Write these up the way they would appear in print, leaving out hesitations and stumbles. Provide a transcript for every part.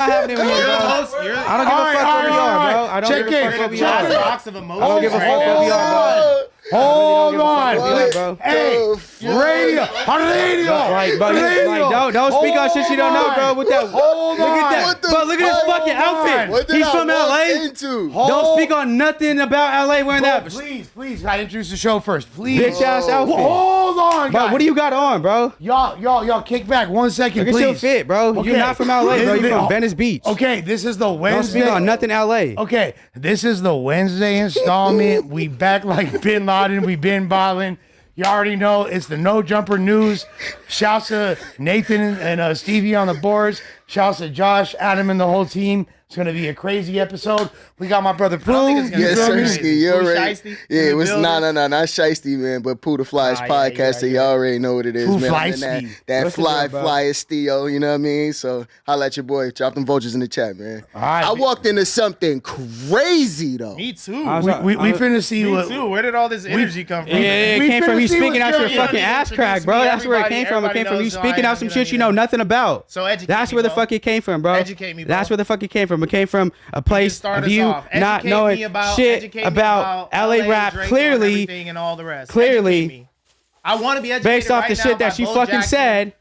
having it with you, bro. I don't give a fuck what we are, bro. I don't give a fuck what we are. I don't give a fuck what we are, bro. Hold on. Hey, radio. Like, don't speak on shit you don't know, bro. With that, look at that. Bro, look at his fucking outfit. He's from LA. Don't speak on nothing about LA wearing that. Please, gotta introduce the show first, please. Bitch ass outfit. Hold on, guys. Bro, what do you got on, bro? Y'all, kick back 1 second, Look please. at your fit, bro. Okay. You're not from LA, bro. You're from Venice Beach. Okay, this is the Wednesday. Don't speak on nothing LA. Okay, this is the Wednesday installment. We back like Bin Laden. We been balling. You already know it's the No Jumper News. Shouts to Nathan and Stevie on the boards. Shouts to Josh, Adam, and the whole team. It's gonna be a crazy episode. We got my brother Pooh. Yes, sir. You already. Yeah, it was not Shiesty, man, but Pooh the Flyest podcast. So you already know what it is, Pooh man. That flyest Theo, you know what I mean? So holla at your boy. Drop them vultures in the chat, man. All right, I walked into something crazy though. Me too. We finna see Me what. too. Where did all this energy come from? Yeah, it came from you speaking out your fucking ass crack, bro. That's where it came from. It came from you speaking out some shit you know nothing about. So educate That's me, where the bro. fuck it came from, bro. Educate me, bro. That's where the fuck it came from. It came from a place Start of us you off. not Educate knowing me about, shit educate me about LA rap. Draco, Clearly, and all the rest. clearly, Educate me. I want to be educated based off right the now shit by that she Bo fucking Jackson, said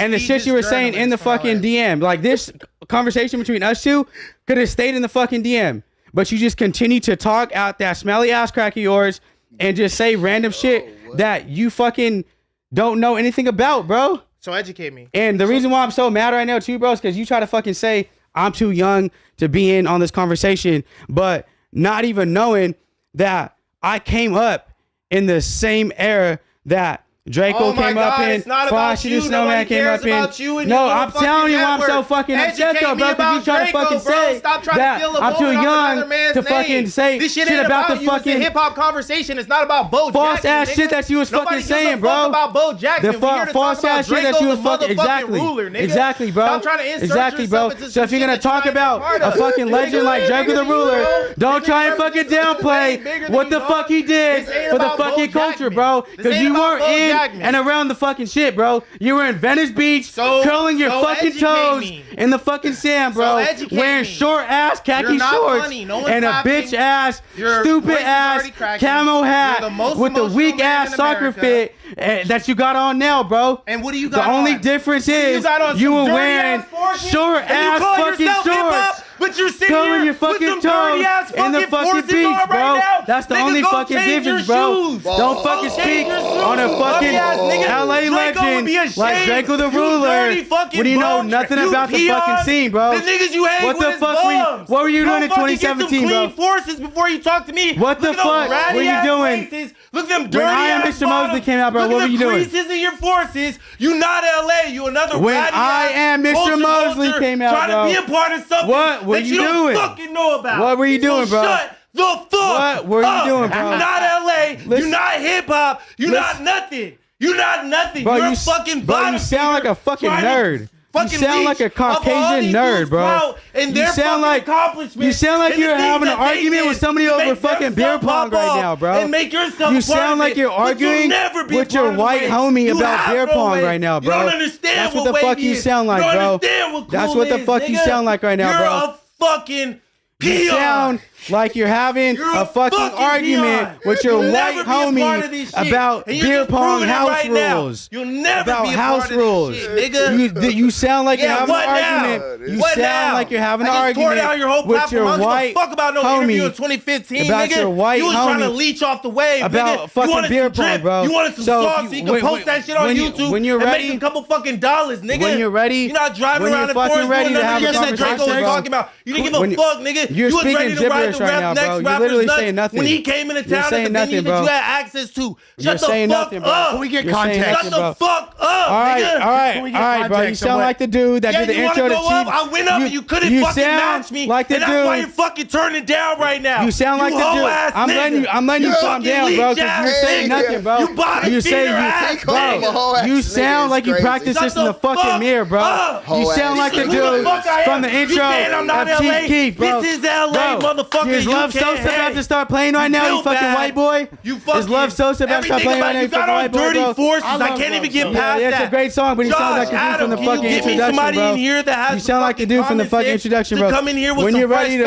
and the shit you were saying in the prestigious fucking journalist DM. Like, this conversation between us two could have stayed in the fucking DM, but you just continue to talk out that smelly ass crack of yours and just say random shit that you fucking don't know anything about, bro. So educate me. And the reason why I'm so mad right now too, bro, is because you try to fucking say I'm too young to be in on this conversation, but not even knowing that I came up in the same era that Draco came up in, Frosty the Snowman came up in. No, I'm telling you, I'm so fucking upset though, bro, because you try to fucking say that I'm too young to fucking say shit about the fucking hip hop conversation. It's not about Bo Jackson. false ass shit that you was fucking saying, bro. About Bo Jackson. The false ass shit that you was fucking exactly, bro. Stop trying to insert Exactly, bro. yourself into So if you're some gonna shit that talk you're not about even part a of. fucking legend like Draco the Ruler, don't try and fucking downplay what the fuck he did for the fucking culture, bro. Because you weren't in and around the fucking shit, bro. You were in Venice Beach, curling your fucking toes in the fucking sand, bro. Wearing short ass khaki shorts and a bitch ass, stupid ass camo hat with the weak ass soccer fit that you got on now, bro. And what do you got The on? only difference is you were wearing short ass fucking shorts. But you're sitting Curling here your fucking with some dirty toes ass in the fucking forces beach, on bro. right now. That's the Nigga, only go fucking change difference, your bro. shoes. Don't fucking Change speak your shoes. on a fucking Bum-ass nigga. LA Draco would legend be ashamed. like Draco the You Ruler dirty fucking when you know bum. nothing You about the peon. fucking scene, bro. The niggas you hang What with the is fuck bums. what were you doing in Go fucking 2017, get some bro? clean forces before you talk to me. What the Look at those fuck were you ratty-ass doing? faces. Look at them dirty When I Am ass Mr. Mosley bottoms. came out, bro, Look what at were you the doing? creases in your forces. You not LA. You another When ratty I ass Am Mr. culture Mosley vulture came out, trying bro. to be a part of something What were that you don't doing? fucking know about. What were you doing, So bro? Shut the fuck What were you up. doing, bro? You're not LA. Listen. You're not hip hop. You're Listen. not nothing. You're not nothing. Bro, You're you a fucking bro, bottom you sound like feeder a fucking trying to nerd. You fucking sound like a leech off all Caucasian these nerd, dudes' bro. clout and their You sound fucking like accomplishments you sound like and the you're things having an that they argument did with somebody to over make fucking beer themselves pong pop right off now, bro. And make yourself You a part sound of like it, you're but you'll arguing never be a with your part of the white wave. homie You about have beer no pong wave. right now, bro. You don't understand That's what what the fuck wave you is. sound like, you don't bro. understand what That's cool what the is, fuck you nigga. sound like right now, You're bro. a fucking peon. You sound like you're having You're a fucking argument peon. with your You'll white never be a part of homie this shit. about And you're beer just pong proving it house right now. rules. You'll never About be a house part of rules. this shit, nigga. You sound like you're Yeah, having what an now? argument. You What sound now? like you're having an I just tore argument down your whole with platform. your I don't give a white fuck about no interview in homie 2015, about nigga. your white You was trying to homie leech off the wave, about nigga. fucking You wanted beer some drip. pong, bro. You wanted some So sauce you- so you can when- post that shit on when you- YouTube when you're and ready- make a couple fucking dollars, nigga. when you're ready- You're not driving when around you're in fucking Forest ready doing to none have of a the shit that Draco was conversation, bro. talking about. You didn't give a When- fuck, nigga. You're You was speaking ready to ride gibberish the right rap now, next bro. You're rapper's literally nuts saying nothing. when he came into You're town at saying the nothing, venue that bro. you had access to. You're Shut the saying fuck nothing, bro. up. Can we get You're saying context? nothing, Shut bro. the fuck up, All right, nigga. all right, Can we all get right, bro. You context sound on like the dude that Yeah, did the you wanna intro to go up? Chief. I went up and you couldn't fucking sound match me. like the and that's why dude. you're fucking turning down right now. You sound like the dude. hoe-ass I'm letting you nigga. calm fucking down, bro, leech because you're ass saying nigga. nothing, bro. You bottom You say feeder you, ass call him a nigga. hoe-ass you nigga sound is like you crazy. practice Shut this in the the fucking fuck mirror, bro. up. You sound like the Who the dude fuck I am? from the You intro saying I'm not of LA? Chief Keef, bro. This is LA, motherfucker. Is Love Sosa about to start playing right now, you fucking white boy? Is Love Sosa about to start playing right now, you fucking white boy, bro? Dirty Forces. I can't even get past that. It's a great song, but he sounds like the dude from the fucking introduction, bro. You sound like the dude from the fucking introduction, bro. Come in here with when some you're ready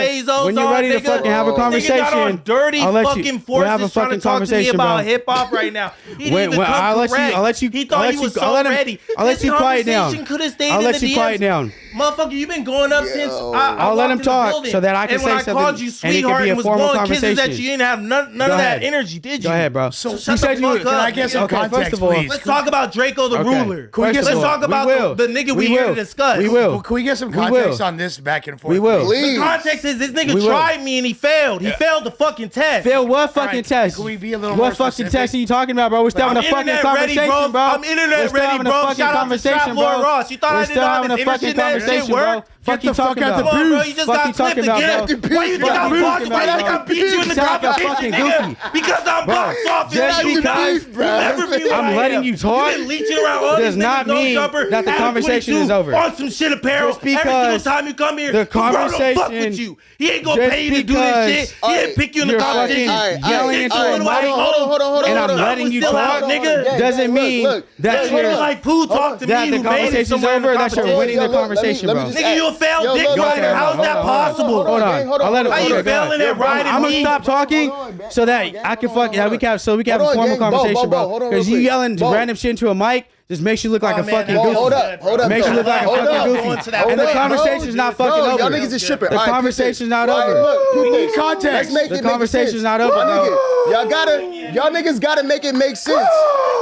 to fucking have a conversation, dirty fucking we'll have a Forces trying to fucking talk to me conversation, about bro. hip hop right now. He didn't even I'll come correct. let you. He thought he was so ready. I'll let you quiet down. I'll let you quiet down. Motherfucker, you've been going up since I'll let him talk so that I can say something. And when I called you sweetheart and was blowing kisses at you, didn't have none of that energy, did you? Go ahead, bro. So shut the fuck up. Can I get some context, please? Let's talk about Draco the Ruler. Let's talk about the nigga we here to discuss. We will. Can we get some context on this back and forth? We will. Please. The context is this nigga tried me and he failed. He failed the fucking test. Failed what fucking test? Can we be a little more What fucking specific? test are you talking about, bro? We're still having a fucking conversation, bro. I'm internet ready, bro. Shout out to Trap Lord Ross. You thought I didn't know how this internet shit work? Fuck you talking about? Come on, bro. You just got clipped again. Why you think I'm box fight? Like I beat you in the competition, nigga? Because I'm box office. Just because I'm letting you talk does not mean that the conversation is over. On some shit apparel. Just because every single time you come here, the fuck conversation, with you. He ain't gonna pay you to do this shit. He didn't pick you in the competition. Yelling into a mic, and I'm letting you talk, nigga, doesn't mean that you're like Pooh talk to me. that the conversation's over. That you're winning the conversation, bro. Nigga, you a failed dick rider. How's that possible? Hold on. I'll let him. How you failing at riding I'm me? gonna stop talking so that I can fuck. We can have a formal conversation, bro. Because you yelling random shit into a mic just makes you look like a fucking goofy. Hold up. Makes you look like a fucking goofy. And the conversation's not fucking over. Y'all niggas is tripping. The conversation's not over. We need context. The conversation's not over, bro. Y'all niggas gotta make it make sense.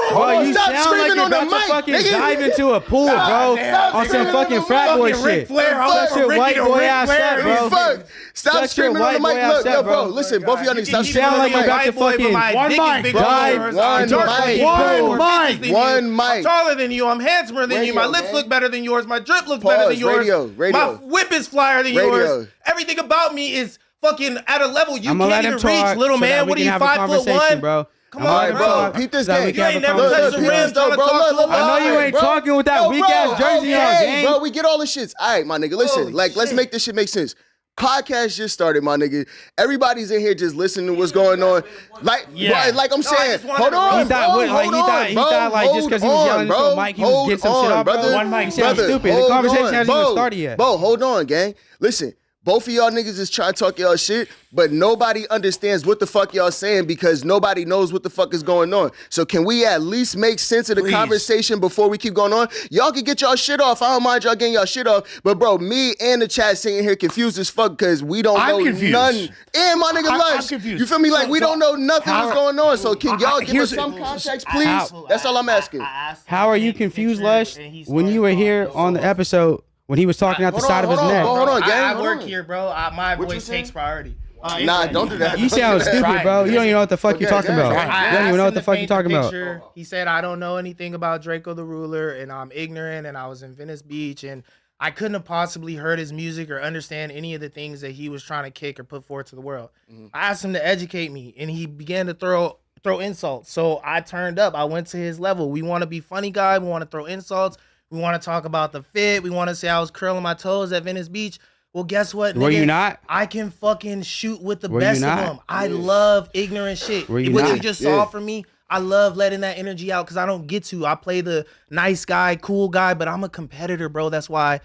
Bro, you Stop sound like screaming you're on the about to mic, fucking nigga. dive into a pool, bro, on some fucking frat boy shit. Shut your white boy ass up, bro. Fuck. Stop Shut your screaming on the white mic. boy Look, ass yo, up, bro. bro. Listen, both of y'all niggas stop You screaming sound on like the you're mic. about to fucking One mic. I'm taller than you. I'm handsomer than you. My lips look better than yours. My drip looks better than yours. My whip is flyer than yours. Everything about me is fucking at a level you can't even reach, little man. What are you, 5'1", bro? Come on, bro. Peep this game. You ain't never touched the rim, trying to talk to him. I know you ain't talking with that weak ass jersey on, gang. Bro, we get all the shits. All right, my nigga. Listen, let's make this shit make sense. Podcast just started, my nigga. Everybody's in here just listening to what's going on. Like I'm saying, hold on, He thought like just because he was yelling into a mic, he was getting some shit out, bro. One mic, He sounds stupid. The conversation hasn't even started yet. Bro, hold on, gang. Listen. Both of y'all niggas is trying to talk y'all shit, but nobody understands what the fuck y'all saying because nobody knows what the fuck is going on. So can we at least make sense of the conversation before we keep going on? Y'all can get y'all shit off. I don't mind y'all getting y'all shit off. But bro, me and the chat sitting here confused as fuck because we don't know nothing. And my nigga Lunch, you feel me? Like we don't know nothing what's going on. So can y'all give us some context, please? That's all I'm asking. How are you confused, Lush, when you were here on the episode? When he was talking out the side of his neck. Hold on, gang. I work here, bro. My voice takes priority. Nah, don't do that. You sound stupid, bro. You don't even know what the fuck you're talking about. You don't even know what the fuck you're talking about. He said, I don't know anything about Draco the Ruler, and I'm ignorant, and I was in Venice Beach, and I couldn't have possibly heard his music or understand any of the things that he was trying to kick or put forward to the world. I asked him to educate me, and he began to throw insults. So I turned up. I went to his level. We want to be funny guy. We want to throw insults. We want to talk about the fit. We want to say I was curling my toes at Venice Beach. Well, guess what, nigga? Were you not? I can fucking shoot with the best of them. I love ignorant shit. Were you what not? you just saw from me, I love letting that energy out because I don't get to. I play the nice guy, cool guy, but I'm a competitor, bro. That's why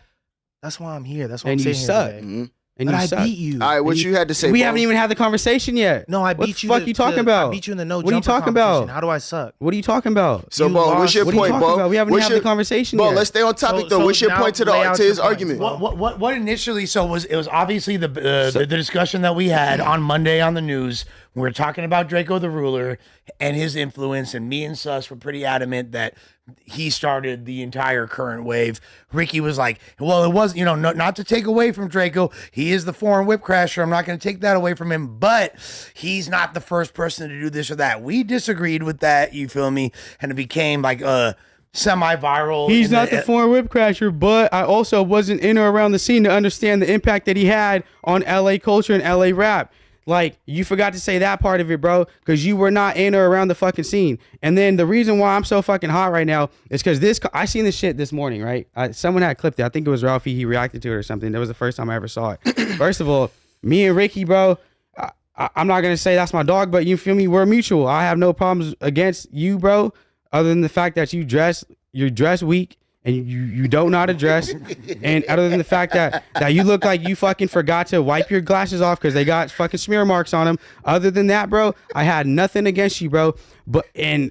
I'm here. That's why I'm saying here today. And but you I suck. beat you. All right, what you had to say, We bro? haven't even had the conversation yet. No, I What beat the you. fuck you talking about? I beat you in the no What are you jumper talking about? competition. How do I suck? What are you talking about? So, You bro, what's your What are you point, talking bro? about? We haven't had the conversation Bro, yet. let's stay on topic, though. So What's your now point to lay out his your points. argument? What initially? So it was obviously the discussion that we had on Monday on the news. We were talking about Draco the Ruler and his influence, and me and Sus were pretty adamant that he started the entire current wave. Ricky was like, well, it was, not to take away from Draco. He is the foreign whip crasher. I'm not going to take that away from him, but he's not the first person to do this or that. We disagreed with that, you feel me? And it became like semi-viral. He's not the foreign whip crasher, but I also wasn't in or around the scene to understand the impact that he had on LA culture and LA rap. Like, you forgot to say that part of it, bro, because you were not in or around the fucking scene. And then the reason why I'm so fucking hot right now is because I seen this shit this morning, right? Someone had clipped it. I think it was Ralphie. He reacted to it or something. That was the first time I ever saw it. First of all, me and Ricky, bro. I'm not gonna say that's my dog, but you feel me? We're mutual. I have no problems against you, bro. Other than the fact that you're dress weak and you don't know how to dress, and other than the fact that you look like you fucking forgot to wipe your glasses off because they got fucking smear marks on them. Other than that, bro, I had nothing against you, bro. But and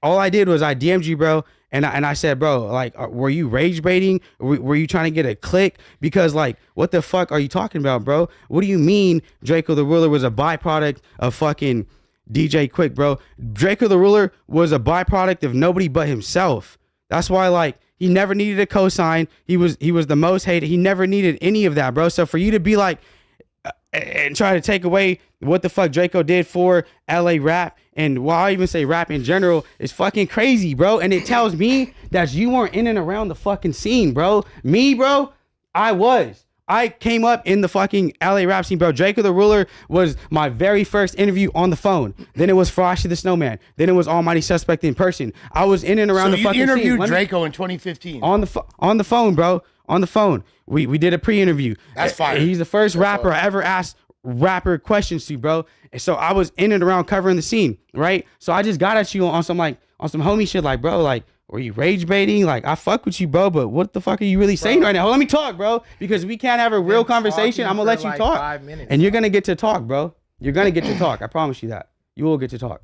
all I did was I DM'd you, bro. And I said, bro, like, were you rage baiting? Were you trying to get a click? Because, like, what the fuck are you talking about, bro? What do you mean Draco the Ruler was a byproduct of fucking DJ Quick, bro? Draco the Ruler was a byproduct of nobody but himself. That's why, like, he never needed a cosign. He was the most hated. He never needed any of that, bro. So for you to be like, and try to take away what the fuck Draco did for LA rap, and why I even say rap in general, is fucking crazy, bro. And it tells me that you weren't in and around the fucking scene, bro. Me, bro, I came up in the fucking LA rap scene, bro. Draco the Ruler was my very first interview on the phone. Then it was Frosty the Snowman. Then it was Almighty Suspect in person. I was in and around the fucking scene. So you interviewed Draco in 2015? On the phone, bro. On the phone. We did a pre-interview. That's fine. He's the first rapper I ever asked rapper questions to, bro. And so I was in and around covering the scene, right? So I just got at you on some homie shit, like, bro, like, were you rage baiting? Like, I fuck with you, bro, but what the fuck are you really saying right now? Hold, let me talk, bro, because we can't have a real conversation. I'm gonna let you talk, 5 minutes, and you're gonna get to talk, bro. You're gonna get to talk. I promise you that. You will get to talk.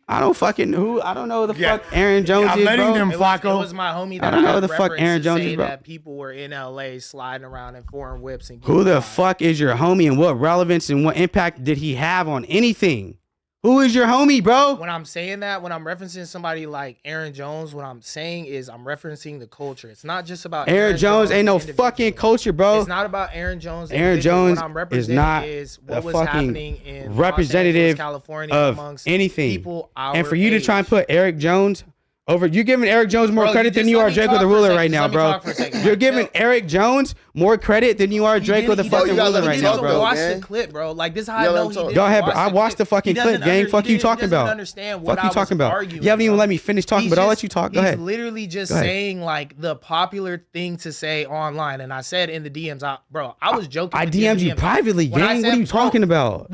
I don't fucking I don't know who the fuck Aaron Jones is, bro. I'm letting them, Flacco. It was my homie that I don't know who the fuck Aaron Jones is, bro. That people were in LA sliding around in foreign whips and who the fuck is your homie, and what relevance and what impact did he have on anything? Who is your homie, bro? When I'm saying that, when I'm referencing somebody like Aaron Jones, what I'm saying is I'm referencing the culture. It's not just about Aaron Jones ain't no fucking culture, bro. It's not about Aaron Jones. Aaron Jones is not what was happening in representative California of anything. People and for you to try and put Eric Jones over, you're giving Eric Jones more credit than you are Draco the Ruler right now, bro. You're giving Eric Jones more credit than you are Draco the fucking Ruler right now, bro. Watch the clip, bro. Like, this is how I know he didn't. Go ahead, bro. I watched the fucking clip, gang. Fuck you talking about. Understand what fuck you talking about. You haven't even let me finish talking, but I'll let you talk. Go ahead. He's literally just saying like the popular thing to say online, and I said in the DMs, bro, I was joking. I DM'd you privately, gang. What are you talking about?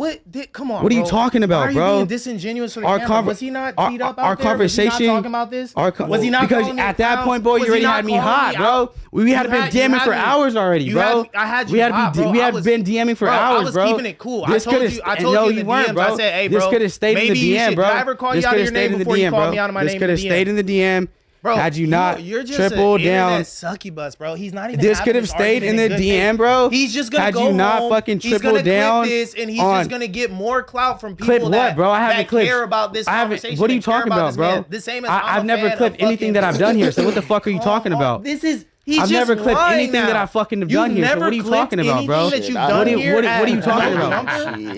Come on. What are you talking about, bro? Why are you being disingenuous for the camera? Was he not teed up out there? Conversation. Was he not talking about this? Was he not? Because at that point, boy, you already had me hot, bro. We had been DMing for hours already, bro. I had you hot, bro. We had been DMing for hours, bro. I was keeping it cool. I told you in the DMs. I said, hey, bro. This could have stayed in the DM, bro. Did I ever call you out of your name before you called me out of my name? This could have stayed in the DM. Bro, had you not you're just triple down, succubus, bro. He's not even. This could have stayed in the DM, bro. He's just gonna had go you not home, fucking triple down this, and he's just gonna get more clout from people clip what, that, bro? I haven't that clipped. care about this conversation. What are you talking about, bro? The same as I've never clipped anything that I've done here. So what the fuck are you talking about? This is. I've never clipped anything that I fucking have done here. So what are you talking about, bro? What are you talking about?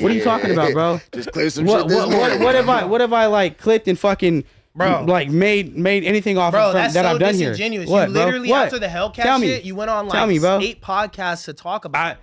What are you talking about, bro? Just clip some shit. What have I like clipped and fucking like made anything off of that I've done here? What, you literally after the Hellcat shit, you went on like 8 podcasts to talk about.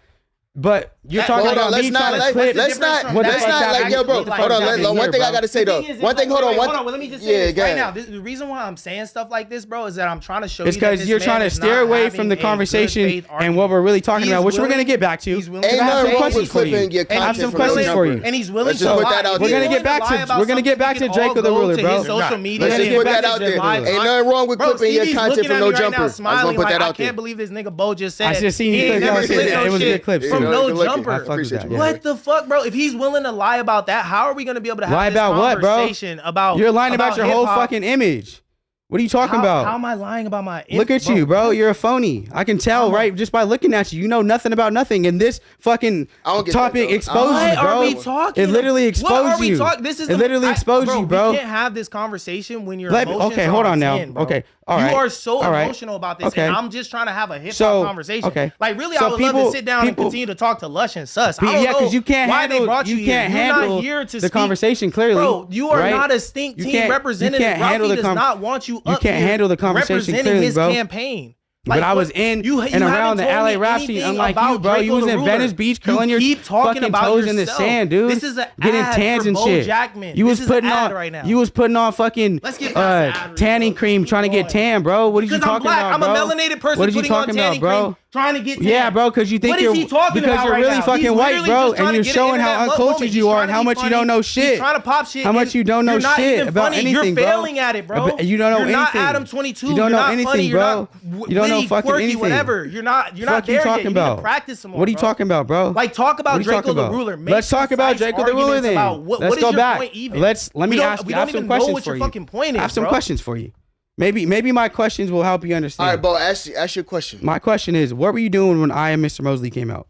But you're talking about me trying to clip. Let's not like, yo, bro. Hold on. One thing I gotta say though. One thing. Hold on. Let me just say this right now. The reason why I'm saying stuff like this, bro, is that I'm trying to show you. It's because you're trying to steer away from the conversation and what we're really talking about, which we're gonna get back to. Ain't nothing wrong with clipping your content. I have some questions for you. And he's willing to put that out there. We're gonna get back to Draco the Ruler, bro. Let's just put that out there. Ain't nothing wrong with clipping your content from No Jumper. I was gonna put that out there. I can't believe this nigga Bo just said. I just seen you clip. It was a good clip from No Jumper. What the fuck, bro? If he's willing to lie about that, how are we gonna be able to have this conversation about? You're lying about your whole fucking image. What are you talking about? How am I lying about my image? Look at you, bro. You're a phony. I can tell, right? Just by looking at you. You know nothing about nothing. And this fucking topic exposed you, bro. What are we talking? It literally exposed you. This is it literally exposed you, bro. We can't have this conversation when you're emotions okay, hold on now. Okay, all right. You are so emotional about this, and I'm just trying to have a hip hop conversation. Okay. Like really, I would love to sit down and continue to talk to Lush and Sus. Yeah, because you can't handle. You can't handle the conversation clearly, bro. You are not a stink team representative. Ruffy does not want you up here. You can't handle the conversation clearly, his bro. Campaign. But I was in and around the LA rap scene, unlike you, bro. You was in Venice Beach, curling your fucking toes in the sand, dude. This is an getting ad tans for and Bo shit. Jackman. You was This is an putting ad on right now. You was putting on fucking Let's get past the ad read, tanning bro. cream, trying to get tan, bro. What are you Because I'm talking black. about, bro? I'm a melanated person What are you putting on talking tanning about, bro? cream, trying to get tan. Yeah, bro, because you think What you're is he talking because about you're right really now? fucking He's white, literally bro, just trying and to you're get showing into how that uncultured moment. you He's are and trying how to be much you funny. don't know He's shit. trying to pop shit. How much you don't know You're not shit even about funny. anything, You're bro. failing at it, bro. You don't know You're not anything. Adam 22. You don't know You're not anything, funny. You're bro. not You don't know witty, fucking quirky, anything. whatever. You're not Fuck there you yet. talking You need about? to practice some more. What are you bro. talking about, bro? Like, talk about What are you Draco talking the about? Ruler. Make Let's talk about concise Draco the Ruler arguments then. about what Let's is go your back. point even? Let me We ask. don't I have even some know questions what for your you. fucking point I have is, some bro. questions for you. Maybe my questions will help you understand. All right, Bo, ask your question. My question is, what were you doing when I Am Mr. Mosley came out?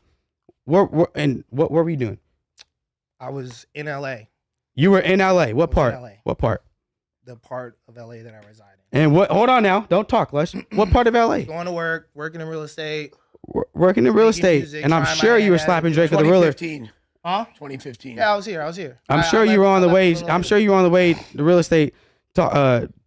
What were you doing? I was in LA, You were in LA. What was part? in LA. What part? the part of LA that I reside in. And what? Hold on now. Don't talk, Les. What part of LA? Going to work, working in real estate. Working in real Making estate, music, and I'm trying my sure you hand were at it. slapping Draco the Ruler. 2015. Huh? 2015. Yeah, I was here. I'm I sure you left- were on I the left way. a little I'm bit. sure you were on the way to real estate,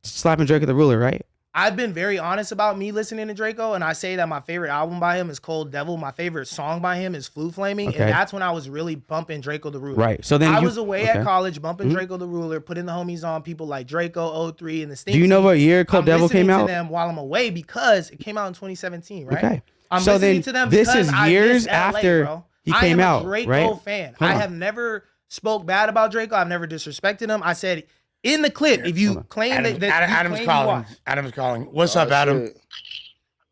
slapping Draco the Ruler, right? I've been very honest about me listening to Draco, and I say that my favorite album by him is Cold Devil. My favorite song by him is Flu Flaming, Okay. and that's when I was really bumping Draco the Ruler. Right. So then I you- was away okay. at college bumping Mhm. Draco the Ruler, putting the homies on, people like Draco, O3, and the Stink. Do you know Team. what year Cold I'm Devil listening came to out? them while I'm away because it came out in 2017, right? Okay. I'm So listening then to them this because is I years miss LA, after bro. he I came am out, a Draco right? fan. Hold I on. have never spoke bad about Draco. I've never disrespected him. I said in the clip, if you claim that you Adam's claim calling. you watch. Adam's calling. What's up, Adam? Shit.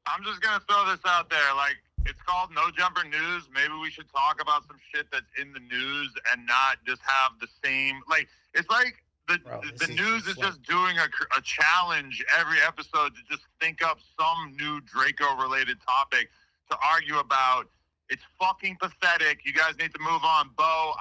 I'm just gonna throw this out there. Like, it's called No Jumper News. Maybe we should talk about some shit that's in the news and not just have the same. Like, it's like the news is just doing a challenge every episode to just think up some new Draco related topic to argue about. It's fucking pathetic. You guys need to move on. Bo,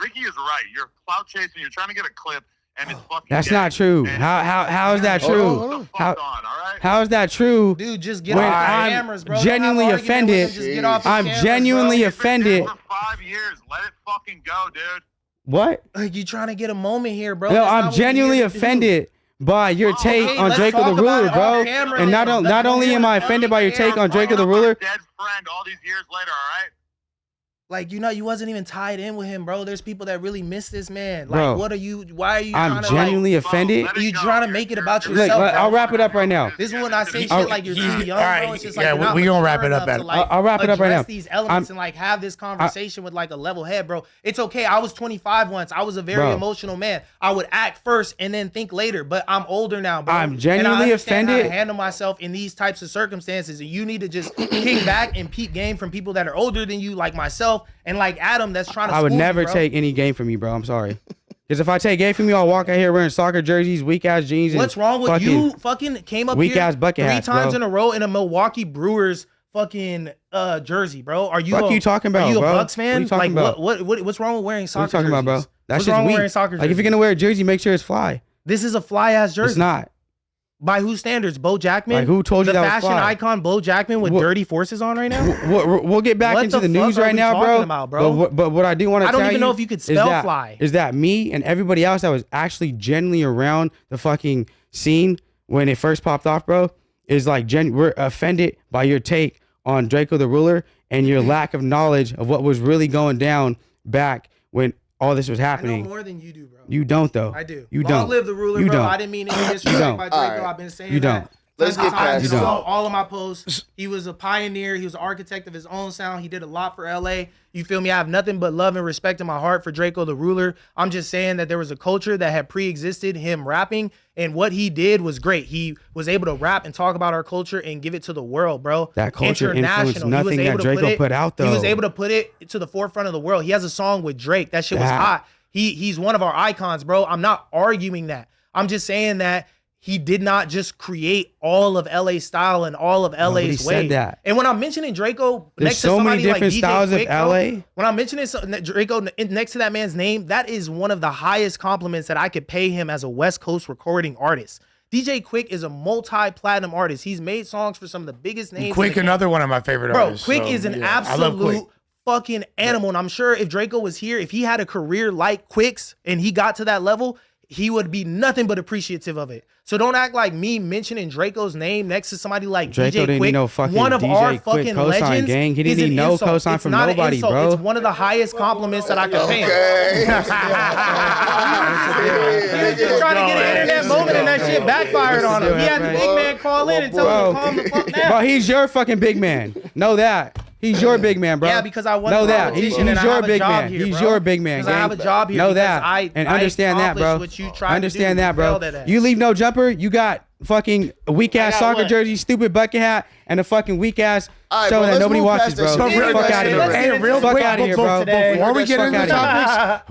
Ricky is right. You're clout chasing. You're trying to get a clip, and it's fucking. That's dead. not true. And- How is that Hold on, true? hold on. How- Fuck on, all right? How is that true? Dude, just get When off the I'm cameras, bro. Don't genuinely have an argument with offended- him. Just get off the I'm cameras, genuinely bro. You've been offended. dead for 5 years. Let it fucking go, dude. What? Like, you trying to get a moment here, bro. No, That's not I'm what we genuinely here to do. offended by your take okay, on let's Draco talk the about Ruler, it off bro. camera And then. not only am I offended by your take on Draco the Ruler, Dead friend all these years later, all right? Like, you wasn't even tied in with him, bro. There's people that really miss this man. Like, Bro, what are you? Why are you? I'm trying to, genuinely Like, offended. let it You go. trying to make it about You're- yourself, Look, bro. I'll wrap it up right now. This is when I say Oh, shit like you're too young, all right, bro. It's just like yeah, you're not we gonna mature wrap it up, enough to, Adam. like, I'll wrap it up right address now. these elements and like have this conversation with like a level head, bro. It's okay. I was 25 once. I was a very Bro. emotional man. I would act first and then think later. But I'm older now, bro. I'm And genuinely I understand how to offended. handle myself in these types of circumstances, and you need to just kick back and peep game from people that are older than you, like myself and like Adam, that's trying to. I would school never you, bro. take any game from you, bro. I'm sorry. Because if I take game from you, I'll walk out here wearing soccer jerseys, weak ass jeans. What's and wrong with fucking- you? Fucking came up weak here ass bucket 3 hats, times bro. in a row in a Milwaukee Brewers fucking jersey, bro. Are you? Fuck you talking about, Are you a bro? Bucks fan? What you talking like about? what's wrong with wearing soccer? What are you talking about, bro? jerseys? That's What's just wrong with weak. wearing soccer Like if you're jerseys? gonna wear a jersey, make sure it's fly. This is a fly ass jersey. It's not. By whose standards? Bo Jackman. Like, who told you the that was fashion fly? icon Bo Jackman with What- dirty forces on right now? We'll get back What into the the news fuck are right we now, talking bro. about, bro? But what I do want to I tell don't you even know if you could is spell that- fly. Is that me and everybody else that was actually genuinely around the fucking scene when it first popped off, bro, is like we're offended by your take on Draco the Ruler and your lack of knowledge of what was really going down back when all this was I know happening. more than you do, bro. You don't though. I do. You Long don't. live the ruler, You bro. don't. I didn't mean any disrespect don't. by Draco. All right. I've been saying You that. don't. Let's get past You that. don't. All of my posts. He was a pioneer. He was an architect of his own sound. He did a lot for LA. You feel me? I have nothing but love and respect in my heart for Draco the Ruler. I'm just saying that there was a culture that had pre-existed him rapping, and what he did was great. He was able to rap and talk about our culture and give it to the world, bro. That culture influenced International. He was nothing able that to Draco put out, He was though. able to put it to the forefront of the world. He has a song with Drake. That shit was That- hot. He's one of our icons, bro. I'm not arguing that. I'm just saying that he did not just create all of LA style and all of Nobody LA's said way. that. And when I'm mentioning Draco There's next to so many somebody like different DJ styles of Quick, bro, LA. when I'm mentioning Draco next to that man's name, that is one of the highest compliments that I could pay him as a West Coast recording artist. DJ Quick is a multi-platinum artist. He's made songs for some of the biggest names. in Quick, the game. another one of my favorite Bro, artists. Quick so, is an yeah, I love Quick. absolute fucking animal. And I'm sure if Draco was here, if he had a career like Quick's and he got to that level, he would be nothing but appreciative of it. So don't act like me mentioning Draco's name next to somebody like Draco DJ didn't Quick, need no fucking one of DJ our Quick fucking cosign, legends. gang. He didn't is need an no insult. cosign It's from not an nobody, insult. bro. It's one of the highest compliments that I can pay him. He's trying to get an internet moment and that shit backfired on him. He had the big man call in and tell him to calm the fuck down. Bro, he's your fucking big man. Know that. He's your big man, bro. Yeah, because I won know the that. He's competition and I your have a big job man. here, He's bro. your big man. Because I have a job here. Know because that. And understand that, bro. What you tried Understand to do. that, bro. You leave no jumper. You got fucking weak ass soccer jersey, stupid bucket hat, and a fucking weak ass right, show bro, that let's nobody move watches, past bro. that shit. Fuck out of here. Hey, real Fuck quick, outta here, bro. Before we get Fuck into outta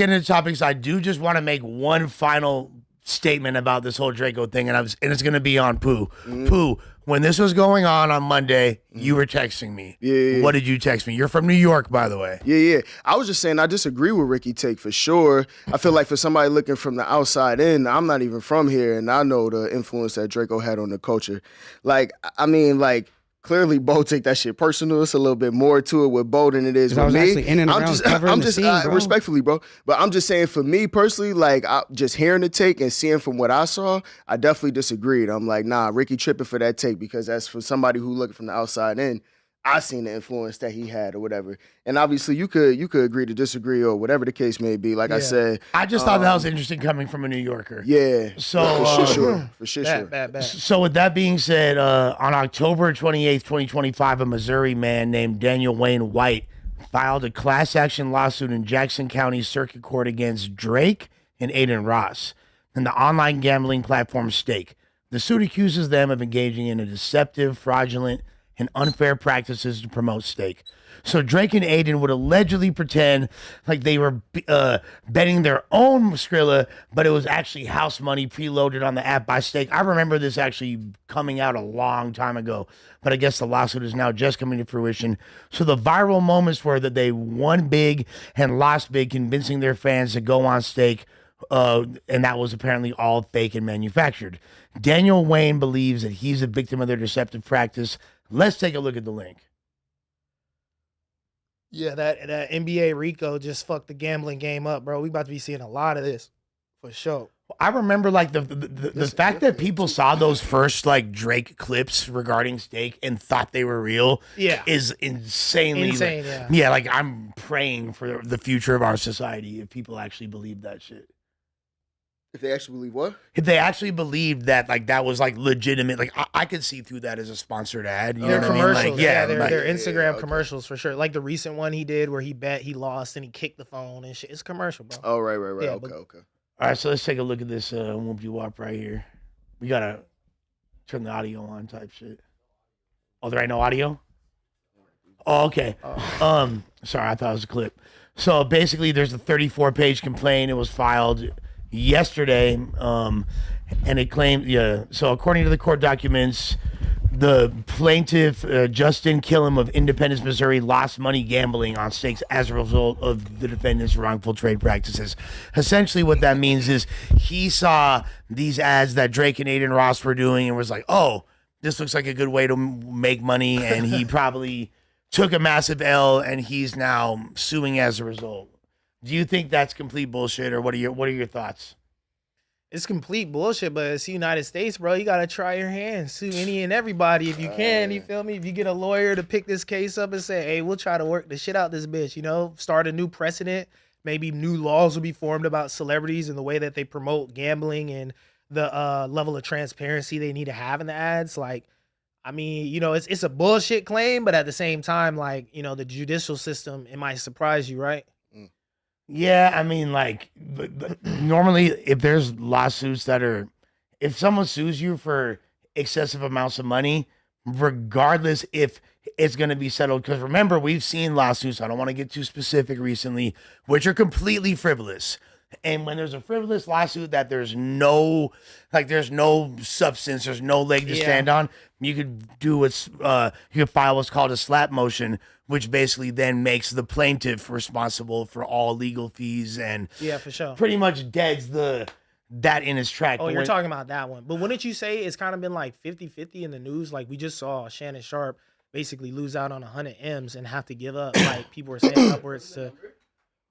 here. topics, I do just want to make one final statement about this whole Draco thing, and it's gonna be on Pooh. Pooh, when this was going on Monday, you were texting me. Yeah. What did you text me? You're from New York, by the way. Yeah. I was just saying I disagree with Ricky Take for sure. I feel like for somebody looking from the outside in, I'm not even from here, and I know the influence that Draco had on the culture. Like, I mean, like, clearly Bo take that shit personal. It's a little bit more to it with Bo than it is with I was me. actually in and around covering the scene, bro. Respectfully, bro. But I'm just saying for me personally, like just hearing the take and seeing from what I saw, I definitely disagreed. I'm like, nah, Ricky tripping for that take because that's for somebody who looking from the outside in. I seen the influence that he had or whatever. And obviously you could agree to disagree or whatever the case may be. Like I said. I just thought that was interesting coming from a New Yorker. Yeah. So for sure. Bad. So with that being said, on October 28th, 2025, a Missouri man named Daniel Wayne White filed a class action lawsuit in Jackson County Circuit Court against Drake and Adin Ross and the online gambling platform Stake. The suit accuses them of engaging in a deceptive, fraudulent, and unfair practices to promote Stake. So Drake and Adin would allegedly pretend like they were betting their own Skrilla, but it was actually house money preloaded on the app by Stake. I remember this actually coming out a long time ago, but I guess the lawsuit is now just coming to fruition. So the viral moments were that they won big and lost big, convincing their fans to go on Stake, and that was apparently all fake and manufactured. Daniel Wayne believes that he's a victim of their deceptive practice. Let's take a look at the link. Yeah, that NBA Rico just fucked the gambling game up, bro. We about to be seeing a lot of this for sure. I remember like the fact that people saw those first like Drake clips regarding Stake and thought they were real is insanely insane. Yeah, like I'm praying for the future of our society if people actually believe that shit. If they actually believe what? If they actually believed that like that was like legitimate, like I could see through that as a sponsored ad. You They're know what I mean? commercials. Like, yeah, they're Instagram commercials for sure. Like the recent one he did where he bet he lost and he kicked the phone and shit. It's commercial, bro. Oh, right. Yeah, Okay. All right, so let's take a look at this Whoop You Wop right here. We gotta turn the audio on type shit. Oh, there ain't no audio? Oh, okay. Sorry, I thought it was a clip. So basically there's a 34-page complaint. It was filed yesterday, and it claimed, so according to the court documents, the plaintiff, Justin Killam of Independence, Missouri, lost money gambling on stakes as a result of the defendant's wrongful trade practices. Essentially what that means is he saw these ads that Drake and Adin Ross were doing and was like, oh, this looks like a good way to make money, and he probably took a massive L, and he's now suing as a result. Do you think that's complete bullshit, or what are your thoughts? It's complete bullshit, but it's the United States, bro. You gotta try your hand, sue any and everybody if you can. You feel me? If you get a lawyer to pick this case up and say, "Hey, we'll try to work the shit out this bitch," start a new precedent. Maybe new laws will be formed about celebrities and the way that they promote gambling and the level of transparency they need to have in the ads. Like, I mean, it's a bullshit claim, but at the same time, like, the judicial system, it might surprise you, right? Yeah, I mean, like, but normally if there's lawsuits if someone sues you for excessive amounts of money, regardless if it's going to be settled, because remember, we've seen lawsuits, I don't want to get too specific recently, which are completely frivolous. And when there's a frivolous lawsuit that there's no substance, there's no leg to stand on, you could you could file what's called a slap motion, which basically then makes the plaintiff responsible for all legal fees and for sure, pretty much deads that in its track. Oh, you're talking about that one. But wouldn't you say it's kind of been like 50-50 in the news? Like we just saw Shannon Sharp basically lose out on 100 M's and have to give up. Like people were saying upwards to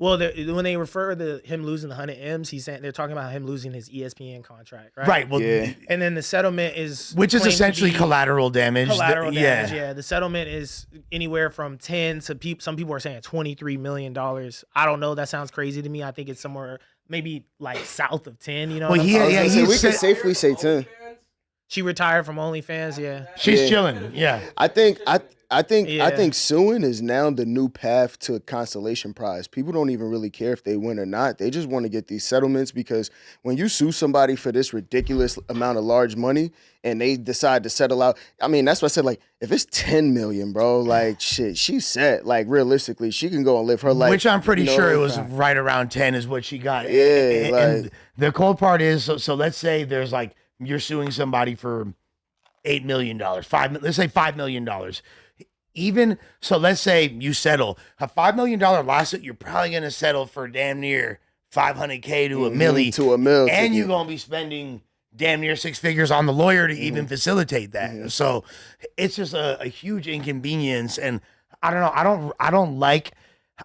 Well, when they refer to him losing the 100 M's, they're talking about him losing his ESPN contract, right? Right. Well, Yeah. And then the settlement is which is claimed to essentially be collateral damage. collateral damage. Yeah, the settlement is anywhere from 10 to some people are saying $23 million. I don't know. That sounds crazy to me. I think it's somewhere maybe like south of 10. You know? Well, We could safely say 10. She retired from OnlyFans. Yeah, she's chilling. Yeah. I think suing is now the new path to a consolation prize. People don't even really care if they win or not. They just want to get these settlements because when you sue somebody for this ridiculous amount of large money and they decide to settle out, I mean, that's what I said, like, if it's 10 million, bro, like, shit, she's set. Like, realistically, she can go and live her life. Which I'm pretty sure it was right around 10 is what she got. Yeah, and the cold part is, so let's say there's like, you're suing somebody for $8 million, let's say $5 million. Even so, let's say you settle a $5 million lawsuit, you're probably going to settle for damn near $500K to a milli. To a mil. And you're going to be spending damn near 6 figures on the lawyer to even facilitate that. So it's just a huge inconvenience. And I don't know.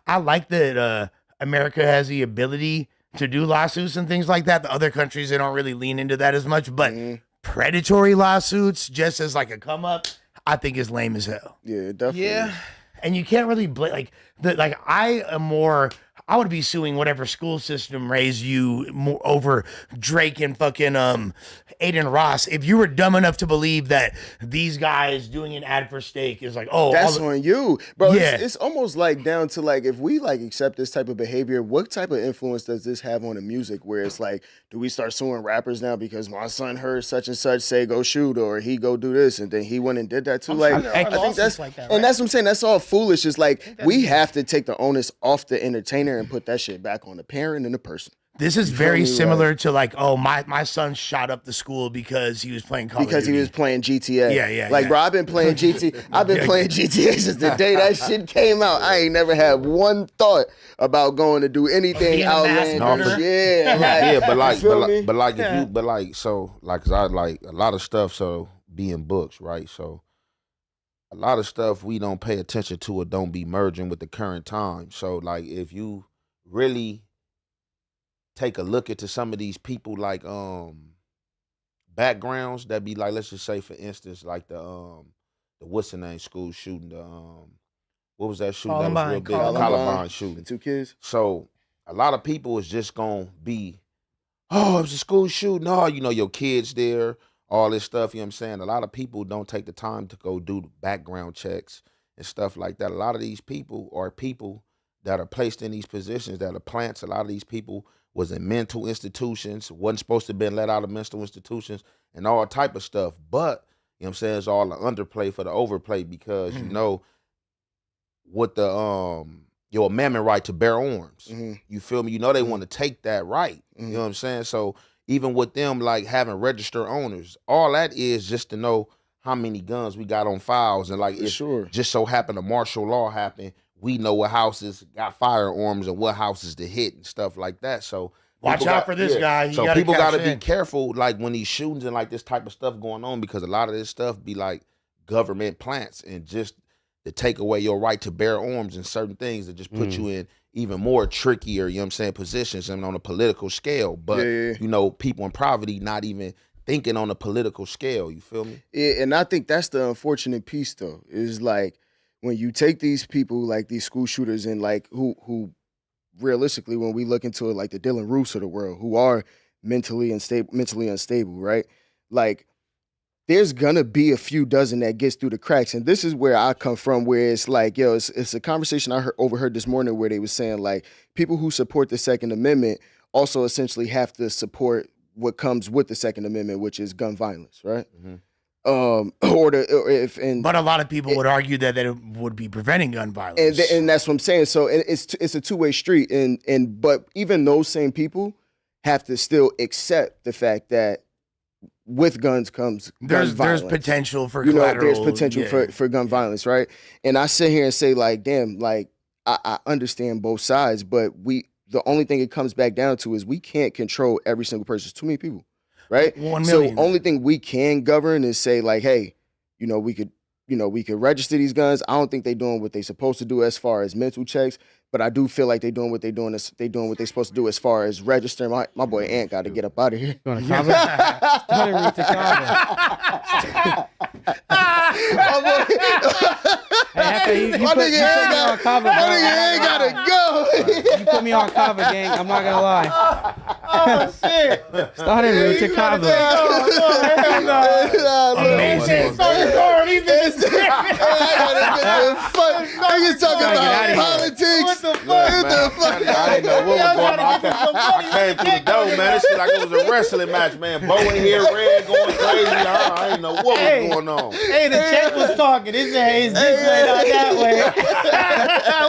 I like that America has the ability to do lawsuits and things like that. The other countries, they don't really lean into that as much, but predatory lawsuits just as like a come up, I think is lame as hell. Yeah, definitely. yeah. And you can't really blame I would be suing whatever school system raised you more over Drake and fucking Adin Ross. If you were dumb enough to believe that these guys doing an ad for steak is like, oh, that's on you, bro. Yeah. It's almost like down to like, if we like accept this type of behavior, what type of influence does this have on the music? Where it's like, do we start suing rappers now because my son heard such and such say go shoot, or he go do this, and then he went and did that too? I think that's like that, and right? that's what I'm saying. That's all foolish. It's like we have to take the onus off the entertainer and put that shit back on the parent and the person. This is very similar to like, oh, my son shot up the school because he was playing Call of Duty. He was playing GTA. Yeah. Like, bro, I've been playing GTA. I've been playing GTA since the day that shit came out. I ain't never had one thought about going to do anything outlandish. Yeah, cause I like a lot of stuff. So being books, right? So a lot of stuff we don't pay attention to or don't be merging with the current time. So like, if you really take a look into some of these people like backgrounds that be like, let's just say for instance, like the what's the name school shooting, the what was that shooting that was real big? Columbine shooting. The 2 kids. So a lot of people is just gonna be, oh, it was a school shooting. Oh, you know, your kids there, all this stuff, you know what I'm saying? A lot of people don't take the time to go do background checks and stuff like that. A lot of these people are people that are placed in these positions that are plants. A lot of these people was in mental institutions, wasn't supposed to have been let out of mental institutions and all type of stuff. But, you know what I'm saying, it's all the underplay for the overplay because, you know, with the your amendment right to bear arms, you feel me? You know they want to take that right, you know what I'm saying? So even with them, like having registered owners, all that is just to know how many guns we got on files. And like, if just so happened a martial law happened, we know what houses got firearms and what houses to hit and stuff like that. So watch out for this guy. So people got to be careful, like when these shootings and like this type of stuff going on, because a lot of this stuff be like government plants and just to take away your right to bear arms and certain things that just put you in even more trickier, you know what I'm saying, positions and on a political scale. But, you know, people in poverty not even thinking on a political scale, you feel me? Yeah, and I think that's the unfortunate piece, though, is like, when you take these people like these school shooters and like who realistically, when we look into it, like the Dylan Roofs of the world, who are mentally unstable, right? Like, there's gonna be a few dozen that gets through the cracks, and this is where I come from, where it's like, yo, it's a conversation I overheard this morning where they was saying like people who support the Second Amendment also essentially have to support what comes with the Second Amendment, which is gun violence, right? But a lot of people would argue that it would be preventing gun violence, and that's what I'm saying. So it's a two-way street, but even those same people have to still accept the fact that with guns comes gun violence. There's potential for collateral. There's potential for gun violence, right? And I sit here and say like, damn, like I understand both sides, but the only thing it comes back down to is we can't control every single person. There's too many people. Right? 1 million. So only thing we can govern is say like, hey, we could register these guns. I don't think they're doing what they're supposed to do as far as mental checks. But I do feel like they doing what they doing. They doing what they supposed to do as far as registering. My boy Ant got to get up out of here. Going to Cabo? Started route to Cabo. Hey, you put me on Cabo, my nigga ain't gotta go. You put me on Cabo, gang. I'm not gonna lie. Oh shit! Started route to Cabo. Amazing. Niggas talking about politics. What the fuck? What the fuck? I didn't know what was going on. I came through the door, man. This shit like it was a wrestling match, man. Bo in here, Red going crazy. I didn't know what was going on. Hey, the check was talking. It said, "Hey, it's this way, not that way."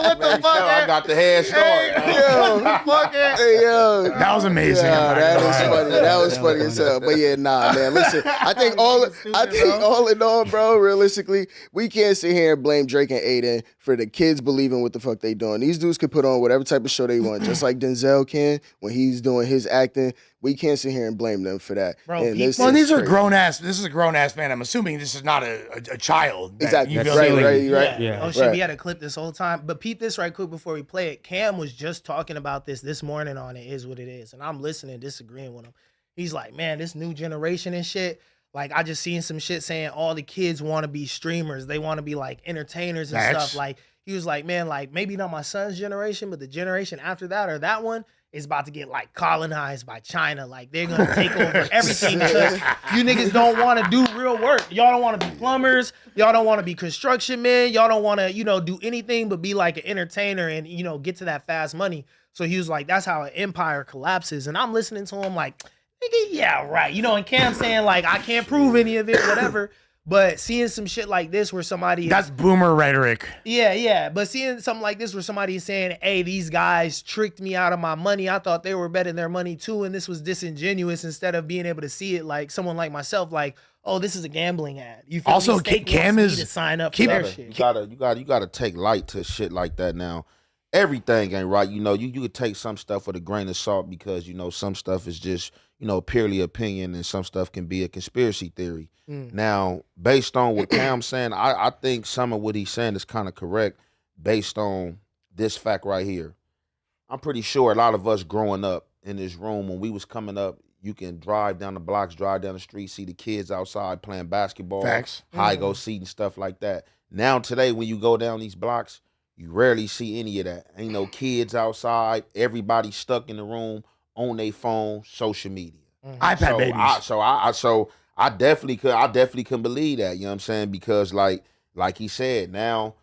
What the fuck? I got the head start. What the fuck? Hey, yo. That was amazing. Yeah, that was funny. That was funny as hell. But yeah, nah, man. Listen, I think all in all, bro, realistically, we can't sit here and blame Drake and Adin for the kids believing what the fuck they doing. These dudes can put on whatever type of show they want, just like Denzel can when he's doing his acting. We can't sit here and blame them for that. Bro, And these are grown ass. This is a grown ass man. I'm assuming this is not a child. Exactly. You feel Right, me? right. Yeah. Oh shit, Right. we had a clip this whole time. But peep this right quick before we play it. Cam was just talking about this morning on It Is What It Is. And I'm listening, disagreeing with him. He's like, man, this new generation and shit. Like, I just seen some shit saying all the kids want to be streamers. They want to be like entertainers and Facts. stuff. Like, he was like, man, like maybe not my son's generation, but the generation after that or that one is about to get like colonized by China. Like, they're going to take over everything because you niggas don't want to do real work. Y'all don't want to be plumbers. Y'all don't want to be construction men. Y'all don't want to, do anything but be like an entertainer and, get to that fast money. So he was like, that's how an empire collapses. And I'm listening to him like, nigga, yeah, right. And Cam saying like, I can't prove any of it, whatever. But seeing some shit like this where somebody That's boomer rhetoric. Yeah. But seeing something like this where somebody is saying, hey, these guys tricked me out of my money. I thought they were betting their money too. And this was disingenuous instead of being able to see it like someone like myself, like, oh, this is a gambling ad. You feel Also, me? Steak Cam wants is- me to sign up keep- for their You shit. gotta take light to shit like that now. Everything ain't right. You could take some stuff with a grain of salt because, some stuff is just, purely opinion and some stuff can be a conspiracy theory. Now, based on what Cam's saying, I think some of what he's saying is kind of correct based on this fact right here. I'm pretty sure a lot of us growing up in this room, when we was coming up, you can drive down the blocks, drive down the street, see the kids outside playing basketball, Facts. high-go seat and stuff like that. Now, today, when you go down these blocks, you rarely see any of that. Ain't no kids outside. Everybody stuck in the room on their phone, social media. iPad babies. I definitely can believe that. You know what I'm saying? Because like he said, now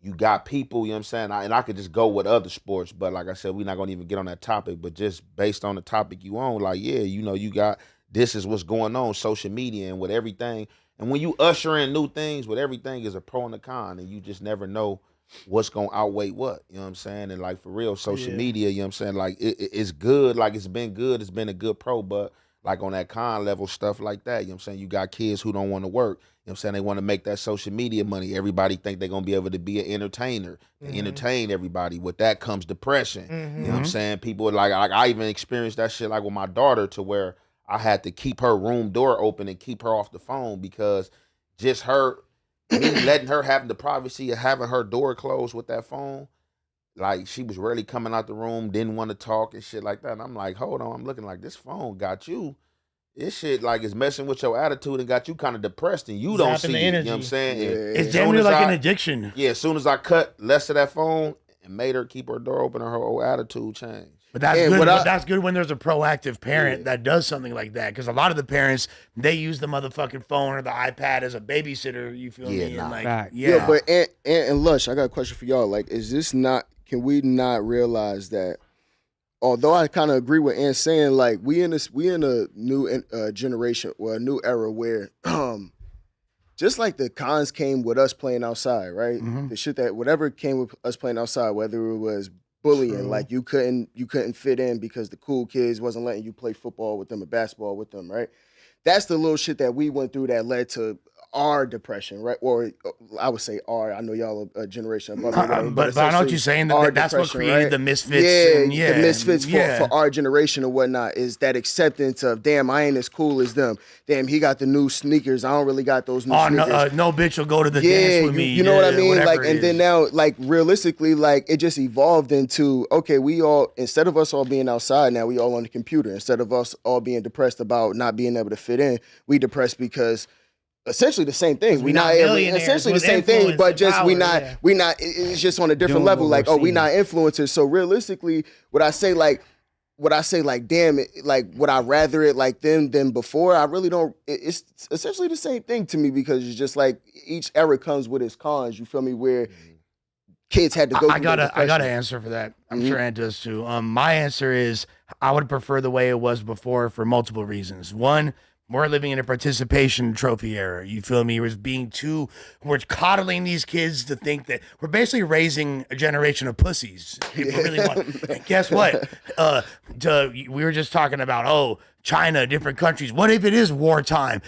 you got people. You know what I'm saying? And I could just go with other sports, but like I said, we're not gonna even get on that topic. But just based on the topic you on, like you got this is what's going on, social media and with everything. And when you usher in new things, with everything is a pro and a con, and you just never know what's gonna outweigh what, you know what I'm saying? And like for real, social media, you know what I'm saying? Like it's good, like it's been good, it's been a good pro, but like on that con level, stuff like that, you know what I'm saying? You got kids who don't want to work, you know what I'm saying? They want to make that social media money. Everybody think they're gonna be able to be an entertainer, entertain everybody. With that comes depression. You know what I'm saying? People like I even experienced that shit like with my daughter to where I had to keep her room door open and keep her off the phone because just me letting her have the privacy of having her door closed with that phone, like she was rarely coming out the room, didn't want to talk and shit like that. And I'm like, hold on, I'm looking like this phone got you. This shit like is messing with your attitude and got you kind of depressed and you don't Zapping see the it. You know energy. what I'm saying? And It's as generally soon as like an I- addiction. Yeah, as soon as I cut less of that phone and made her keep her door open and her whole attitude changed. But that's And good. what But I- that's good when there's a proactive parent that does something like that. Because a lot of the parents, they use the motherfucking phone or the iPad as a babysitter. You feel Yeah, me? nah. And like, Fact. Yeah, but Ant and Lush, I got a question for y'all. Like, is this not? Can we not realize that? Although I kind of agree with Ant saying, like, we in a new generation or a new era where, just like the cons came with us playing outside, right? The shit that whatever came with us playing outside, whether it was bullying, like you couldn't fit in because the cool kids wasn't letting you play football with them or basketball with them, right? That's the little shit that we went through that led to our depression, right? Or I would say our. I know y'all a generation above me, whatever, but I know what you're saying. That's what created right? the misfits. The misfits for our generation or whatnot is that acceptance of, damn, I ain't as cool as them. Damn, he got the new sneakers. I don't really got those new sneakers. No bitch will go to the dance with me. You know what I mean? Like, and then now, like, realistically, like, it just evolved into, okay, we all, instead of us all being outside now, we all on the computer. Instead of us all being depressed about not being able to fit in, we depressed because essentially the same thing. We not essentially the same thing, but just we not. It's just on a different level. Like, oh, we not influencers. So realistically, would I say like, damn it, like, would I rather it like them than before? I really don't. It's essentially the same thing to me because it's just like each era comes with its cons. You feel me? Where kids had to go. I got an answer for that. I'm sure Ant does too. My answer is I would prefer the way it was before for multiple reasons. One, we're living in a participation trophy era. You feel me? We're coddling these kids to think that we're basically raising a generation of pussies. People really want. And guess what? We were just talking about, China, different countries. What if it is wartime?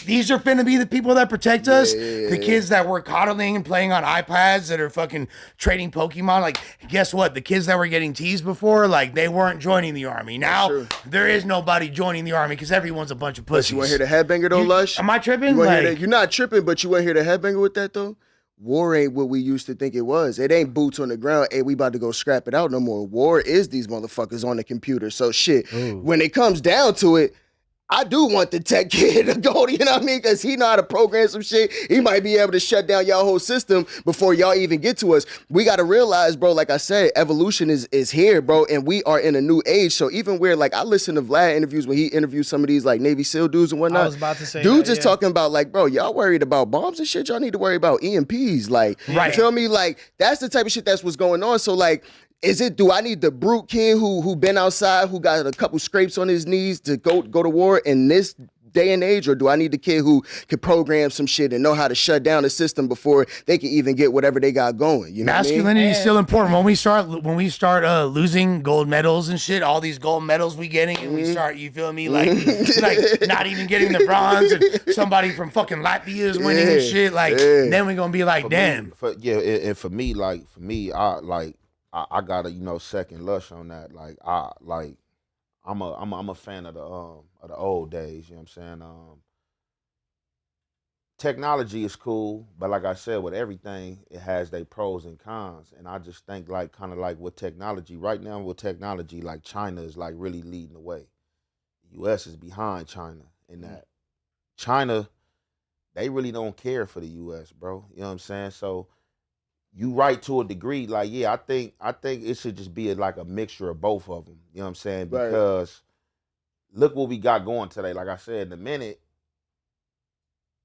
These are finna be the people that protect us. The kids that were coddling and playing on iPads that are fucking trading Pokemon. Like, guess what? The kids that were getting teased before, like, they weren't joining the army. Now, there is nobody joining the army because everyone's a bunch of pussies. You want to hear the headbanger though, Lush? Am I tripping? You're not tripping, but you want to hear the headbanger with that though? War ain't what we used to think it was. It ain't boots on the ground. Hey, we about to go scrap it out no more. War is these motherfuckers on the computer. So shit, when it comes down to it, I do want the tech kid to go, you know what I mean? Because he know how to program some shit. He might be able to shut down y'all whole system before y'all even get to us. We got to realize, bro, like I said, evolution is here, bro, and we are in a new age. So even where, like, I listen to Vlad interviews when he interviews some of these, like, Navy SEAL dudes and whatnot. I was about to say dudes just talking about, like, bro, y'all worried about bombs and shit. Y'all need to worry about EMPs. Like, you feel me? Like, that's the type of shit that's what's going on. So, like, do I need the brute kid who been outside, who got a couple scrapes on his knees to go to war in this day and age, or do I need the kid who can program some shit and know how to shut down the system before they can even get whatever they got going? You know, masculinity is still important. When we start losing gold medals and shit, all these gold medals we getting, and we start, you feel me, like not even getting the bronze, and somebody from fucking Latvia is winning and shit. Like then we're gonna be like, damn. And for me, I got a second Lush on that. I'm a fan of the old days. You know what I'm saying? Technology is cool, but like I said, with everything, it has their pros and cons. And I just think kind of like with technology right now, like China is like really leading the way. The U.S. is behind China in that. China, they really don't care for the U.S., bro. You know what I'm saying? So. You right to a degree, like, yeah, I think it should just be like a mixture of both of them. You know what I'm saying? Because look what we got going today. Like I said, in a minute,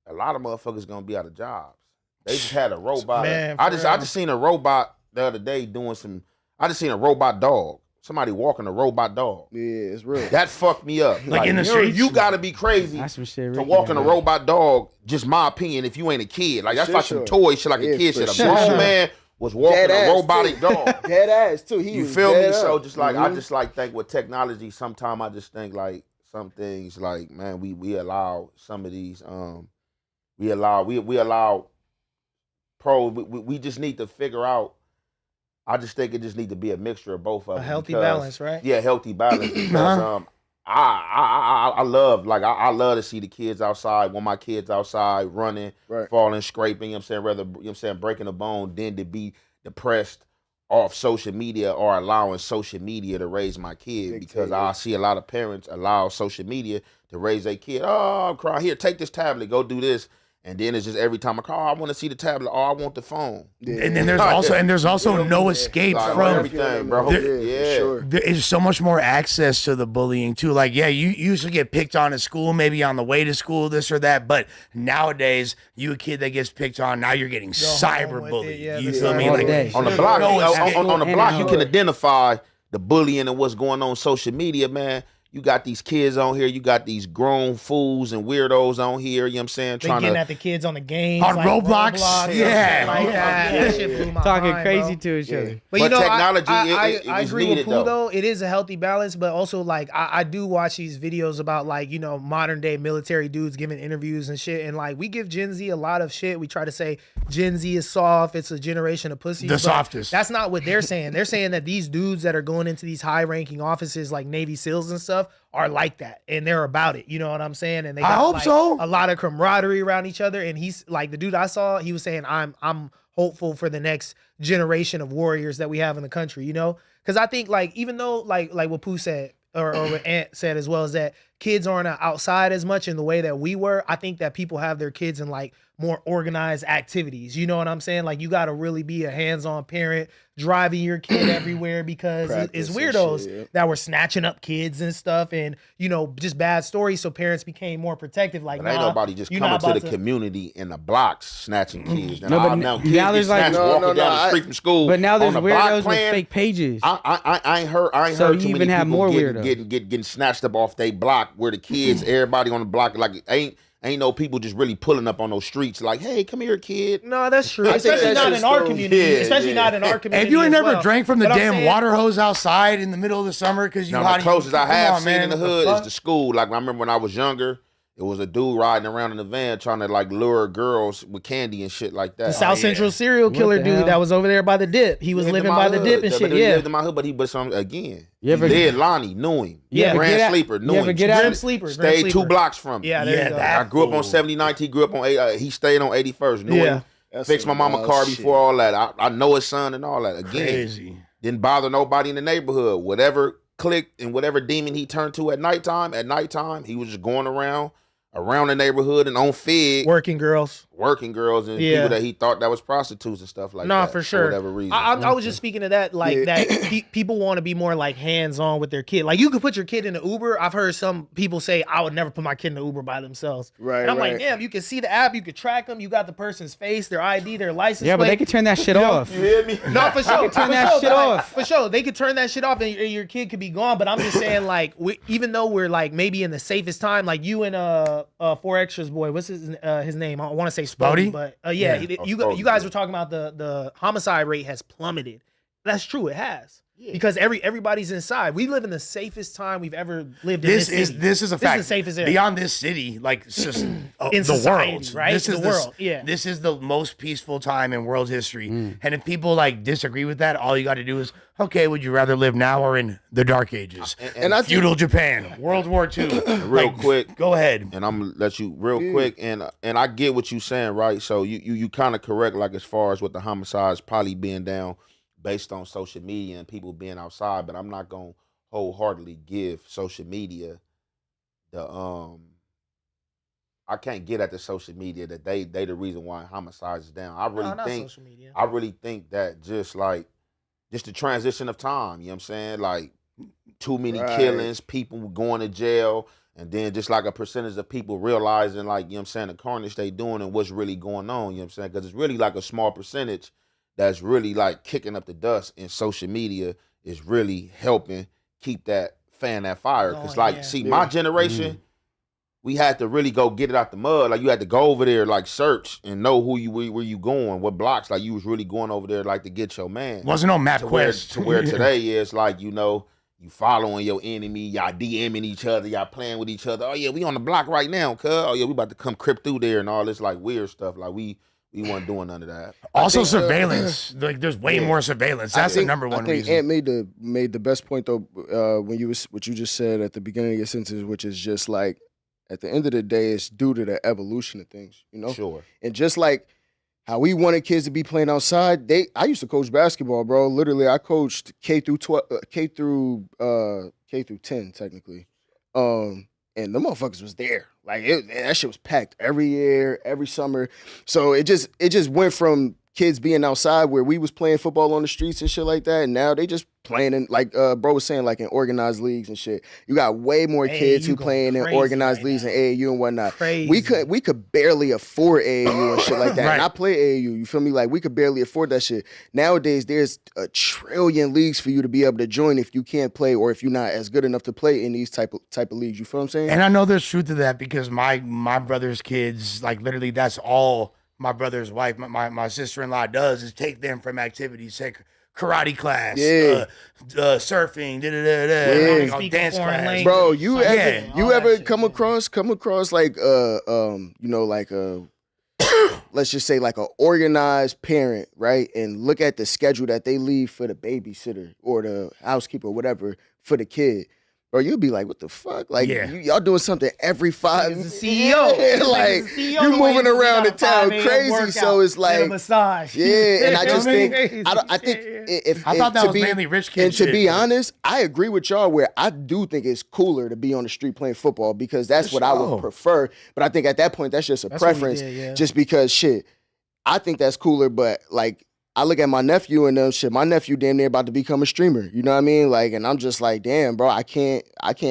a lot of motherfuckers gonna be out of jobs. They just had a robot. Man, I just seen a robot the other day doing some. I just seen a robot dog. Somebody walking a robot dog. Yeah, it's real. That fucked me up. Like in the streets? You gotta be crazy to walk in a robot dog. Just my opinion. If you ain't a kid, like that's like some toy shit, like a kid shit. A grown man was walking a robotic dog. Dead ass too. You feel me? So just like I just like think with technology, sometimes I just think like some things like, man, we allow some of these we allow pros. We just need to figure out. I just think it just need to be a mixture of both of them. A healthy balance, right? Yeah, healthy balance. Because I love to see the kids outside. When my kids outside running, falling, scraping, you know what I'm saying, rather, you know what I'm saying, breaking a bone than to be depressed off social media or allowing social media to raise my kid. Because I see a lot of parents allow social media to raise their kid. Oh, I'm crying. Here, take this tablet, go do this. And then it's just every time I call, I want to see the tablet. Oh, I want the phone. Yeah. And then there's also no escape from everything, bro. There's so much more access to the bullying too. Like, yeah, you usually get picked on at school, maybe on the way to school, this or that. But nowadays, you a kid that gets picked on, now you're getting cyberbullied. You feel me? Like on the block, on the block, you can identify the bullying and what's going on social media, man. You got these kids on here. You got these grown fools and weirdos on here. You know what I'm saying? They getting at the kids on the games. On like Roblox? Yeah. Yeah. Like that shit blew my Talking mind, crazy bro. to each other. But you know, technology, I it was agree needed, with Pooh, though. It is a healthy balance, but also like I do watch these videos about like, you know, modern day military dudes giving interviews and shit. And like we give Gen Z a lot of shit. We try to say Gen Z is soft. It's a generation of pussies. The softest. That's not what they're saying. They're saying that these dudes that are going into these high ranking offices like Navy SEALs and stuff are like that, and they're about it. You know what I'm saying? And they got, I hope like, so. a lot of camaraderie around each other. And he's like the dude I saw. He was saying, "I'm hopeful for the next generation of warriors that we have in the country." You know, because I think like even though like what Pooh said or what Ant said as well, is that kids aren't outside as much in the way that we were. I think that people have their kids in like more organized activities. You know what I'm saying? Like you got to really be a hands-on parent, driving your kid everywhere, because it's weirdos that were snatching up kids and stuff, and you know, just bad stories. So parents became more protective. Like, but ain't nobody just coming to the community in the blocks snatching kids. No, but now kids now there's like walking down the street from school. But now there's on the weirdos block with fake pages. I ain't heard So too you many even have people more weirdos. getting snatched up off their block, where the kids, everybody on the block, like ain't no people just really pulling up on those streets like, hey, come here, kid. No, that's true. I think Especially that not shit's in our so- community. Yeah, Especially yeah. not in our community. If you ain't as never well. drank from the But I'm damn saying- water hose outside in the middle of the summer because you No, hot, the closest I come have on, seen man, in the what hood is fuck? the school. Like I remember when I was younger, it was a dude riding around in a van trying to like lure girls with candy and shit like that. The South Central serial killer the dude hell? that was over there by the dip. He was Lived in living my by the hood. dip and shit. He Yeah. lived in my hood, but he was some again. You ever- He did. Lonnie knew him. Yeah. Grand Get Sleeper knew you ever him. get out- Grim Sleeper. Grim Stayed Sleeper. 2 blocks from me. Yeah, there you go. that I grew up on fool. 79th. He grew up on he stayed on 81st. Knew Yeah. him. That's Fixed my some mama wild car shit. before all that. I know his son and all that. Again, Crazy. didn't bother nobody in the neighborhood. Whatever clicked and whatever demon he turned to at nighttime, he was just going around the neighborhood and on Fig, Working girls. working girls and Yeah. people that he thought that was prostitutes and stuff like No, that. for sure. whatever reason. I was just speaking to that, like that people want to be more like hands-on with their kid. Like you could put your kid in an Uber. I've heard some people say, I would never put my kid in an Uber by themselves. Right, And I'm like, right. damn, you can see the app, you could track them, you got the person's face, their ID, their license Yeah, but plate. they could turn that shit off. you hear me? No, for sure. turn for that sure, shit but, like, off. For sure. They could turn that shit off and your kid could be gone. But I'm just saying, like, even though we're like maybe in the safest time, like you and 4 Extras boy, what's his name? I want to say Spody, Spody? but Yeah. you Spody, guys yeah. were talking about the homicide rate has plummeted. That's true, it has. Because everybody's inside. We live in the safest time we've ever lived in this city. This is a fact. This is the safest area. Beyond this city, like it's just In the society, world, right? This is The world, yeah. This is the most peaceful time in world history. And if people like disagree with that, all you got to do is, okay, would you rather live now or in the Dark Ages? And I think Feudal Japan, World War II. Real quick. Go ahead. And I'm gonna let you real quick, and I get what you saying, right? So you kind of correct, like as far as with the homicides probably being down based on social media and people being outside, but I'm not gonna wholeheartedly give social media the I can't get at the social media that they the reason why homicides is down. I really not think social media. I really think that just the transition of time, you know what I'm saying? Like too many Right. killings, people going to jail, and then just like a percentage of people realizing, like, you know what I'm saying, the carnage they doing and what's really going on, you know what I'm saying? Because it's really like a small percentage that's really like kicking up the dust, and social media is really helping keep that fire. Because Going, like, yeah. see, my generation, we had to really go get it out the mud. Like you had to go over there, like search and know where you going, what blocks. Like you was really going over there, like to get your man. Wasn't no map to where, quest. to where today is like, you know, you following your enemy, y'all DMing each other, y'all playing with each other. Oh yeah, we on the block right now, cuz. Oh yeah, we about to come crip through there and all this like weird stuff. Like we weren't doing none of that. Also, think, surveillance. Like, there's way more surveillance. That's the number one I think reason. Ant made the best point though when what you just said at the beginning of your sentence, which is just like at the end of the day, it's due to the evolution of things, you know. Sure. And just like how we wanted kids to be playing outside, I used to coach basketball, bro. Literally, I coached K through 10 technically, and the motherfuckers was there. Like that shit was packed every year, every summer. So it just went from kids being outside where we was playing football on the streets and shit like that, and now they just playing in, like bro was saying, like in organized leagues and shit. You got way more kids who playing in organized leagues and AAU and whatnot. Crazy. We could barely afford AAU and shit like that. And I play AAU, you feel me? Like we could barely afford that shit. Nowadays, there's a trillion leagues for you to be able to join if you can't play or if you're not as good enough to play in these type of leagues. You feel what I'm saying? And I know there's truth to that because my brother's kids, like literally, that's all my brother's wife, my sister-in-law does is take them from activities, take karate class, surfing, dance class. Bro, you ever come across like let's just say like a organized parent, right? And look at the schedule that they leave for the babysitter or the housekeeper or whatever for the kid. Bro, you'd be like, what the fuck? Like, y'all doing something every 5 minutes. CEO. Like, you moving around the town crazy. So it's like, massage. Yeah, and I just think, I think if I thought that was mainly rich kids. And to be honest, I agree with y'all where I do think it's cooler to be on the street playing football because that's what I would prefer. But I think at that point, that's just a preference. Just because, shit, I think that's cooler, but like, I look at my nephew and them shit. My nephew damn near about to become a streamer. You know what I mean? Like, and I'm just like, damn, bro, I can't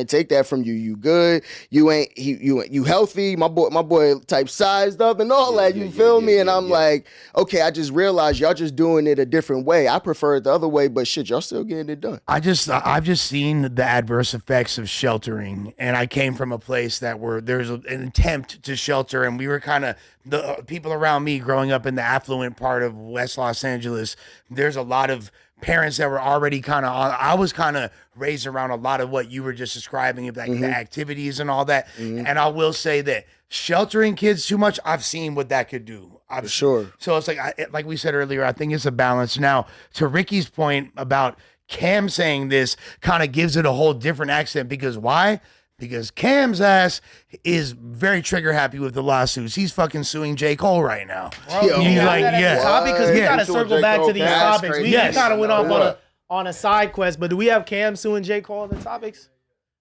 take that from you. You good? You ain't you healthy? My boy type sized up and all that. You feel me? And I'm like, okay, I just realized y'all just doing it a different way. I prefer it the other way, but shit, y'all still getting it done. I've just seen the adverse effects of sheltering, and I came from a place that there's an attempt to shelter, and we were kind of the people around me growing up in the affluent part of West Los Angeles. There's a lot of parents that were already kind of I was kind of raised around a lot of what you were just describing of like the activities and all that. And I will say that sheltering kids too much, I've seen what that could do. For sure. So it's like we said earlier, I think it's a balance. Now, to Ricky's point about Cam saying this kind of gives it a whole different accent because why? Because Cam's ass is very trigger happy with the lawsuits. He's fucking suing J. Cole right now. Bro, he's like, topic because we gotta circle back to these topics. We kind of went off on a side quest, but do we have Cam suing J. Cole on the topics?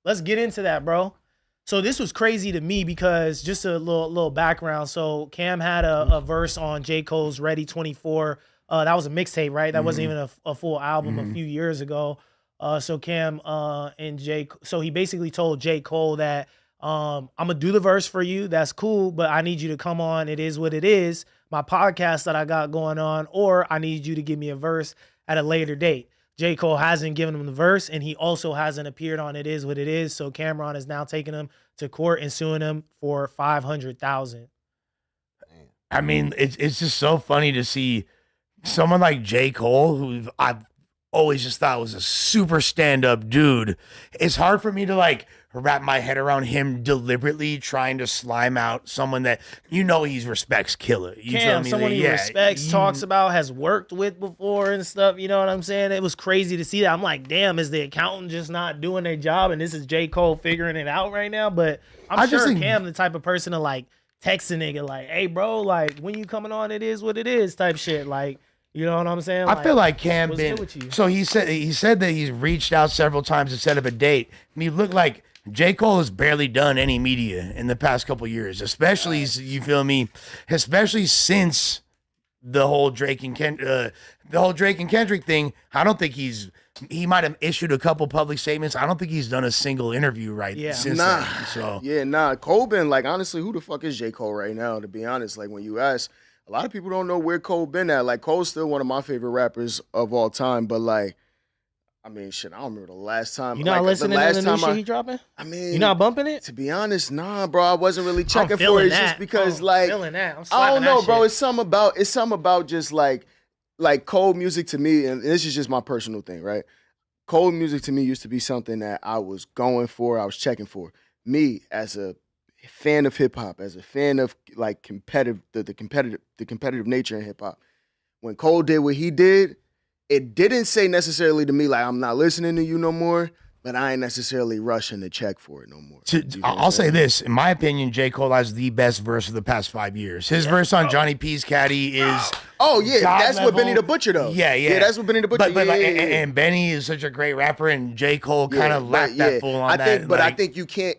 Let's get into that, bro. So this was crazy to me because just a little background. So Cam had a verse on J. Cole's Ready 24. That was a mixtape, right? That wasn't even a full album a few years ago. So Cam and so he basically told J. Cole that I'm gonna do the verse for you. That's cool, but I need you to come on. It is what it is. My podcast that I got going on, or I need you to give me a verse at a later date. J. Cole hasn't given him the verse, and he also hasn't appeared on It Is What It Is. So Cameron is now taking him to court and suing him for $500,000. I mean, it's just so funny to see someone like J. Cole, who I've always just thought was a super stand-up dude. It's hard for me to like wrap my head around him deliberately trying to slime out someone that he respects Killer. You feel me? Someone he respects, talks about, has worked with before and stuff. You know what I'm saying? It was crazy to see that. I'm like, damn, is the accountant just not doing their job? And this is J. Cole figuring it out right now. But I'm sure Cam the type of person to like text a nigga like, hey, bro, like when you coming on It Is What It Is type shit. Like, you know what I'm saying? I feel like Cam so he said that he's reached out several times to set up a date. I mean, look like J. Cole has barely done any media in the past couple years, especially you feel me, especially since the whole Drake and Kendrick thing. I don't think he might have issued a couple public statements. I don't think he's done a single interview since then. So Cole been like, honestly, who the fuck is J. Cole right now? To be honest, like when you ask. A lot of people don't know where Cole been at. Like, Cole's still one of my favorite rappers of all time. But, like, I mean, shit, I don't remember the last time. You not listening to the new shit he dropping? I mean. You not bumping it? To be honest, nah, bro. I wasn't really checking for it just because, like. I'm feeling that. I don't know, bro. It's something about just, like Cole music to me, and this is just my personal thing, right? Cole music to me used to be something that I was going for, I was checking for. Me, as a fan of hip hop, as a fan of like the competitive nature in hip hop. When Cole did what he did, it didn't say necessarily to me like I'm not listening to you no more, but I ain't necessarily rushing to check for it no more. I'll say this, in my opinion, J. Cole has the best verse of the past 5 years. His verse on Johnny P's Caddy is that's what Benny the Butcher though. Yeah, that's what Benny the Butcher. And Benny is such a great rapper, and J. Cole kind of lapped that fool on that. But I think you can't.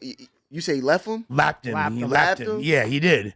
You say left him? Lapped him. He lapped him. Yeah, he did.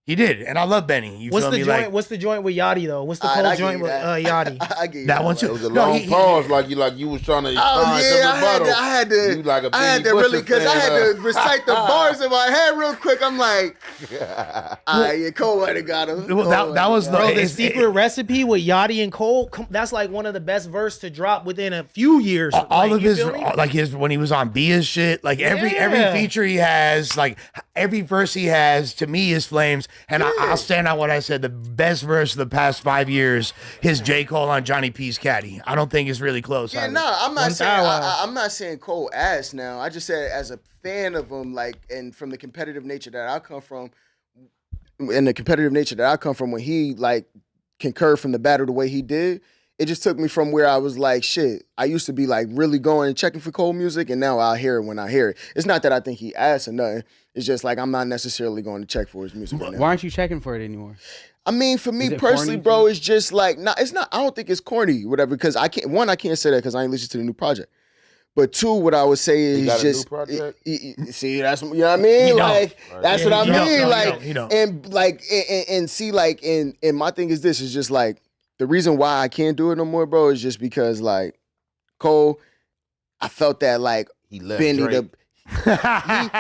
He did, and I love Benny. You What's feel the me? joint? Like, What's the joint with Yachty though? What's the Alright, cold I give joint you with that. Yachty? I give you that one It too. was a No, long he- pause, like you was trying to. Oh find yeah, some rebuttal. I had to You like a I had Benny to really Butcher because I fan, had to huh? recite the bars in my head real quick. I'm like, yeah, Cole might have got him. Well, that was the- Bro, the it's- secret recipe with Yachty and Cole, that's like one of the best verse to drop within a few years. all Like, of you his feel me? like his when he was on Bia's shit, like every Yeah. feature he has, like every verse he has, to me is flames. And I'll stand on what I said. The best verse of the past 5 years, his J. Cole on Johnny P's Caddy. I don't think it's really close. Yeah, either. no, I'm not One saying time, I'm not saying Cole ass now. I just said as a fan of him, like, and from the competitive nature that I come from, and the competitive nature that I come from, when he like concurred from the battle the way he did, it just took me from where I was like, shit, I used to be like really going and checking for Cole music, and now I'll hear it when I hear it. It's not that I think he ass or nothing. It's just like I'm not necessarily going to check for his music right now. Why aren't you checking for it anymore? I mean, for me Is it personally, corny, bro, too? it's just like, it's not. I don't think it's corny, whatever. Because I can't say that because I ain't listened to the new project. But two, what I would say is got a new just project? see, that's, you know what I mean. He don't. Like that's Yeah, what I he don't. mean. No, he Like don't. He don't. and like and see, like and my thing is this is just like the reason why I can't do it no more, bro, is just because like Cole, I felt that like He left Benny Drake.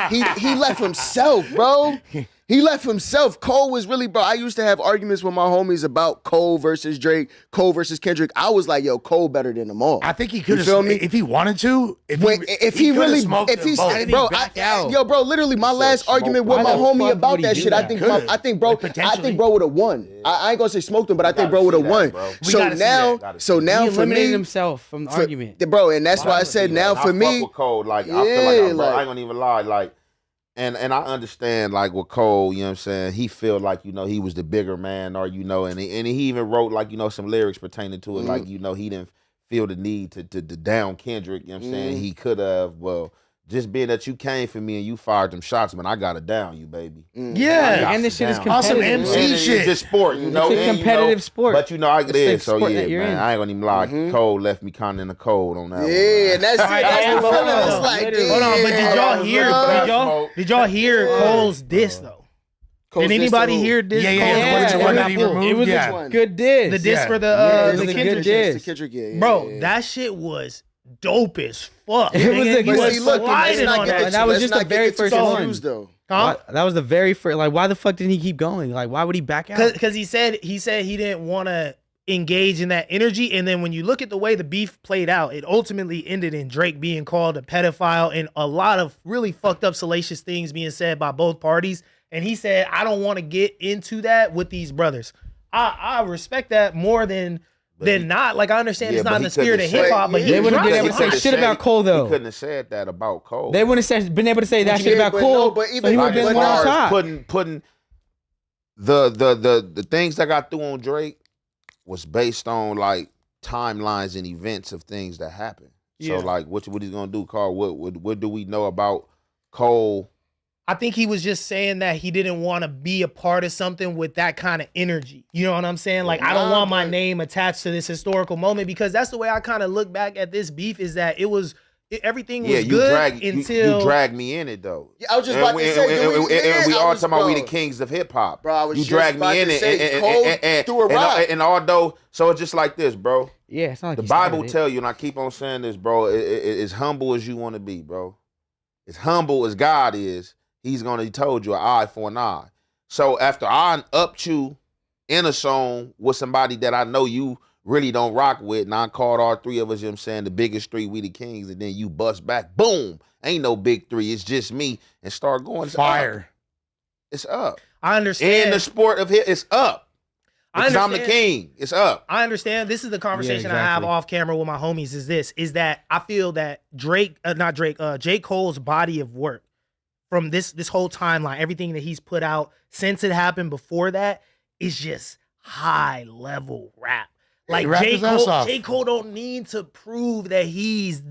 he left himself, bro. He left himself. Cole was really, bro. I used to have arguments with my homies about Cole versus Drake, Cole versus Kendrick. I was like, yo, Cole better than them all. I think he could You feel have, me? if he wanted to. If he coulda really, smoked if them he's, both. bro, back out? yo, bro, literally, my last smoke. argument with Why my the homie fuck about would he that do shit, that? Could've. I think, bro, Like, I potentially. think, bro would have won. I ain't gonna say smoked him, but I think bro would have see that, won. bro. We So gotta see now, that. so now He for eliminated me, himself from the argument. bro, and that's why I said now for I fuck me, with Cole, like I feel Yeah, like, bro, like- I ain't gonna even lie, like, and I understand like with Cole, you know what I'm saying. He feel like he was the bigger man, or and he even wrote like some lyrics pertaining to it, like he didn't feel the need to down Kendrick. You know what I'm saying. He could have. Well, just being that you came for me and you fired them shots, man, I gotta down you, baby. Yeah. And this shit is Down. Awesome competitive. MC And it's shit. just sport, It's a and, competitive sport. But I It's it the is. So sport yeah, that you're man, in. I ain't gonna even lie. Cole left me kind of in the cold on that one. yeah, Man. and that's it. That's Hold the on, feeling. hold It's on. like, Hold on, but did y'all hear? bro. Did y'all hear Cole's diss though? Cole's Did diss anybody to who? hear diss? Yeah, yeah, Cole's yeah. diss Yeah, to One yeah. that he Apple? removed. It was Yeah. Which one? Good diss. The diss Yeah. for the it was the a Kendrick good shit. diss. The Kendrick, yeah, Bro, yeah. that shit was dope as fuck. It was nigga. a He good- was See, look, let's sliding not on get that. the And that was let's just not the get very the first two one. confused, though. Huh? That was the very first. Like, why the fuck didn't he keep going? Like, why would he back out? Because he said he didn't want to engage in that energy, and then when you look at the way the beef played out, it ultimately ended in Drake being called a pedophile and a lot of really fucked up, salacious things being said by both parties. And he said, "I don't want to get into that with these brothers." I respect that more than not. Like, I understand Yeah, it's not but in he the spirit of couldn't say- hip hop, but Yeah, he They wouldn't dropped been able it. to say could've shit said- about Cole, though. He couldn't have said that about Cole. They wouldn't have been able to say that you shit did, about but Cole. no, but so even- he would have Like, been as more far on as top. putting the things that got through on Drake was based on like timelines and events of things that happened. Yeah. So like, what he's gonna do, Carl? What do we know about Cole? I think he was just saying that he didn't want to be a part of something with that kind of energy. You know what I'm saying? Like, I don't Nah, want my but- name attached to this historical moment, because that's the way I kind of look back at this beef, is that everything was Yeah, you good drag until you drag me in it though. Yeah, I was just about to say, and we I all was- talking about we bro. the kings of hip hop. Bro, I was you just drag about me in to it, say, Cole threw a rock. and although so it's just like this, bro. Yeah, it's not like The he started Bible it. tell you, and I keep on saying this, bro. As humble as you want to be, bro. As humble as God is, he told you an eye for an eye. So after I upped you in a song with somebody that I know you really don't rock with, and I called all three of us, you know what I'm saying, the biggest three, we the kings, and then you bust back, boom, ain't no big three, it's just me, and start going, it's Fire. up. It's up. I understand. In the sport of hip, it's up. I Because I'm the understand. king. It's up. I understand. This is the conversation I have exactly. off camera with my homies. Is that I feel that J. Cole's body of work from this whole timeline, everything that he's put out since it happened before that, is just high level rap. Like, He rapped his ass off. J. Cole don't need to prove that he's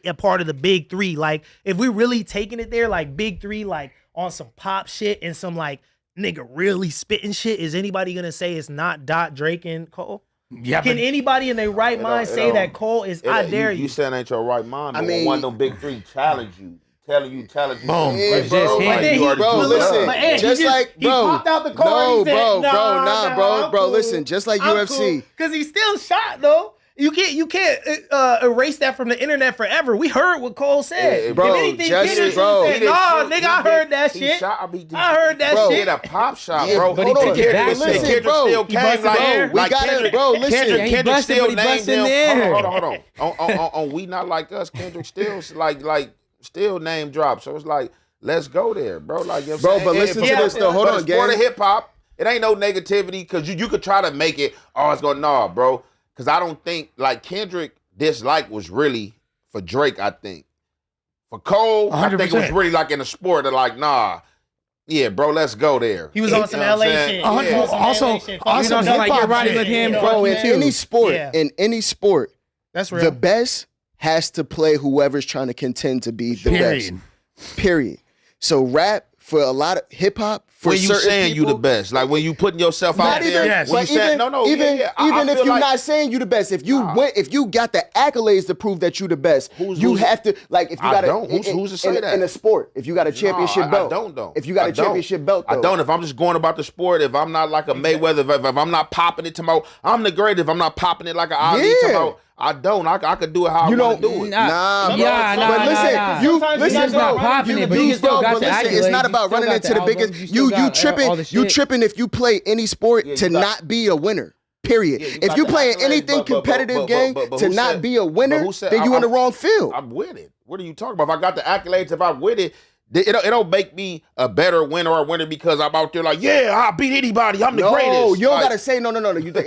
a part of the big three. Like, if we're really taking it there, like big three, like on some pop shit and some like nigga really spitting shit, is anybody gonna say it's not Drake and Cole? Yeah, Can but anybody in their right mind say that Cole is? I dare you. You saying ain't your right mind, but I mean- when one of them big three challenge you, telling you. Boom. Yeah, Just him. like, You already bro, blew listen, up. Hey, just like, he bro, popped out the car. no, He said, bro, nah, bro, I'm bro, cool. listen, just like UFC. Because he still shot, though. You can't erase that from the internet forever. We heard what Cole said. Yeah, bro, if anything, just- Kendrick bro. said, nah, nigga, I heard that He shit. shot, I heard that Bro. He shit. did a pop shot, Yeah, bro. but he hold on. took it back, Listen, though. Kendrick bro, still he came busted like, there. we gotta, Kendrick, bro, listen. Kendrick, Yeah, he Kendrick busted, still but he named busted him. there. Hold on. On We Not Like Us, Kendrick still still name drop. So it's like, let's go there, bro. Like, you know what I'm Bro, saying? but listen to this, though. Hold But on, it's sport gang. of hip hop. It ain't no negativity because you could try to make it. Oh, it's going bro. Because I don't think like Kendrick dislike was really for Drake. I think for Cole, I think it was 100%. really like in the sport. They're like, nah, yeah, bro, let's go there. He was on some You know what LA I'm saying? shit. Yeah. He was on some Also- LA shit. also You know, hip-hop like you're riding shit. with him, Bro, in too. any sport, Yeah. That's real. the best has to play whoever's trying to contend to be the Period. best. Period. So rap for a lot of hip hop for When you certain saying people, you the best, like when you putting yourself out Not there. even, Yes. When but you saying, even I if feel you're like- not saying you the best, if you if you got the accolades to prove that you the best, you have to like if you I got don't. Who's to say that? in a sport, if you got a championship belt, I don't though. If you got I a don't. championship belt, though, I don't. If I'm just going about the sport, if I'm not like a Mayweather, if I'm not popping it tomorrow, I'm the greatest. If I'm not popping it like an Ali Yeah. tomorrow, I don't. I could do it how You I want don't- to do it. Nah, bro. Yeah, nah, but nah, listen, nah. you Sometimes listen, he's bro. not popping you, it, but he you still got but the listen, it's accolades. not You about still running got into the the albums. biggest. You still You got, tripping. all the You shit. tripping if you play any sport Yeah, to you got- not be a winner. Period. Yeah, you If got you the playing accolades, anything but competitive game but to who not said- be a winner, but who said- then you in the I'm- wrong field. I'm with it. What are you talking about? If I got the accolades, if I with it, it don't make me a better winner or a winner because I'm out there like, yeah, I beat anybody. I'm the greatest. No, you don't Like, gotta say no.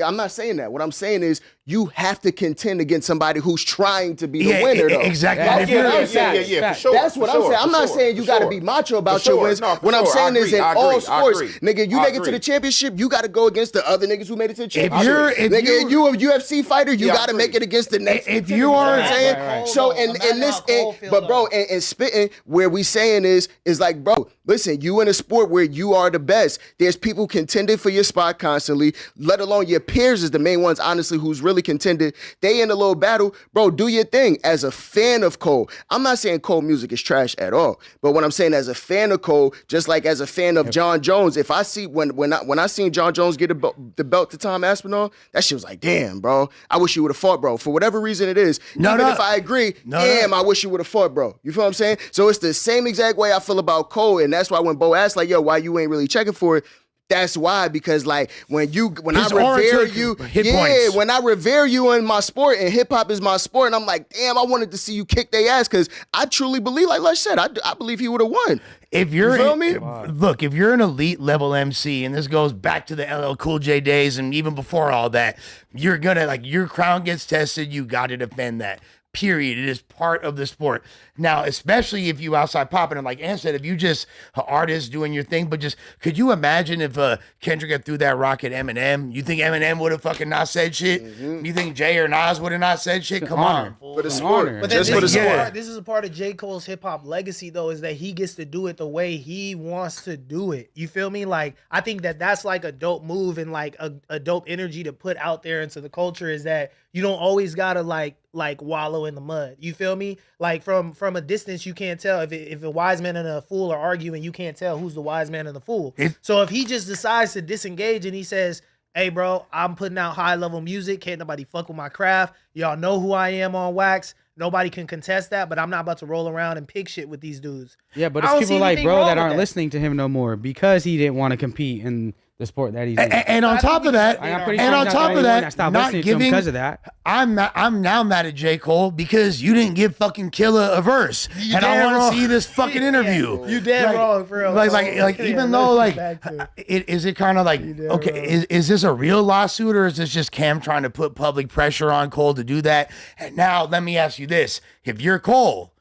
I'm not saying that. What I'm saying is you have to contend against somebody who's trying to be the winner, though. Exactly. Yeah, And if yeah, you're- yeah, for sure. That's what for I'm sure, saying. I'm for not sure, saying you for got to sure. be macho about For your sure. wins. No, for What I'm sure. saying I is in agree, I all agree, I sports, agree. nigga, you I make it to agree. the championship, you got to go against the other niggas who made it to the championship. if Nigga, you- you a UFC fighter, you Yeah, I got to agree. make it against the next. If you you know what are- I'm saying? Right. So Imagine in this, how Cole feel, but bro, though. and spitting where we saying is like, bro, listen, you in a sport where you are the best. There's people contending for your spot constantly, let alone your peers is the main ones, honestly, who's really contended. They in a little battle. Bro, do your thing. As a fan of Cole, I'm not saying Cole music is trash at all, but what I'm saying as a fan of Cole, just like as a fan of John Jones, if I see when I seen John Jones get the belt to Tom Aspinall, that shit was like, damn, bro, I wish you would have fought, bro. For whatever reason it is, even if I agree, I wish you would have fought, bro. You feel what I'm saying? So it's the same exact way I feel about Cole, and that's why when Bo asked, like, yo, why you ain't really checking for it? That's why, because like when I His aura revere took you, hit points. when I revere you in my sport and hip hop is my sport, and I'm like, damn, I wanted to see you kick their ass because I truly believe, like Les said, I believe he would have won. If you're, You feel me? Look, if you're an elite level MC, and this goes back to the LL Cool J days, and even before all that, you're gonna like your crown gets tested. You got to defend that. Period. It is part of the sport. Now, especially if you outside popping, and like Ann said, if you just an artist doing your thing, but just could you imagine if Kendrick had threw that rock at Eminem? You think Eminem would have fucking not said shit? You think Jay or Nas would have not said shit? Come on. For the An sport. honor. But then Just for the this is sport. this is a part of J. Cole's hip hop legacy, though, is that he gets to do it the way he wants to do it. You feel me? Like, I think that's like a dope move and like a dope energy to put out there into the culture is that you don't always gotta like wallow in the mud. You feel me? Like from a distance, you can't tell if a wise man and a fool are arguing. You can't tell who's the wise man and the fool. So if he just decides to disengage and he says, "Hey, bro, I'm putting out high level music. Can't nobody fuck with my craft. Y'all know who I am on wax. Nobody can contest that. But I'm not about to roll around and pick shit with these dudes." Yeah, but I it's don't people see like anything bro wrong that with aren't that. listening to him no more because he didn't want to compete in the sport that he's in. And on top of that, I'm pretty and sure on he's not top the of only one that, that stopped not listening to him giving because of that. I'm now mad at J. Cole because you didn't give fucking Killer a verse, and I damn want wrong. to see this fucking interview. You dead wrong, for real. Like Yeah, even let's though like get back to is it kind of like dead okay, wrong. is this a real lawsuit or is this just Cam trying to put public pressure on Cole to do that? And now let me ask you this: if you're Cole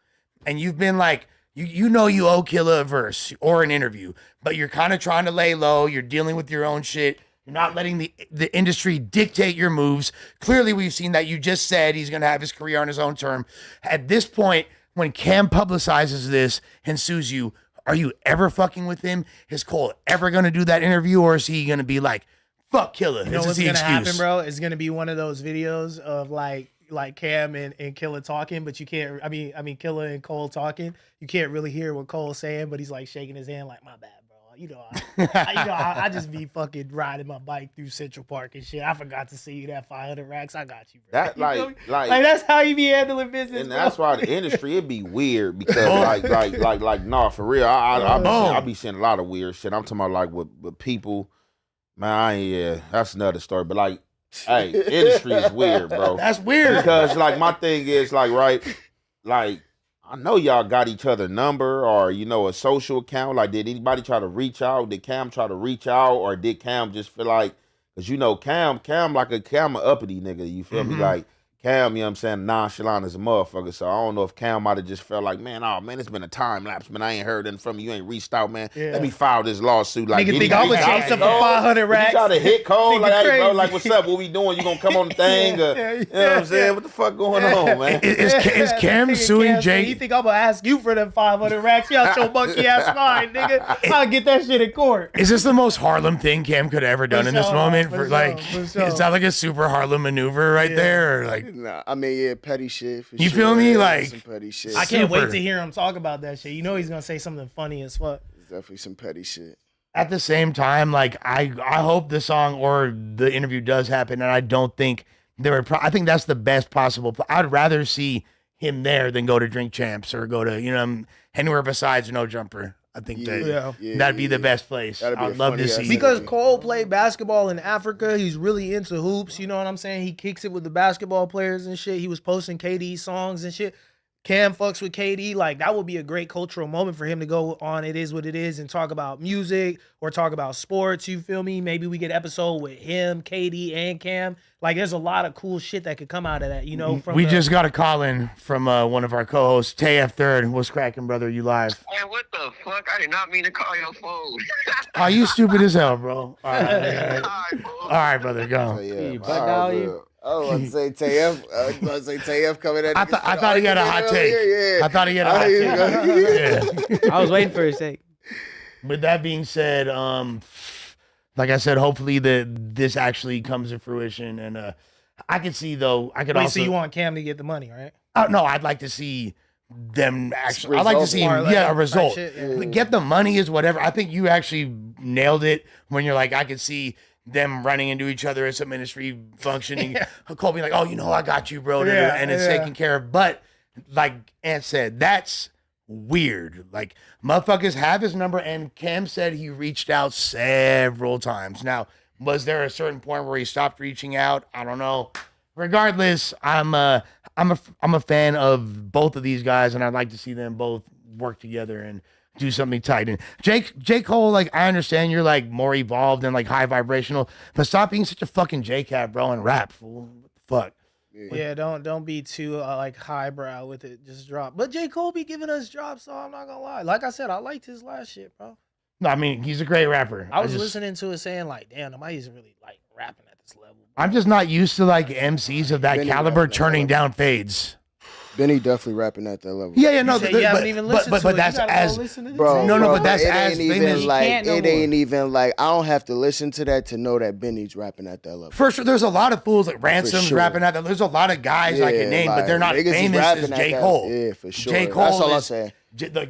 and you've been like. You know you owe Killer a verse or an interview, but you're kind of trying to lay low. You're dealing with your own shit. You're not letting the industry dictate your moves. Clearly, we've seen that you just said he's going to have his career on his own term. At this point, when Cam publicizes this and sues you, are you ever fucking with him? Is Cole ever going to do that interview, or is he going to be like, fuck Killer? You know This is what's the gonna excuse. happen, bro? It's gonna be one of those videos of like like Cam and Killa talking, but you can't. I mean Killa and Cole talking. You can't really hear what Cole's saying, but he's like shaking his hand, like my bad, bro. I just be fucking riding my bike through Central Park and shit. I forgot to see you that 500 racks. I got you, bro. That like that's how you be handling business, and bro. that's why the industry it be weird because nah, for real. I be seeing a lot of weird shit. I'm talking about like with people, man. That's another story. But like, hey, industry is weird, bro. That's weird because like my thing is like like. I know y'all got each other number or, a social account. Like, did anybody try to reach out? Did Cam try to reach out? Or did Cam just feel like, because, Cam an uppity nigga, you feel me? Like, Cam, nonchalant as a motherfucker. So I don't know if Cam might have just felt like, man, it's been a time lapse, man. I ain't heard nothing from you. You ain't reached out, man. Yeah. Let me file this lawsuit. Like, nigga think I'm gonna chase him for 500 racks. You try to hit Cole, like, hey, bro, like, what's up? What we doing? You gonna come on the thing? You know what I'm saying? What the fuck going on, man? Is Cam suing Jake? You think I'm gonna ask you for them 500 racks? You out your monkey ass mind, nigga. I'll get that shit in court. Is this the most Harlem thing Cam could have ever done in this moment? Is that like a super Harlem maneuver right there? Or like, nah, I mean, yeah, petty shit. For you sure. feel me? Like, some petty shit. I can't wait to hear him talk about that shit. You know he's gonna say something funny as fuck. It's definitely some petty shit. At the same time, like I hope the song or the interview does happen, and I don't think I think that's the best possible. I'd rather see him there than go to Drink Champs or go to anywhere besides No Jumper. I think that'd be the best place. I'd love to see. Because Cole played basketball in Africa. He's really into hoops. You know what I'm saying? He kicks it with the basketball players and shit. He was posting KD songs and shit. Cam fucks with KD. Like, that would be a great cultural moment for him to go on It Is What It Is and talk about music or talk about sports. You feel me? Maybe we get an episode with him, KD, and Cam. Like, there's a lot of cool shit that could come out of that, We just got a call in from one of our co-hosts, TF3rd. What's cracking, brother? You live? Man, what the fuck? I did not mean to call your phone. Oh, you stupid as hell, bro. All right, brother, go. I was about to say TF coming at. I thought he had a hot take. I thought he had a hot take. I was waiting for his take. With that being said, like I said, hopefully this actually comes to fruition, and I could see though. So you want Cam to get the money, right? No, I'd like to see them actually. I'd like to see him, a result. Get the money is whatever. I think you actually nailed it when you're like, I could see them running into each other at some ministry function. Cole being like, oh, I got you, bro. And it's taken care of. But like Ant said, that's weird. Like, motherfuckers have his number, and Cam said he reached out several times. Now, was there a certain point where he stopped reaching out? I don't know. Regardless, I'm a fan of both of these guys, and I'd like to see them both work together and do something tight. And J. Cole, like, I understand you're like more evolved and like high vibrational, but stop being such a fucking J-Cat, bro, and rap, fool. What the fuck? Yeah, don't be too like highbrow with it. Just drop. But J. Cole be giving us drops, so I'm not gonna lie. Like I said, I liked his last shit, bro. No, I mean, he's a great rapper. I was listening to it saying like, damn, nobody's really like rapping at this level. I'm just not used to like MCs of that caliber turning down fades. Benny definitely rapping at that level. Yeah, no, you haven't even listened to but it. that's as bro. But that's it as ain't even famous. like it ain't even like I don't have to listen to that to know that Benny's rapping at that level. For sure, there's a lot of fools like Ransom's rapping at that. There's a lot of guys I can name, but they're not famous as J. Cole. Yeah, for sure. J. Cole that's all I'm saying. The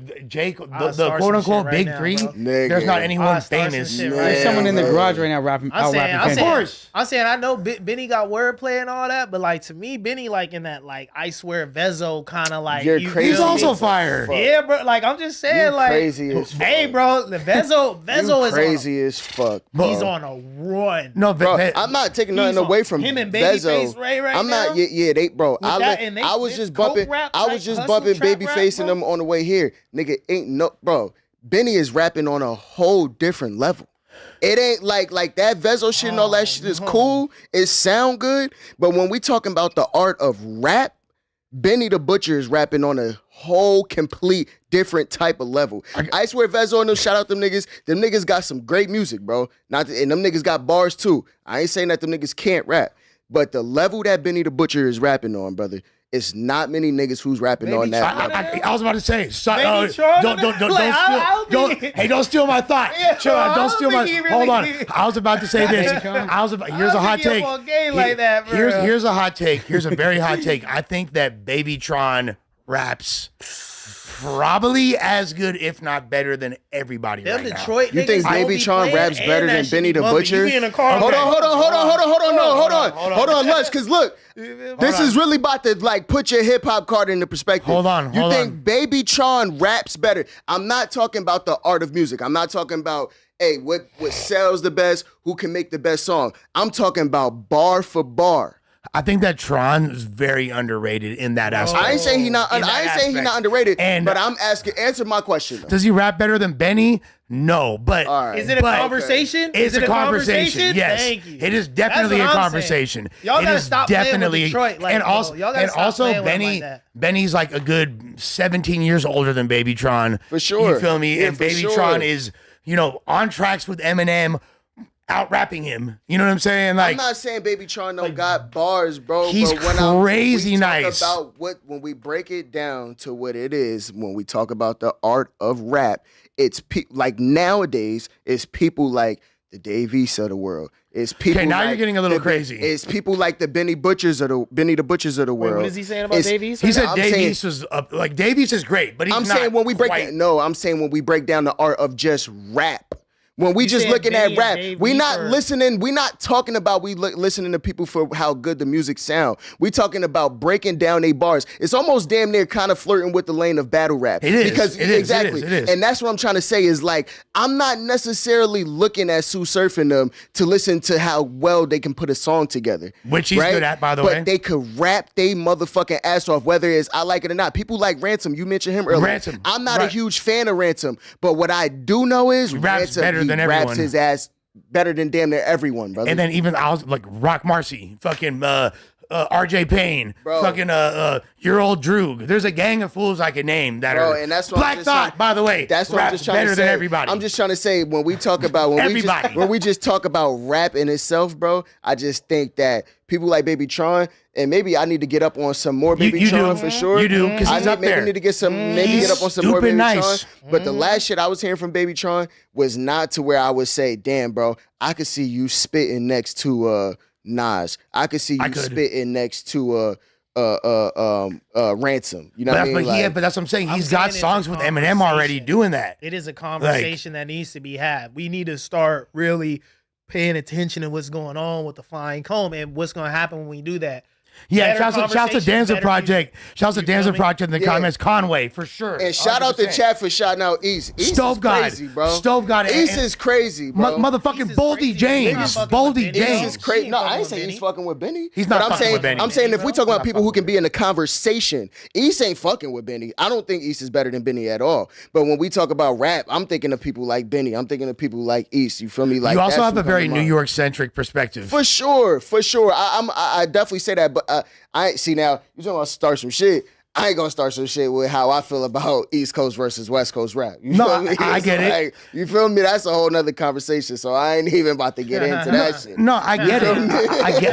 quote unquote big three. There's not anyone famous. There's someone in the garage right now rapping. Of course. I'm saying I know Benny got wordplay and all that, but like to me, Benny like in that like I swear Vezo kind of like. He's also fire. Yeah, bro. Like I'm just saying, like crazy as fuck. Hey, bro, the Vezo is crazy as fuck. He's on a run. No, bro, I'm not taking nothing away from him and Babyface Ray right I'm now. not. Yeah, they bro. I was just bumping. I was just bumping Babyface and them on the way here. Nigga, ain't no bro. Benny is rapping on a whole different level. It ain't like that Vezo shit and all that shit is cool. It sound good, but when we talking about the art of rap, Benny the Butcher is rapping on a whole complete different type of level. I swear Vezo and them, shout out them niggas. Them niggas got some great music, bro. And them niggas got bars too. I ain't saying that them niggas can't rap. But the level that Benny the Butcher is rapping on, brother, it's not many niggas who's rapping on that level. I was about to say, don't steal my thought. Yeah, Chill out, don't steal my. Hold on, I was about to say this. Here's a hot take. Here's a hot take. Here's a very hot take. I think that Babytron raps probably as good, if not better, than everybody right Detroit now. You think Babytron raps better than Benny the Butcher? Hold on, Lush, because look, this is really about to like put your hip hop card into perspective. Hold on. You think Babytron raps better? I'm not talking about the art of music. I'm not talking about what sells the best, who can make the best song. I'm talking about bar for bar. I think that Tron is very underrated in that aspect. I ain't saying he not underrated, but I'm asking. Answer my question. Does he rap better than Benny? No, but is it a conversation? It's a conversation. Yes, thank you. It is definitely a conversation. Y'all gotta stop playing with Detroit, and also Benny's like a good 17 years older than Babytron. For sure, you feel me? Yeah, and Babytron is on tracks with Eminem, out rapping him. You know what I'm saying? Like, I'm not saying Babytron don't got bars, bro. He's but crazy nice. About when we break it down to what it is, when we talk about the art of rap, it's like nowadays, it's people like the Dave East of the world. It's people. Okay, now like you're getting a little crazy. It's people like the Benny the Butchers of the world. Wait, what is he saying about Dave East? He said Dave East was like Dave East is great, but he's I'm saying when we break down the art of just rap. When we just looking at rap, we not listening. We not talking about listening to people for how good the music sound. We talking about breaking down they bars. It's almost damn near kind of flirting with the lane of battle rap. It is. Because it is. Exactly. It is. And that's what I'm trying to say is like, I'm not necessarily looking at Sue Surfing them to listen to how well they can put a song together. Which he's good at, by the way. But they could rap they motherfucking ass off, whether it's I like it or not. People like Ransom. You mentioned him earlier. Ransom. I'm not a huge fan of Ransom, but what I do know is he raps Ransom, better than everyone. Raps his ass better than damn near everyone, brother. And then even I was like Rock Marcy, fucking RJ Payne, bro. Fucking your old Droog. There's a gang of fools I can name that are. And that's what Black Thought, by the way. That's what I'm just trying to say. Better than everybody. I'm just trying to say when we talk about when we just talk about rap in itself, bro. I just think that people like Babytron, and maybe I need to get up on some more Babytron for sure. You do, because he's up there. Maybe need to get some. Maybe get up on some more Babytron. Nice. But the last shit I was hearing from Babytron was not to where I would say, "Damn, bro, I could see you spitting next to Nas. I could see you spitting next to Ransom." You know what I mean? But that's what I'm saying. He's got songs with Eminem already doing that. It is a conversation that needs to be had. We need to start really paying attention to what's going on with the Flying Comb and what's going to happen when we do that. Yeah, shouts to Danza Project. Shouts to Danza Project in the comments. Conway, for sure. And shout out to chat for shouting out East. East Stove is crazy, bro. Stove God. East is crazy, bro. Motherfucking Boldy James. Boldy James. East is crazy. No, I ain't saying he's fucking with Benny. He's not fucking with Benny. I'm saying if we talking about people who can be in a conversation, East ain't fucking with Benny. I don't think East is better than Benny at all. But when we talk about rap, I'm thinking of people like Benny. I'm thinking of people like East. You feel me? Like you also have a very New York centric perspective. For sure. I definitely say that, but I see now, you're talking about start some shit. I ain't gonna start some shit with how I feel about East Coast versus West Coast rap. You feel me? I get it. You feel me? That's a whole nother conversation. So I ain't even about to get into that shit. No, I get it. I get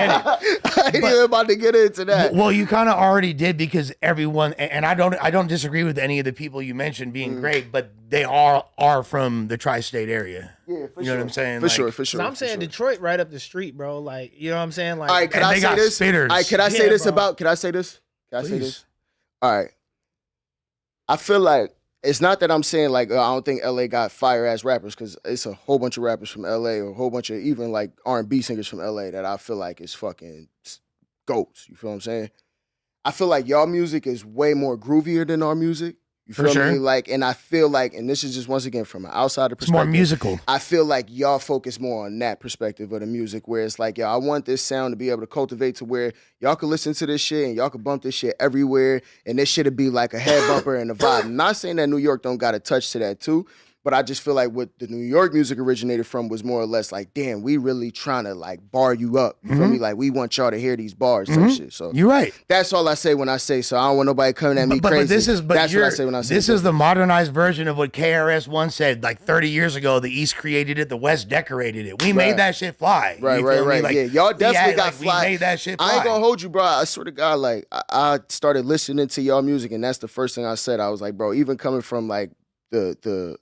it. I ain't even about to get into that. Well, you kind of already did because everyone, and I don't disagree with any of the people you mentioned being great, but they are from the tri-state area. Yeah, for you know what I'm saying? For sure. I'm saying Detroit right up the street, bro. Like, you know what I'm saying? Like, all right, can I say this? Spitters. All right, can I say this about? Can I say this? Can I say this? All right. I feel like it's not that I'm saying like I don't think LA got fire ass rappers, because it's a whole bunch of rappers from LA or a whole bunch of even like R&B singers from LA that I feel like is fucking goats. You feel what I'm saying? I feel like y'all music is way more groovier than our music. You feel me? Like, and I feel like, and this is just once again from an outsider perspective. It's more musical. I feel like y'all focus more on that perspective of the music, where it's like, yo, I want this sound to be able to cultivate to where y'all can listen to this shit and y'all can bump this shit everywhere, and this shit'll be like a head bumper and a vibe. I'm not saying that New York don't got a touch to that too, But I just feel like what the New York music originated from was more or less like, damn, we really trying to like bar you up. You feel me? Like we want y'all to hear these bars type shit. So you're right. That's all I say when I say so. I don't want nobody coming at me crazy. That's what I say when I say this is the modernized version of what KRS One said like 30 years ago. The East created it, the West decorated it. We made that shit fly. Right. Like, yeah, y'all definitely got fly. We made that shit fly. I ain't gonna hold you, bro. I swear to God, like I started listening to y'all music, and that's the first thing I said. I was like, bro, even coming from like the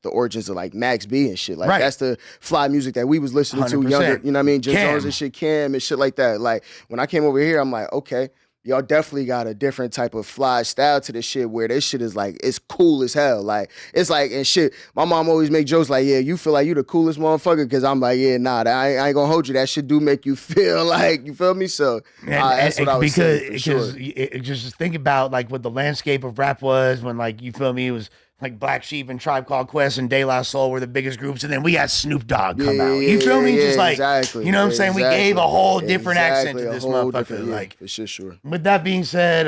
origins of like Max B and shit. Like that's the fly music that we was listening 100%. to younger, you know what I mean? Jim Cam. Jones and shit, Cam and shit like that. Like when I came over here, I'm like, okay, y'all definitely got a different type of fly style to this shit where this shit is like, it's cool as hell. Like, it's like, and shit, my mom always make jokes like, yeah, you feel like you the coolest motherfucker? Cause I'm like, yeah, nah, I ain't gonna hold you. That shit do make you feel like, you feel me? So that's what I was saying for sure. Just think about like what the landscape of rap was when like, you feel me, it was like Black Sheep and Tribe Called Quest and De La Soul were the biggest groups, and then we had Snoop Dogg come out. You feel me? Just like, you know what I'm saying? We gave a whole different accent to this motherfucker. Like, for sure. With that being said,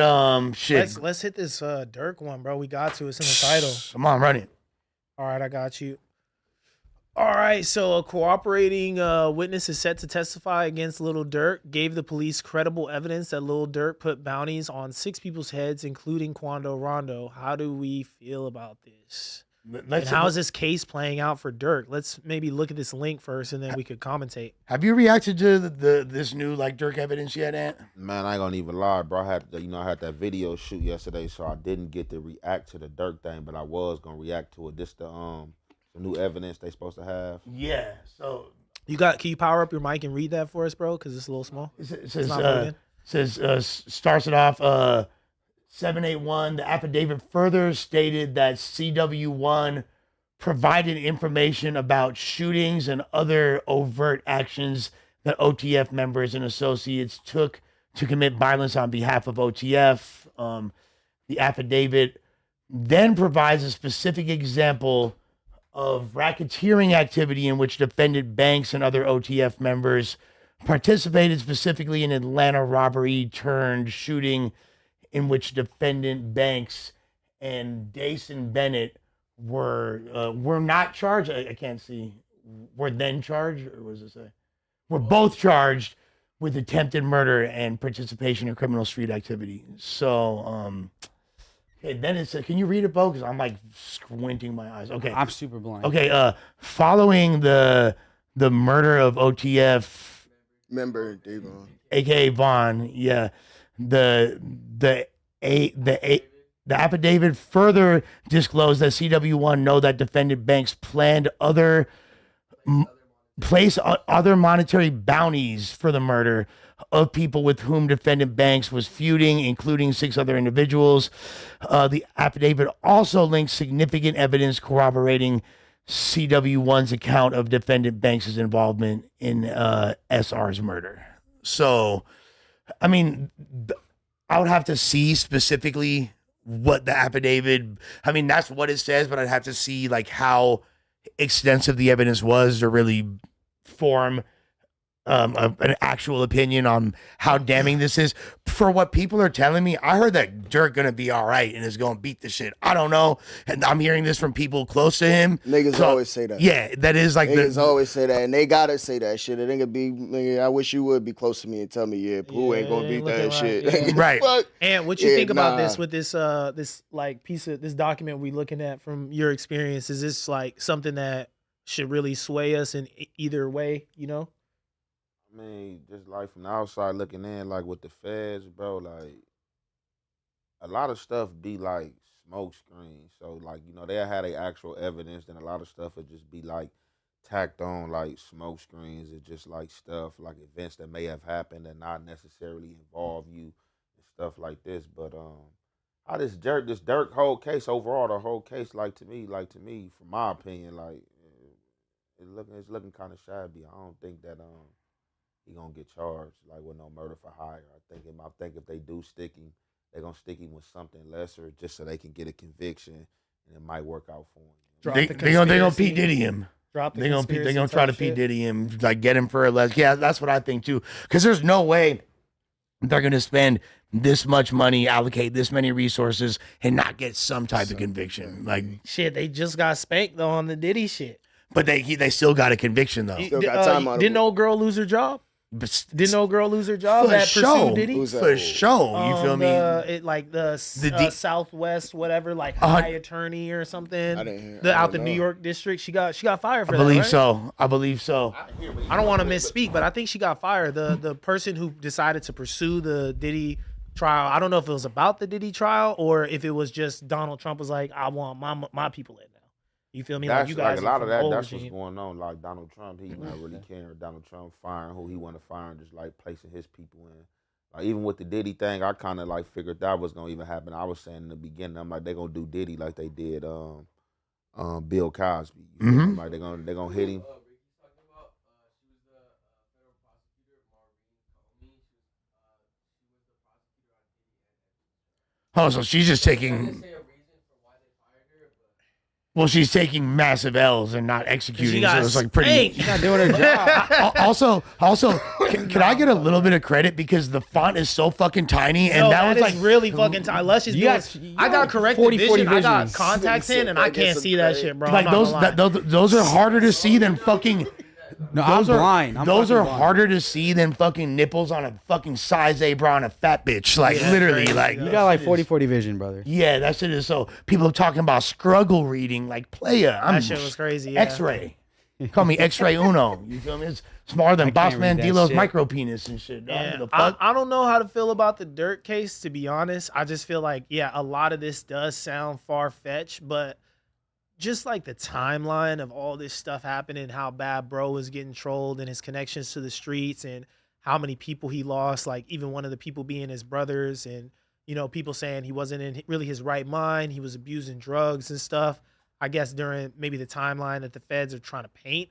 shit. Let's hit this Durk one, bro. We got to. It's in the title. Come on, run it. All right, I got you. All right, so a cooperating witness is set to testify against Lil Durk, gave the police credible evidence that Lil Durk put bounties on 6 people's heads, including Quando Rondo. How do we feel about this? And how is this case playing out for Durk? Let's maybe look at this link first, and then we could commentate. Have you reacted to this new like Durk evidence yet, Ant? Man, I ain't gonna even lie, bro. I had that video shoot yesterday, so I didn't get to react to the Durk thing, but I was gonna react to it. This the new evidence they supposed to have. Yeah. So can you power up your mic and read that for us, bro? Because it's a little small. It starts it off 781. The affidavit further stated that CW1 provided information about shootings and other overt actions that OTF members and associates took to commit violence on behalf of OTF. The affidavit then provides a specific example of racketeering activity in which defendant Banks and other OTF members participated, specifically in Atlanta robbery turned shooting in which defendant Banks and Dason Bennett were not charged. I can't see. Were then charged, or what does it say? Were both charged with attempted murder and participation in criminal street activity. So, okay, then it says, can you read it, Bo? Because I'm like squinting my eyes. Okay. I'm super blind. Okay, following the murder of OTF member Davon, aka Vaughn, yeah. The affidavit further disclosed that CW1 know that defendant Banks planned place other monetary bounties for the murder of people with whom defendant Banks was feuding, including 6 other individuals. The affidavit also links significant evidence corroborating CW1's account of defendant Banks' involvement in SR's murder. So, I mean, I would have to see specifically what the affidavit, I mean, that's what it says, but I'd have to see like how extensive the evidence was to really form an actual opinion on how damning this is. For what people are telling me, I heard that Durk gonna be all right and is gonna beat the shit. I don't know, and I'm hearing this from people close to him. Niggas always say that. Yeah, that is like niggas always say that, and they gotta say that shit. It ain't be. Nigga, I wish you would be close to me and tell me, yeah, Pooh ain't gonna beat that shit. Yeah. Right. And what you think about this with this this like piece of this document we looking at from your experience? Is this like something that should really sway us in either way? You know. I mean, just like from the outside looking in, like with the feds, bro, like a lot of stuff be like smoke screens. So like, you know, they had a actual evidence, then a lot of stuff would just be like tacked on like smoke screens. It's just like stuff like events that may have happened and not necessarily involve you and stuff like this. But this Durk whole case overall, the whole case, like to me, from my opinion, like it's looking kind of shabby. I don't think that he gonna get charged like with no murder for hire. I think if they do stick him, they're gonna stick him with something lesser just so they can get a conviction and it might work out for him. They gonna P Diddy him. They gonna try to P Diddy him, like get him for a less. Yeah, that's what I think too. Because there's no way they're going to spend this much money, allocate this many resources, and not get some type of conviction. Like shit, they just got spanked though on the Diddy shit. But they still got a conviction though. Still got time on Didn't it. old girl lose her job? Didn't old girl lose her job For that sure. pursued Diddy? Who's that? For sure, you feel me? The Southwest, whatever, like high attorney or something. I didn't hear. Out the New York district. She got fired for I that. believe right? so. I believe so. I don't want to misspeak, but I think she got fired. The person who decided to pursue the Diddy trial. I don't know if it was about the Diddy trial or if it was just Donald Trump was like, I want my people in now. You feel me? That's like you guys like a lot of that. old That's regime. what's going on. Like Donald Trump, he not really caring. Donald Trump firing who he want to fire and just like placing his people in. Like even with the Diddy thing, I kind of like figured that was gonna even happen. I was saying in the beginning, I'm like they gonna do Diddy like they did Bill Cosby. You feel me? Like they gonna hit him. Oh, so she's just taking. Well, she's taking massive L's and not executing. So it's like pretty. She's not doing her job. Also, can I get a little bit of credit because the font is so fucking tiny and No, that was is like really fucking tiny. Unless she's I got corrected 40 vision. I got visions. contacts in, and I can't see that shit, bro. like I'm not gonna lie. those are harder to see than fucking. No, I'm blind. Those are fucking blind. harder to see than fucking nipples on a fucking size A bra on a fat bitch. Like Yeah, literally, crazy, like though. You got like 40-40 vision, brother. yeah, that shit is so. People are talking about struggle reading, like playa. That shit was crazy. Yeah. X-ray. Call me X-ray Uno. You feel me? It's smaller than Boss can't Man read that D-Lo's shit. micro penis and shit. Dog. Yeah, The fuck? I don't know how to feel about the Durk case, to be honest. I just feel like, yeah, a lot of this does sound far-fetched, but just like the timeline of all this stuff happening, how bad bro was getting trolled and his connections to the streets and how many people he lost, like even one of the people being his brothers and, you know, people saying he wasn't in really his right mind. He was abusing drugs and stuff. I guess during maybe the timeline that the feds are trying to paint.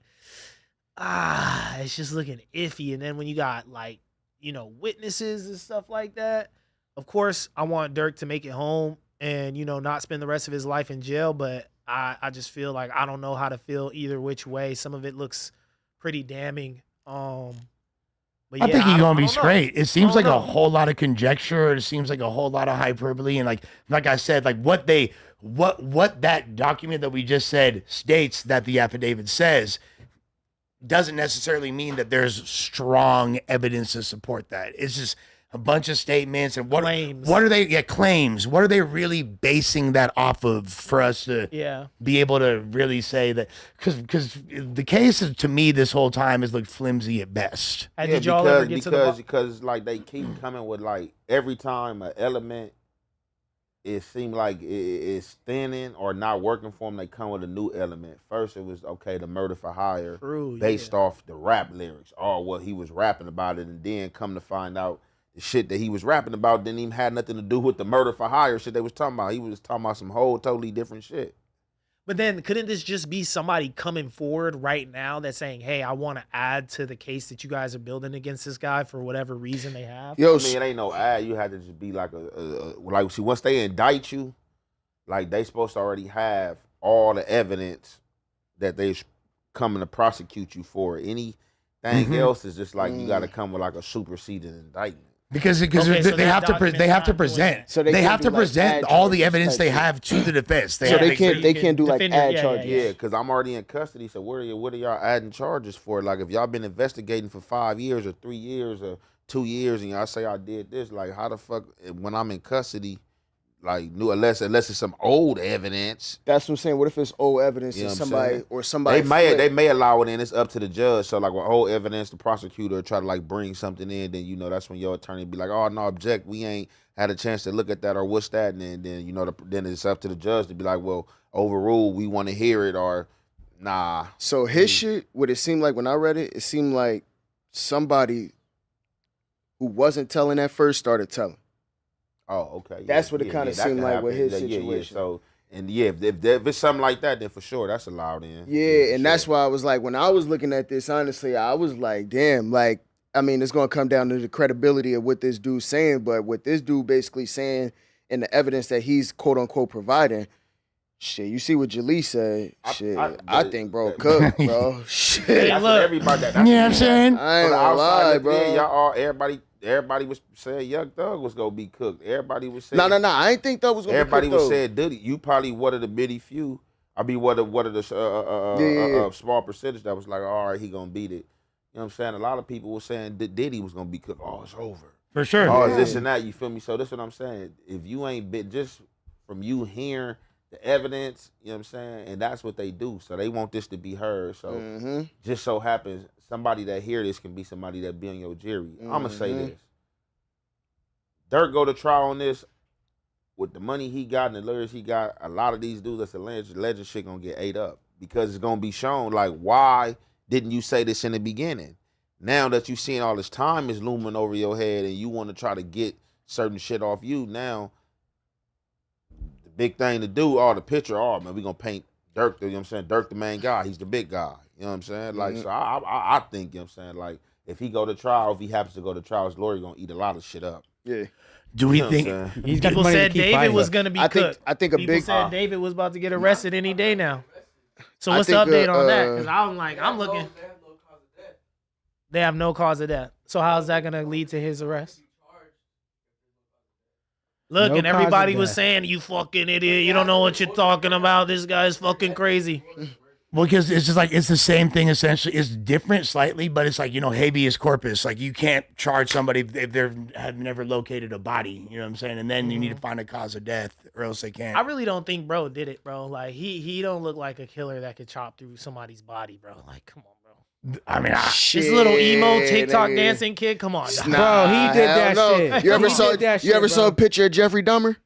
It's just looking iffy. And then when you got like, you know, witnesses and stuff like that, of course, I want Durk to make it home and, you know, not spend the rest of his life in jail. But I just feel like I don't know how to feel either which way. Some of it looks pretty damning. But I think he's gonna be know. straight. It seems like know. a whole lot of conjecture. It seems like a whole lot of hyperbole, and like I said, like what that document that we just said states that the affidavit says doesn't necessarily mean that there's strong evidence to support that. It's just a bunch of statements and Claims. What are they? Yeah, claims. What are they really basing that off of for us to be able to really say that? Because the case to me this whole time has looked flimsy at best. And did y'all ever get to the because like they keep coming with like every time an element it seemed like it's thinning or not working for them, they come with a new element. First it was okay, the murder for hire based off the rap lyrics or what he was rapping about it, and then come to find out the shit that he was rapping about didn't even have nothing to do with the murder for hire shit they was talking about. He was talking about some whole totally different shit. But then couldn't this just be somebody coming forward right now that's saying, hey, I want to add to the case that you guys are building against this guy for whatever reason they have? Yo, I mean, it ain't no ad. You had to just be like like, see, once they indict you, like they supposed to already have all the evidence that they coming to prosecute you for. Anything else is just like you got to come with like a superseding indictment. Because they have to present. So they have to like present ad all the charges evidence type they shit. have to the defense. So they can't do like defend ad it. charges. Yeah, because I'm already in custody. So what are y'all adding charges for? Like if y'all been investigating for 5 years or 3 years or 2 years, and y'all say I did this, like how the fuck when I'm in custody, like unless it's some old evidence. That's what I'm saying. What if it's old evidence You know and what I'm somebody saying? or somebody They may allow it in. It's up to the judge. So like with old evidence, the prosecutor try to like bring something in, then that's when your attorney be like, oh no, object, we ain't had a chance to look at that or what's that, and then then it's up to the judge to be like, well, overrule, we want to hear it or nah. So his shit, what it seemed like when I read it, it seemed like somebody who wasn't telling at first started telling. Oh, okay. That's what it kinda that seemed can like with happen. his Yeah. situation. So if it's something like that, then for sure that's allowed in. Yeah, and for that's sure. why I was like, when I was looking at this, honestly, I was like, damn, like, I mean, it's gonna come down to the credibility of what this dude's saying, but what this dude basically saying and the evidence that he's quote unquote providing, shit, you see what Jaleel said. Shit, I think bro cooked, bro. Shit. Hey, That's look. what everybody. You know what I'm saying? I ain't On the gonna outside lie, looking in, bro. everybody everybody was saying Young Thug was gonna be cooked. Everybody was saying No. I ain't think that was gonna everybody be cooked, was though. saying Diddy. You probably one of the many few. I mean, one of the small percentage that was like, all right, he gonna beat it. You know what I'm saying? A lot of people were saying that Diddy was gonna be cooked. Oh, it's over. For sure. Oh, it's this and that. You feel me? So this is what I'm saying. If you ain't been just from you hearing the evidence, you know what I'm saying, and that's what they do. So they want this to be heard. So just so happens somebody that hear this can be somebody that be on your jury. I'm gonna say this. Durk go to trial on this with the money he got and the lawyers he got. A lot of these dudes that's alleged shit gonna get ate up because it's gonna be shown like, why didn't you say this in the beginning? Now that you seeing all this time is looming over your head and you want to try to get certain shit off you, now the big thing to do, the picture, man, we gonna paint Durk, you know what I'm saying? Durk the main guy, he's the big guy. You know what I'm saying? Like, so I think, you know what I'm saying, like, if he go to trial, if he happens to go to trial, his lawyer gonna eat a lot of shit up. Yeah. Do we You know what I'm think saying? He's got People money to said keep David fighting. was gonna be cooked. I think a People big. said David was about to get arrested any day now. So I what's the think, update on that? Because I'm looking. They have no cause of death. So how's that gonna lead to his arrest? Look, No and cause of everybody was death. saying, "You fucking idiot! You don't know what you're talking about. This guy's fucking crazy." Well, because it's just like it's the same thing essentially. It's different slightly, but it's like, you know, habeas corpus. Like you can't charge somebody if they have never located a body. You know what I'm saying? And then you need to find a cause of death, or else they can't. I really don't think bro did it, bro. Like he don't look like a killer that could chop through somebody's body, bro. Like, come on, bro. I mean, This little emo Shit, TikTok nigga. dancing kid, come on. dog. Bro, he did hell that no. shit. You ever He saw? did that You ever shit, saw a bro. picture of Jeffrey Dahmer?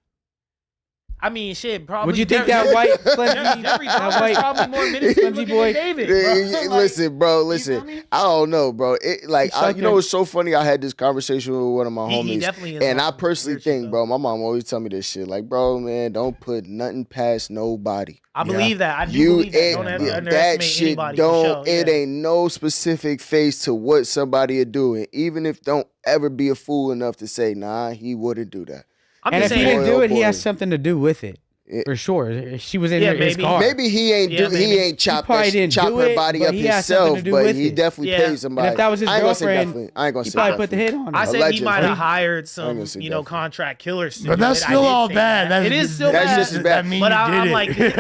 I mean, shit. Probably. Would you think that white flimsy, Jeffrey that Dahmer's white probably more ministry flimsy looking boy? than David. Yeah, Bro. listen, bro. feel Listen. me? I don't know, bro. It like He's you know what's so funny? I had this conversation with one of my He homies, definitely is and on I some personally weird shit, think, though. bro. My mom always tell me this shit. Like, bro, man, don't put nothing past nobody. I believe that. I do You believe that. Don't that underestimate shit anybody. don't. For sure. It yeah. ain't no specific face to what somebody are doing. Even if don't ever be a fool enough to say, nah, he wouldn't do that. I'm And if just he saying. didn't do Boy, it, he oh has boy. something to do with it. Yeah. For sure. She was in Yeah, his maybe. car. Maybe he ain't Yeah, do. He maybe. ain't chop probably didn't chop do her it, body but up he has something himself, to do but with he it. definitely Yeah. paid somebody. And if that was his I ain't gonna say girlfriend, definitely. I ain't gonna he say probably definitely. put the hit on her. I said he Allegedly. might have hired I ain't some, gonna say you know, definitely. contract killers. To But do that's it. I still did all say bad. that. It is still That's bad. just as bad. I mean, But you I'm did like, it.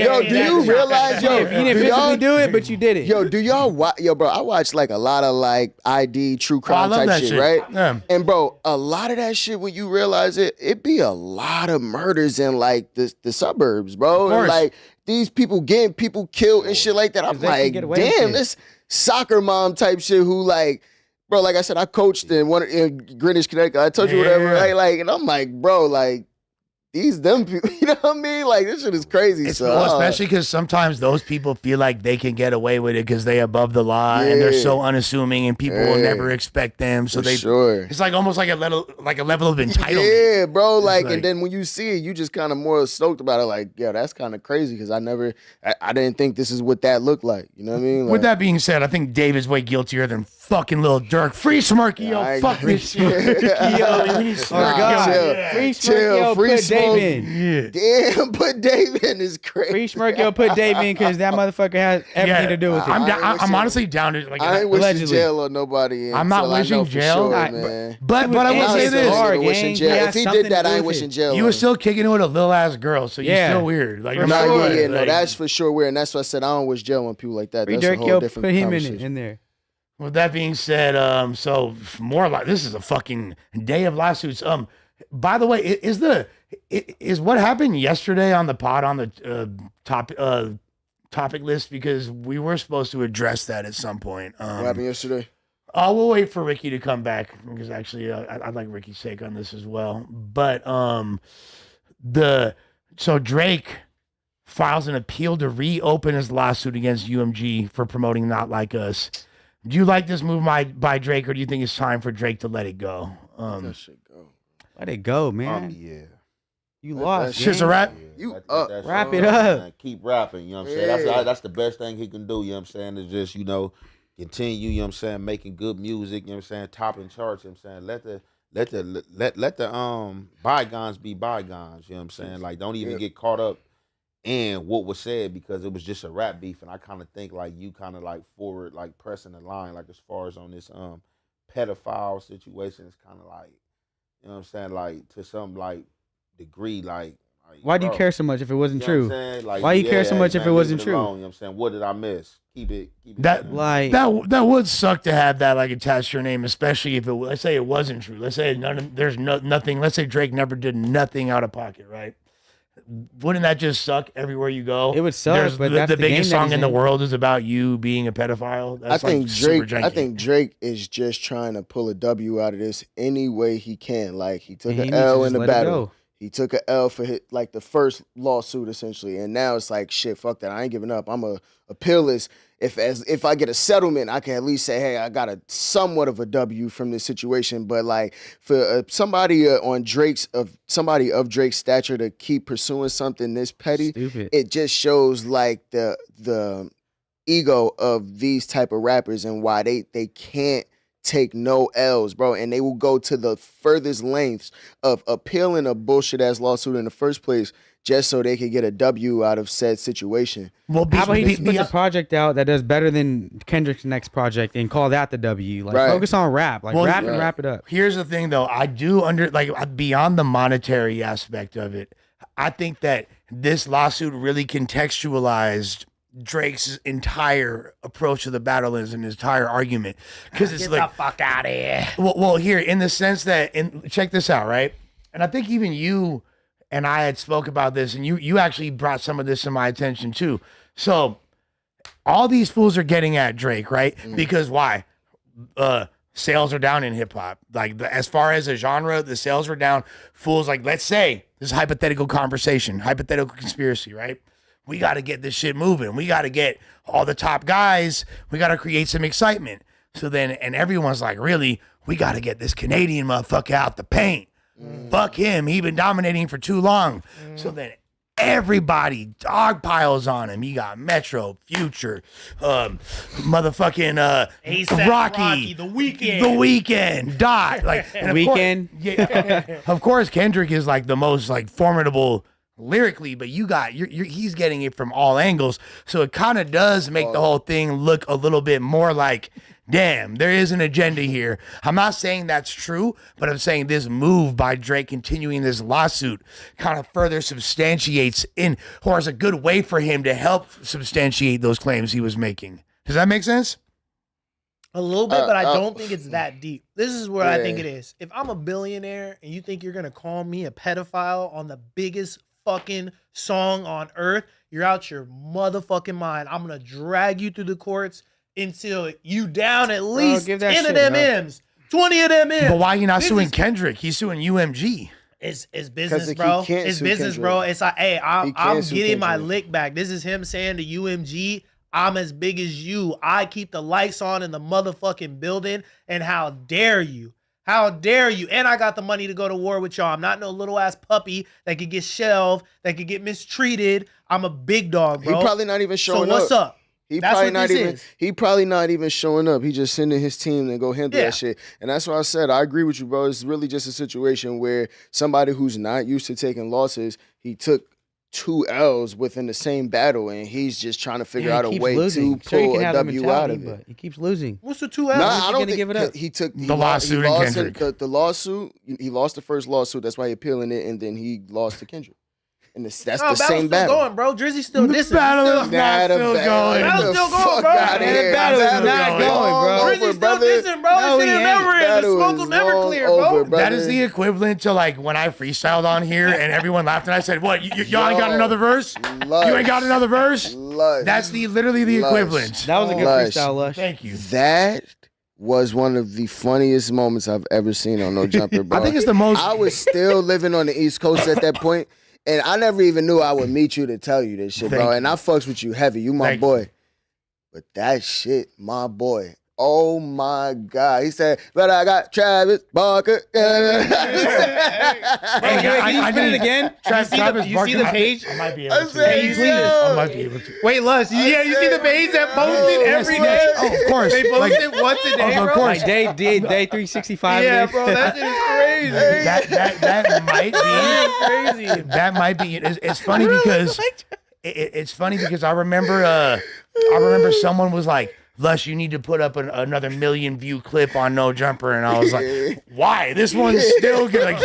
Yo, do you realize, Yeah, you didn't do y'all- physically do it, but you did it. Yo, do y'all watch? Yo, bro, I watch like a lot of like ID true I crime love type that shit, shit. right? Yeah. And bro, a lot of that shit when you realize it be a lot of murders in like the suburbs, bro. Of And course. like these people getting people killed and shit like that. I'm they can like, get away with damn, it. this soccer mom type shit who like. Bro, like I said, I coached in Greenwich, Connecticut. I told you whatever, Yeah. right? Like, and I'm like, bro, like these them people, you know what I mean? Like this shit is crazy. It's So, especially because sometimes those people feel like they can get away with it because they above the law and they're so Yeah. unassuming and people will Yeah. never expect them. So for they, sure. it's like almost like a level of entitlement. Yeah, bro. Like, like- and then when you see it, you just kind of more stoked about it. Like, yeah, that's kind of crazy because I didn't think this is what that looked like. You know what I mean? Like, With that being said, I think David's way guiltier than fucking Lil Durk. Free Smirky, yo. I Fuck agree. this shit. Yo, we need Oh, Smirky. God. chill. Free Chill, Smirky, free put smoke. Dave in. Yeah. damn, but David is crazy. Free Smirky, put Dave in because that motherfucker has everything to do with it. I'm, I ain't I'm wishing- honestly down to like. I ain't wishing Allegedly. jail on nobody. I'm not until I know wishing for jail, sure, I- man. but I will was say in this: car, Nigga wishing gang. jail. He If has he something did that, to I do ain't with wishing it. jail. you on were him. still kicking it with a little ass girl, so you're Yeah. still weird. Like, For I'm Nah, not sure. yeah, good. no, Like, that's for sure weird. And that's why I said I don't wish jail on people like that. Free That's a Durk, whole yo, different put him conversation. in there. With that being said, so more like this is a fucking day of lawsuits. By the way, is what happened yesterday on the pod on the topic list, because we were supposed to address that at some point. What happened yesterday? We'll wait for Ricky to come back because actually I'd like Ricky's take on this as well. But so Drake files an appeal to reopen his lawsuit against UMG for promoting Not Like Us. Do you like this move by Drake, or do you think it's time for Drake to let it go? That shit go. Let it go, man. Yeah. You Let lost. that shit- Shit's a gang. wrap. You That- up. that's Wrap all it right, up. man. Keep rapping, you know what I'm saying? Yeah. That's the best thing he can do, you know what I'm saying? Is just, continue, you know what I'm saying, making good music, you know what I'm saying, topping charts, you know what I'm saying? Let the bygones be bygones, you know what I'm saying? Like, don't even get caught up in what was said because it was just a rap beef. And I kind of think like you kind of like forward, like pressing the line, like as far as on this pedophile situation is kind of like, you know what I'm saying, like to some like degree, like Why do you bro, care so much if it wasn't you know true? what I'm saying? Like, Why you care so hey, much if man, it wasn't leave true? alone, you know what I'm saying? What did I miss? Keep it That Like that would suck to have that like attached to your name, especially if it. Let's say it wasn't true. Let's say there's nothing. Let's say Drake never did nothing out of pocket, right? Wouldn't that just suck everywhere you go? It would suck, but that's the the game biggest that song he's in the in. world is about you being a pedophile. That's I think like super Drake. janky. I think Drake is just trying to pull a W out of this any way he can. Like he took And he an needs to L just in the let it battle. go. He took an L for like the first lawsuit essentially, and now it's like shit. Fuck that. I ain't giving up. I'm a appeal this. If I get a settlement, I can at least say, hey, I got a somewhat of a W from this situation. But like for somebody on somebody of Drake's stature to keep pursuing something this petty, Stupid. it just shows like the ego of these type of rappers and why they can't take no L's, bro, and they will go to the furthest lengths of appealing a bullshit ass lawsuit in the first place just so they could get a W out of said situation. Well, How about he just puts a project out that does better than Kendrick's next project and call that the W? Like Right. focus on rap, like Well, rap right. and wrap it up. Here's the thing, though. I do beyond the monetary aspect of it. I think that this lawsuit really contextualized Drake's entire approach to the battle and his entire argument, because it's like, the fuck out of here. well, here in the sense that, check this out, right? And I think even you and I had spoke about this, and you actually brought some of this to my attention too. So all these fools are getting at Drake, right? Because why? Sales are down in hip hop. Like as far as a genre, the sales were down. Fools like, let's say this is hypothetical conversation, hypothetical conspiracy, right? We got to get this shit moving. We got to get all the top guys. We got to create some excitement. So then, and everyone's like, really, we got to get this Canadian motherfucker out the paint. Fuck him. He been dominating for too long. So then everybody dog piles on him. You got Metro, Future, motherfucking A$AP Rocky, The Weeknd. The Weeknd, Dot, like and of Weeknd? course- yeah, of course, Kendrick is like the most like formidable lyrically, but he's getting it from all angles. So it kind of does make the whole thing look a little bit more like, damn, there is an agenda here. I'm not saying that's true, but I'm saying this move by Drake continuing this lawsuit kind of further substantiates or is a good way for him to help substantiate those claims he was making. Does that make sense? A little bit, but I don't think it's that deep. This is where I think it is. If I'm a billionaire and you think you're gonna call me a pedophile on the biggest fucking song on earth, you're out your motherfucking mind. I'm gonna drag you through the courts until you down at least give 10 that of shit, them bro. M's, 20 of them M's. But why are you not This suing is- Kendrick? He's suing UMG. It's 'Cause business, he bro. can't It's sue business, Kendrick. bro. It's like, hey, He I'm can't sue getting my Kendrick. lick back. This is him saying to UMG, I'm as big as you. I keep the lights on in the motherfucking building, and how dare you? How dare you? And I got the money to go to war with y'all. I'm not no little ass puppy that could get shelved, that could get mistreated. I'm a big dog, bro. He probably not even so showing what's up? He That's probably what not this even is. he probably not even showing up. He just sending his team to go handle Yeah. that shit. And that's why I said I agree with you, bro. It's really just a situation where somebody who's not used to taking losses, he took 2 L's within the same battle, and he's just trying to figure out a way to pull a W out of it. But he keeps losing. What's the 2 L's? Nah, he I don't gonna think give it up? he took The lawsuit and lost Kendrick. the lawsuit. He lost the first lawsuit. That's why he appealing it, and then he lost to Kendrick. And that's the battle's same still battle. going, bro. Drizzy's still The dissing. battle He's is still- not Not a still battle. going. Get Battle's the still going, fuck bro. outta Man, here. battle is Battle's not long going, bro. over, Drizzy's still brother. dissing, bro. No, This shit he will never ain't. end. The Battle smoke is will never long clear, over, bro. brother. That is the equivalent to like when I freestyled on here and everyone laughed and I said, "What? Y'all ain't got another verse? You ain't got another verse?" Lush. That's literally the Lush. equivalent. That was a good Lush. freestyle, Lush. Thank you. That was one of the funniest moments I've ever seen on No Jumper, bro. I think it's the most. I was still living on the East Coast at that point, and I never even knew I would meet you to tell you this shit, bro. Thank And I fucks with you heavy. You my Thank boy. But that shit, my boy. Oh my God. He said, but I got Travis Barker. Hey, Can you spin it again? Travis you see the Barker, page? I might be I able to. said, Can you yo. please? I might be able to. Wait, Lush. Yeah, you see the page that posted Yes, every yes. day? Oh, of course. They post Like- it once a day, Of bro? course. Like day 365. Yeah, dude. bro. That shit is crazy. That might be. Crazy. That might be. It's funny because it's funny because I remember someone was like, Thus, you need to put up another 1 million view clip on No Jumper. And I was like, why? This one's still good.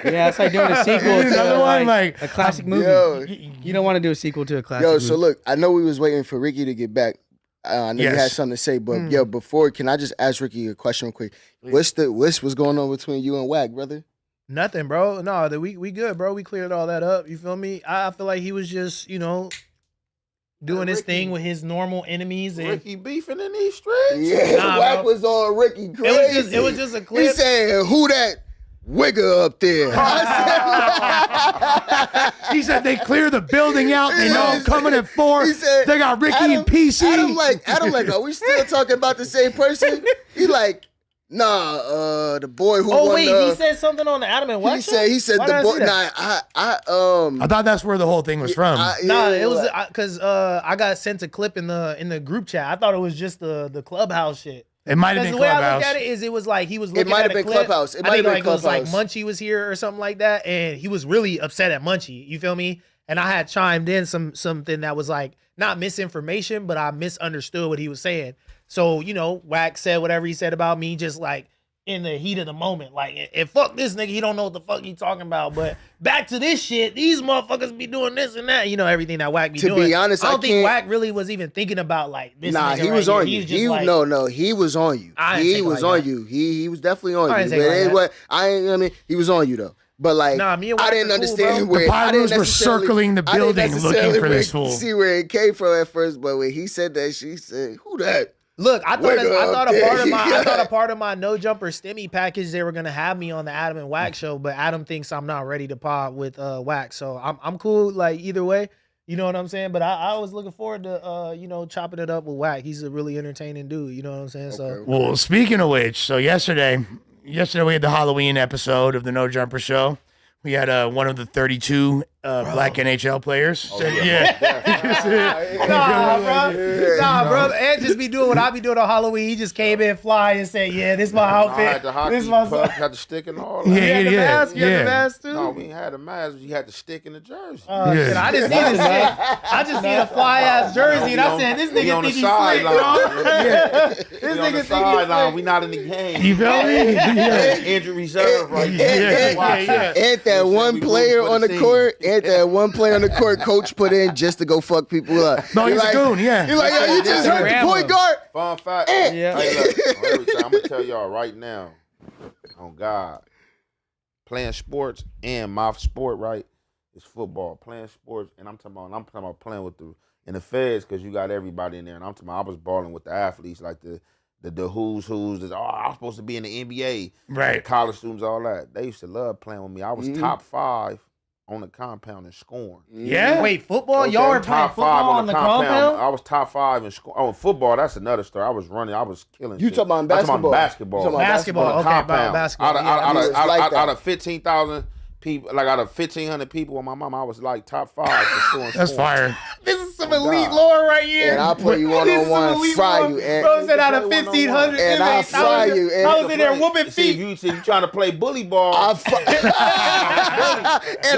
Yeah, it's like doing a sequel to Another one, like a classic movie. Yo. You don't want to do a sequel to a classic Yo, movie. so look, I know we was waiting for Ricky to get back. I know you had something to say, but yo, before, can I just ask Ricky a question real quick? What's going on between you and Wack, brother? Nothing, bro. No, we good, bro. We cleared all that up. You feel me? I feel like he was just, doing his thing with his normal enemies. And Ricky beefing in these streets. Yeah, Wack was on Ricky crazy. It was just a clip. He said, "Who that wigger up there?" he said they clear the building out. They know I'm coming at 4. He said, they got Ricky and PC. Adam like, are we still talking about the same person? He like, nah, the boy who won he said something on the Adam and Wack show? He said the boy. I thought that's where the whole thing was from. It was because I got sent a clip in the group chat. I thought it was just the Clubhouse shit. It might have been the way Clubhouse. I look at it is, it was like he was looking It might at have a been clip. Clubhouse. It I might think have like been it was like Clubhouse. Munchie was here or something like that, and he was really upset at Munchie. You feel me? And I had chimed in something that was like not misinformation, but I misunderstood what he was saying. So Wack said whatever he said about me, just like in the heat of the moment, like, and fuck this nigga, he don't know what the fuck he talking about. But back to this shit, these motherfuckers be doing this and that, everything that Wack be doing. To be honest, I don't think Wack really was even thinking about like this. Nah, nigga he was on you. He He was on you. He was on you. He was definitely on you. He was on you though. But like, me and Wack I didn't are understand cool, where the Pyros were circling the building looking for this fool. See where it came from at first, but when he said that, she said, "Who that?" Look, I thought a part of my No Jumper Stimmy package, they were gonna have me on the Adam and Wack show, but Adam thinks I'm not ready to pod with Wack, so I'm cool. Like either way, you know what I'm saying. But I was looking forward to chopping it up with Wack. He's a really entertaining dude. You know what I'm saying. So well, speaking of which, so yesterday we had the Halloween episode of the No Jumper show. We had one of the 32 black NHL players. Nah, bro. Ed just be doing what I be doing on Halloween. He just came in fly and said, "Yeah, this is my outfit. I had the hockey this is my puck, had the stick and all that. You had the mask? You had the mask too? No, we ain't had the mask. You had the stick and the jersey. Shit, I just seen this shit. I just seen a fly ass jersey, and I said, "This nigga think he's slick, bro." This nigga think he's slick. We not in the game. You feel me? Injury reserve right Yeah. And that one player on the court, coach put in just to go fuck people up. No, he's a goon, yeah. He's like, yo, you just hurt the point guard. Fun fact. Yeah. Hey, look, on everything, I'm gonna tell y'all right now, on God, playing sports and my sport, right, is football. Playing sports, and I'm talking about playing with the feds, because you got everybody in there, and I'm talking about I was balling with the athletes, like the who's, I was supposed to be in the NBA, Right. college students, all that. They used to love playing with me. I was top 5 on the compound and scoring. Yeah. Wait, football? Y'all were playing football on the compound? I was top 5 in scoring. Oh, football, that's another story. I was running. I was killing You shit. talking about basketball? Basketball. Basketball. Okay, Compound. basketball. Out of 15,000 people, like out of 1,500 people with my mom, I was like top 5 for scoring. That's fire. This is some elite lore right here. And I'll play you one-on-one, fry you. Bro said out of 1,500 And I'll inmates, fry you. I was in there whooping feet. You trying to play bully ball. And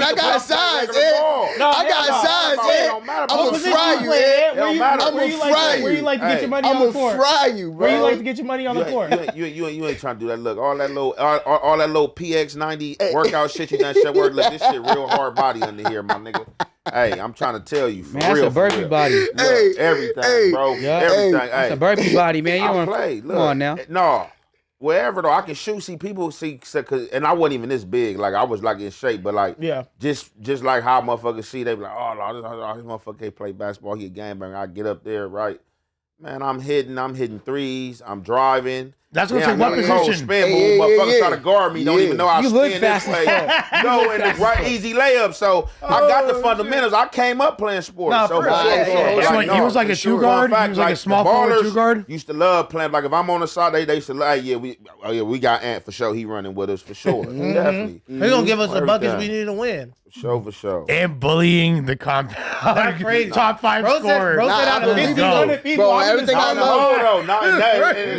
I got size, Ed. I got size, Ed. I'm going to fry you, Ed. I'm going to fry you. Where you like to get your money on the court? I'm going to fry you, bro. Where you like to get your money on the court? You ain't trying to do that. Look, all that little PX90 workout shit you done shit work. Look, this shit real hard body under here, my nigga. Hey, I'm trying to tell you, for Man, real. that's a burpee body. Look, everything, bro. Yeah. Everything. It's a burpee body, man. You I don't play. Come on now. No, wherever though, I can shoot. See, people see, and I wasn't even this big. Like I was like in shape, but like just like how motherfuckers see, they be like, oh no, this motherfucker can't play basketball. He a gangbanger. I get up there, right? Man, I'm hitting threes. I'm driving. That's what's in what position? Spin move. Motherfuckers try to guard me. Don't even know I You spin look this fast way. as No, and it's right easy layup. So I got the fundamentals. I came up playing sports. Nah, so for real. He was like a two guard. He was like a small forward two guard. Used to love playing. Like if I'm on the side, they used to like, we got Ant for sure. He running with us for sure. Definitely. He's gonna give us the buckets we need to win. For sure. And bullying the compound. That's crazy. Top 5 scorer. Bro said out of 1,500 people. Bro, everything I love. No, everything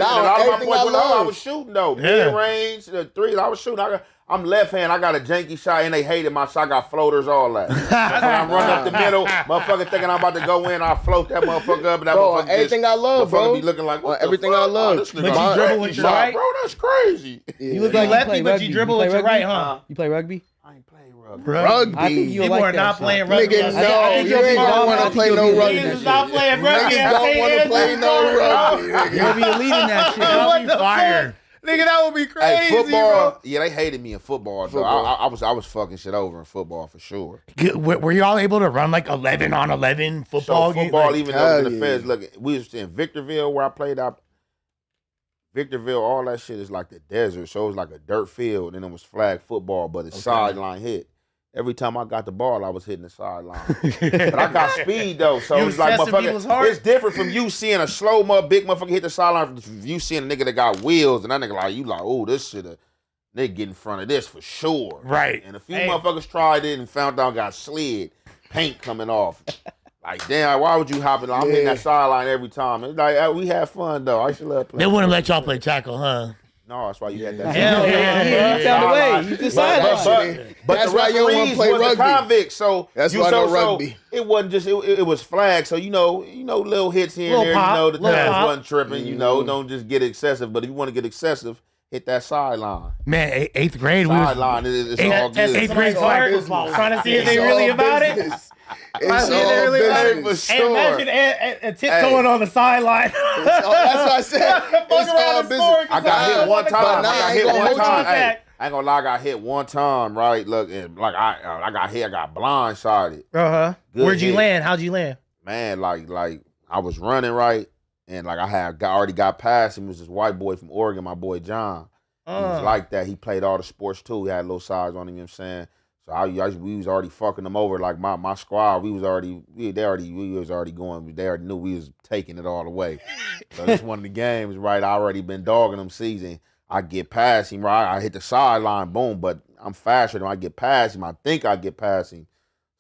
I was shooting though. Yeah. Mid range, the threes. I was shooting. I'm left hand. I got a janky shot, and they hated my shot. I got floaters, all that. When I'm running up the middle, motherfucker thinking I'm about to go in, I float that motherfucker up, and that motherfucker everything just, I love, bro. Be looking like what Everything the fuck? I love. Oh, this nigga But you got dribble janky with your shot, right? bro. That's crazy. You look like lefty, but you dribble with your right, huh? You play rugby? I ain't playing rugby. Rugby. I think you People like are that not shit. playing rugby. Nigga, I no, think you you'll ain't be gonna wrong. want I to think play you'll no be rugby. elite. Niggas not playing rugby. Niggas don't want to play no rugby. You'll be elite in that shit. That'll be fire. Nigga, that would be crazy, Hey, football. bro. Yeah, they hated me in football. Though. Football. I was fucking shit over in football for sure. Were you all able to run like 11 on 11 football? So football, game? even though in the hell feds, yeah. look, we was in Victorville where I played out. Victorville, all that shit is like the desert, so it was like a dirt field, and it was flag football, but it's sideline hit. Every time I got the ball, I was hitting the sideline. But I got speed though, so You it was was like testing people's heart? it's different from you seeing a slow big motherfucker hit the sideline from you seeing a nigga that got wheels, and that nigga like you like, oh, this shit nigga get in front of this for sure. Right. And a few motherfuckers tried it and found out got slid, paint coming off. Like, damn, why would you hop in? I'm hitting that sideline every time. It's like, we had fun, though. I should love They playing. wouldn't let y'all play tackle, huh? No, that's why you had that. Hell yeah. You found a way. You decided. But That's the why you don't want referees to play was the rugby. convicts, so That's you why so, no rugby. it wasn't just it was flags. So you know, little hits here and Little there. pop, You know, the little times pop. wasn't tripping. You know, don't just get excessive. But if you want to get excessive, hit that sideline. Man, eighth grade, we was, Sideline, it's Eighth- all good. eighth grade flag football. Trying to see if It's they really all about it. business. I It's see they're all really about it. business. For Hey, sure. imagine a tiptoeing on the sideline. That's what I said. Fuck It's around all and business. score, 'cause I got hit one time. But nah, I got I ain't hit gonna one hold you time. to Hey, that. I ain't gonna lie, I got hit one time, right? Look, and like I got hit, I got blindsided. Where'd you hit. land? How'd you land? Man, like I was running right, and like already got past him. It was this white boy from Oregon, my boy John. He was like that. He played all the sports too. He had a little size on him. You know what I'm saying? So we was already fucking them over. Like my squad, we was already going. They already knew we was taking it all the way. So this one of the games, right? I already been dogging them season. I get past him, right? I hit the sideline, boom. But I'm faster than I get past him. I think I get past him.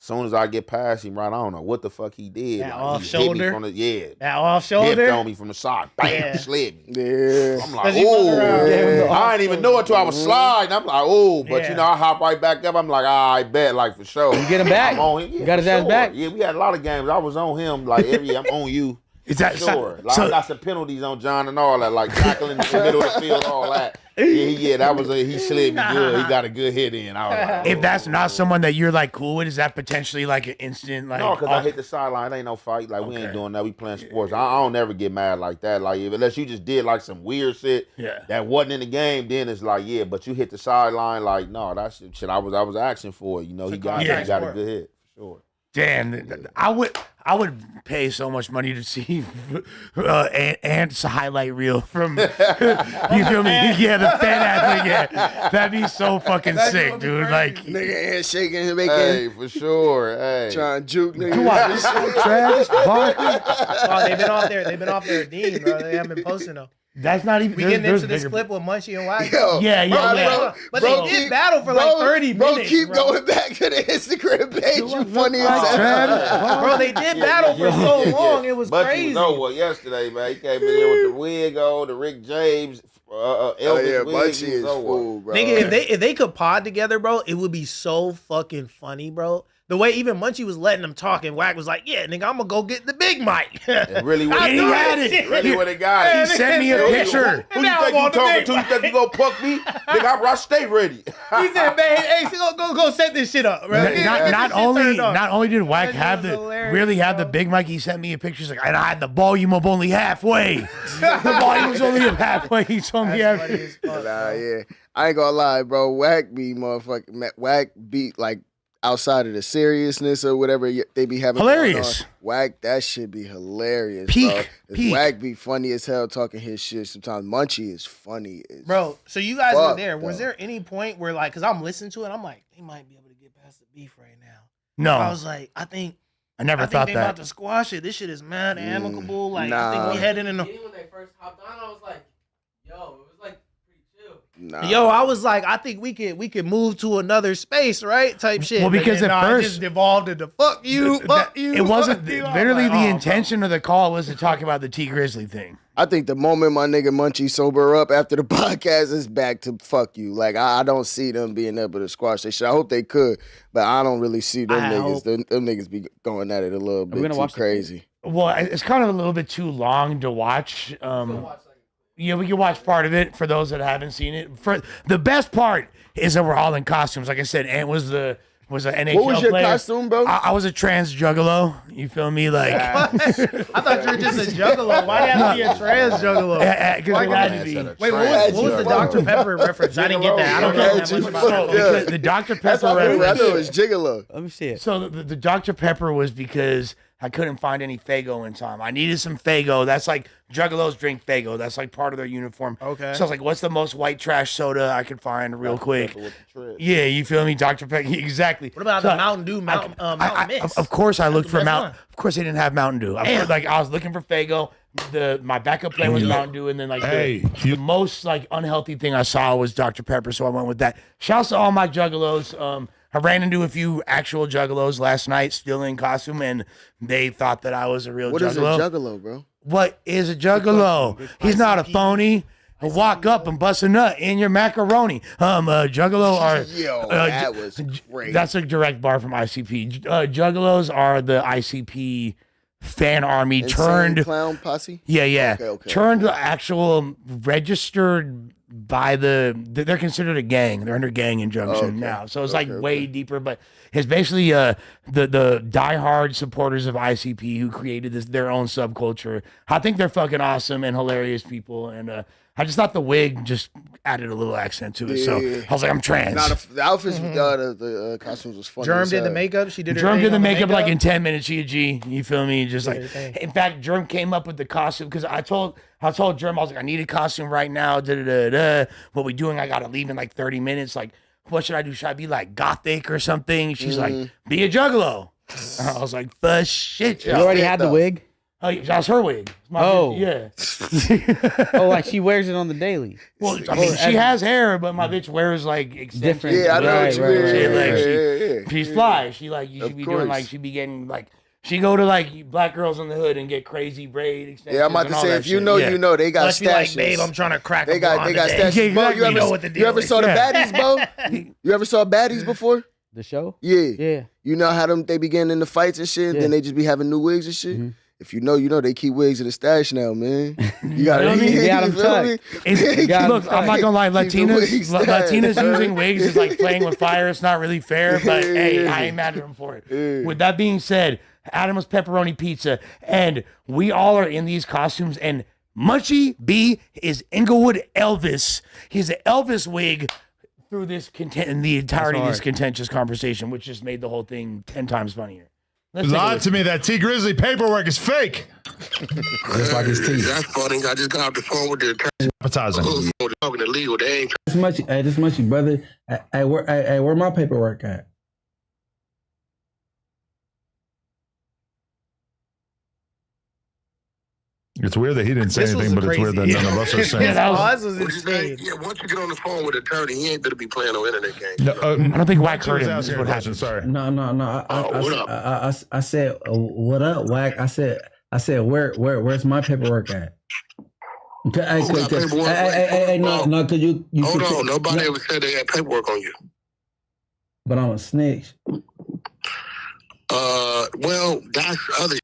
As soon as I get past him, right? I don't know what the fuck he did. That Like, off he shoulder? hit me from the That off hipped shoulder? on me from the side, bam, Yeah. slid me. Yeah. I'm like, 'Cause you fuck around. oh, I didn't even know it till I was sliding. I'm like, oh, but Yeah. you know, I hop right back up. I'm like, I bet, like for sure. You get him back. I'm on him. Yeah, You got his for ass sure. back. Yeah, we had a lot of games. I was on him like I'm on you. Is that Sure. Like, so I got some penalties on John and all that, like tackling in the middle of the field, all that. Yeah, that was he slid me good. He got a good hit in. I was like, if that's oh, not someone that you're like cool with, is that potentially like an instant like? no, because I hit the sideline. It ain't no fight. Like, we ain't Okay. doing that. We playing sports. I don't never get mad like that. Like, unless you just did like some weird shit Yeah. that wasn't in the game, then it's like, yeah, but you hit the sideline, like, no, that's shit. I was asking for it. You know, he got a good hit, for sure. Damn, I would pay so much money to see Ant's highlight reel from you feel me? Yeah, the fan athlete. Yeah, that'd be so fucking sick, dude. Like, Nigga ain't shaking him, making Hey, for sure. Hey. trying to juke nigga. Travis Barkley. Oh, they've been off there. They've been off their Dean, bro. They haven't been posting them. That's not even. We getting into this clip with Munchie and Wack. Yo, Yeah, yeah. But they did battle for like 30 minutes. Keep going back to the Instagram page. You funny as hell. Bro, they did battle for so long. It was But crazy. you know what? Yesterday, man, he came in here with the wig on, the Rick James, Elvis Oh yeah, wig. Bunchy He is was over. fool, bro. Nigga, if they could pod together, bro, it would be so fucking funny, bro. The way even Munchie was letting them talk, and Wack was like, "Yeah, nigga, I'm gonna go get the big mic." And really, what I he knew had that it. shit. Really, what they got He it. sent me a picture. Who you Now think I'm you on the talking big to? You think you gonna punk me? Nigga, I stay ready. He said, "Man, hey, go set this shit up, bro." Get this Not shit only turned on. not only did Wack That have shit the was hilarious, really have the bro. big mic, he sent me a picture. He's like, and I had the volume up only halfway. The volume was only up halfway. He told me That's funny after. as fuck, Nah, bro. yeah. I ain't gonna lie, bro. Wack beat like outside of the seriousness or whatever they be having. Hilarious. going on. Wack, that should be hilarious, Peak, bro. 'Cause peak. Wack be funny as hell talking his shit. Sometimes Munchie is funny as Bro, so you guys were Fuck, there. Was though. there any point where, like, because I'm listening to it, I'm like, they might be able to get past the beef right now. No, I was like, I think never thought they about that. to squash it. This shit is mad amicable. Like, I nah. think we heading in the. When they first hopped on, I was like, yo, it was like pretty chill. Nah. Yo, I was like, I think we could move to another space, right? Type shit. Well, But because then, at it first- just devolved into fuck you, fuck you. It wasn't fuck you. I was literally like, the oh, bro. intention of the call was to talk about the T Grizzly thing. I think the moment my nigga Munchie sober up after the podcast is back to fuck you. Like, I don't see them being able to squash that shit. I hope they could, but I don't really see them niggas. Them niggas be going at it a little bit too crazy. Well, it's kind of a little bit too long to watch. Yeah, we can watch part of it for those that haven't seen it. For the best part is that we're all in costumes. Like I said, Ant was an NHL What was your player. costume, bro? I was a trans juggalo. You feel me? Like I thought you were just a juggalo. Why do you have to be a trans juggalo? Because it had to be. Wait, what was the Dr. Pepper reference? I didn't get that. I don't know that much about Because the Dr. Pepper I reference. thought it was gigolo. Let me see it. So the Dr. Pepper was because I couldn't find any Faygo in time. I needed some Faygo. That's like juggalos drink Faygo. That's like part of their uniform. Okay. So I was like, what's the most white trash soda I could find real quick? Yeah, you feel me? Dr. Pepper. Exactly. What about the Mountain Dew, Mountain Mist? Of course, I looked for best Mountain. one. Of course, they didn't have Mountain Dew. I was looking for Faygo. My backup plan was Mountain Dew, and then like the most like unhealthy thing I saw was Dr. Pepper, so I went with that. Shouts to all my juggalos. I ran into a few actual juggalos last night, still in costume, and they thought that I was a real juggalo. What is a juggalo, bro? What is a juggalo? He's not a phony. He'll walk up and bust a nut in your macaroni. Juggalo are. Yo, that was great. That's a direct bar from ICP. Juggalos are the ICP fan army turned clown posse. Yeah. Okay. Turned actual registered by they're considered a gang. They're under gang injunction now. So it's way deeper, but it's basically the diehard supporters of ICP who created their own subculture. I think they're fucking awesome and hilarious people, and I just thought the wig just added a little accent to it. So I was like, I'm trans. The outfits, the costumes was funny. Germ did the makeup. She did her Germ thing did the on makeup like in 10 minutes. She a G. You feel me? Just like, in fact, Germ came up with the costume because I told Germ, I was like, I need a costume right now. What we doing? I gotta leave in like 30 minutes. Like, what should I do? Should I be like gothic or something? She's like, be a juggalo. I was like, the shit. You already had the wig? Oh, that's her wig. Yeah. Oh, like she wears it on the daily. Well, I mean, she has hair, but my bitch wears like extensions. Different. Yeah, I know what you mean. She's fly. She like you should be doing like she be getting like she go to like Black Girls in the Hood and get crazy braid extensions. Yeah, I'm about to say if you know, you know they got Let's be like, stashes. babe, I'm trying to crack. They got stashes. Bo, Exactly. you ever saw the baddies, Bo? You ever saw baddies before? The show? Yeah. You know how they be getting in the fights and shit, and then they just be having new wigs and shit. Mm-hmm. If you know, they keep wigs in the stash now, man. You gotta got them tucked. Look, I'm not gonna lie, Latinas using wigs is like playing with fire. It's not really fair, but hey, I ain't mad at them for it. With that being said, Adin was pepperoni pizza, and we all are in these costumes, and Munchie B is Inglewood Elvis. He's an Elvis wig through the entirety of this contentious conversation, which just made the whole thing 10 times funnier. Lied to me that T Grizzly paperwork is fake. Just like his teeth. That's funny. I just got off the phone with the attorney. Appetizing. Talking illegal. They ain't. This much, brother. Where my paperwork at? It's weird that he didn't say anything, but it's weird that none of us are saying. That was insane. Yeah, once you get on the phone with the attorney, he ain't gonna be playing no internet games. No, I don't think Wack heard him. was This is asking what a question. happened. Sorry. No. What up? I said, what up, Wack? I said, where's my paperwork at? Hey, no, cause you. Hold on, nobody ever said they had paperwork on you. But I'm a snitch. Well, that's other.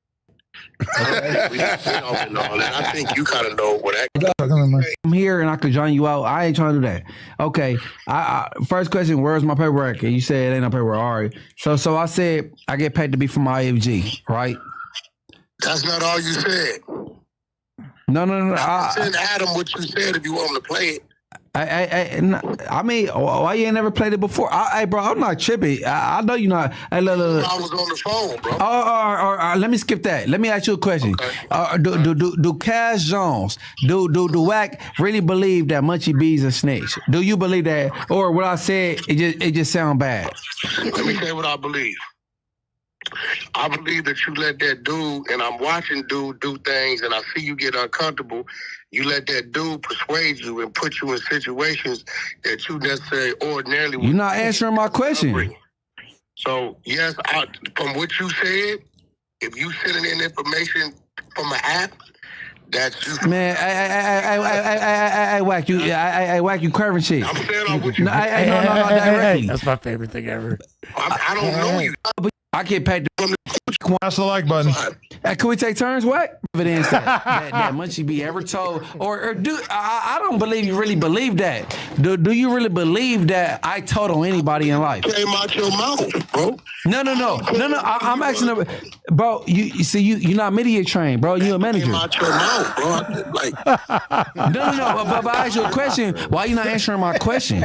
We don't know all that. I think you kind of know what that. I'm here and I could join you out. I ain't trying to do that. Okay. I first question, where's my paperwork? And you said it ain't no paperwork. All right. So I said I get paid to be from IFG, right? That's not all you said. No. Send Adam what you said if you want him to play it. I mean, why you ain't never played it before? Hey, bro, I'm not tripping. I know you not. Hey, look. I was on the phone, bro. Let me skip that. Let me ask you a question. Okay. Do Cash Jones, do Wack really believe that Munchie B's a snitch? Do you believe that, or what I said it just sound bad? Let me say what I believe. I believe that you let that dude, and I'm watching dude do things, and I see you get uncomfortable. You let that dude persuade you and put you in situations that you necessarily ordinarily would. You're not answering my question. So, yes, from what you said, if you sending in information from an app, That's Man, I whack you. I whack you curving shit. I'm saying I'm with you. No, no, directly. That's my favorite thing ever. I don't know you. I get paid. Press the like button. Can we take turns? What evidence that Munchie B ever told, or do I don't believe you really believe that. Do you really believe that I told on anybody in life? Came out your mouth, bro. No. I'm asking, bro. You see, you're not media trained, bro. You a manager. Came out your mouth, bro. Like, No. But I asked you a question. Why you not answering my question?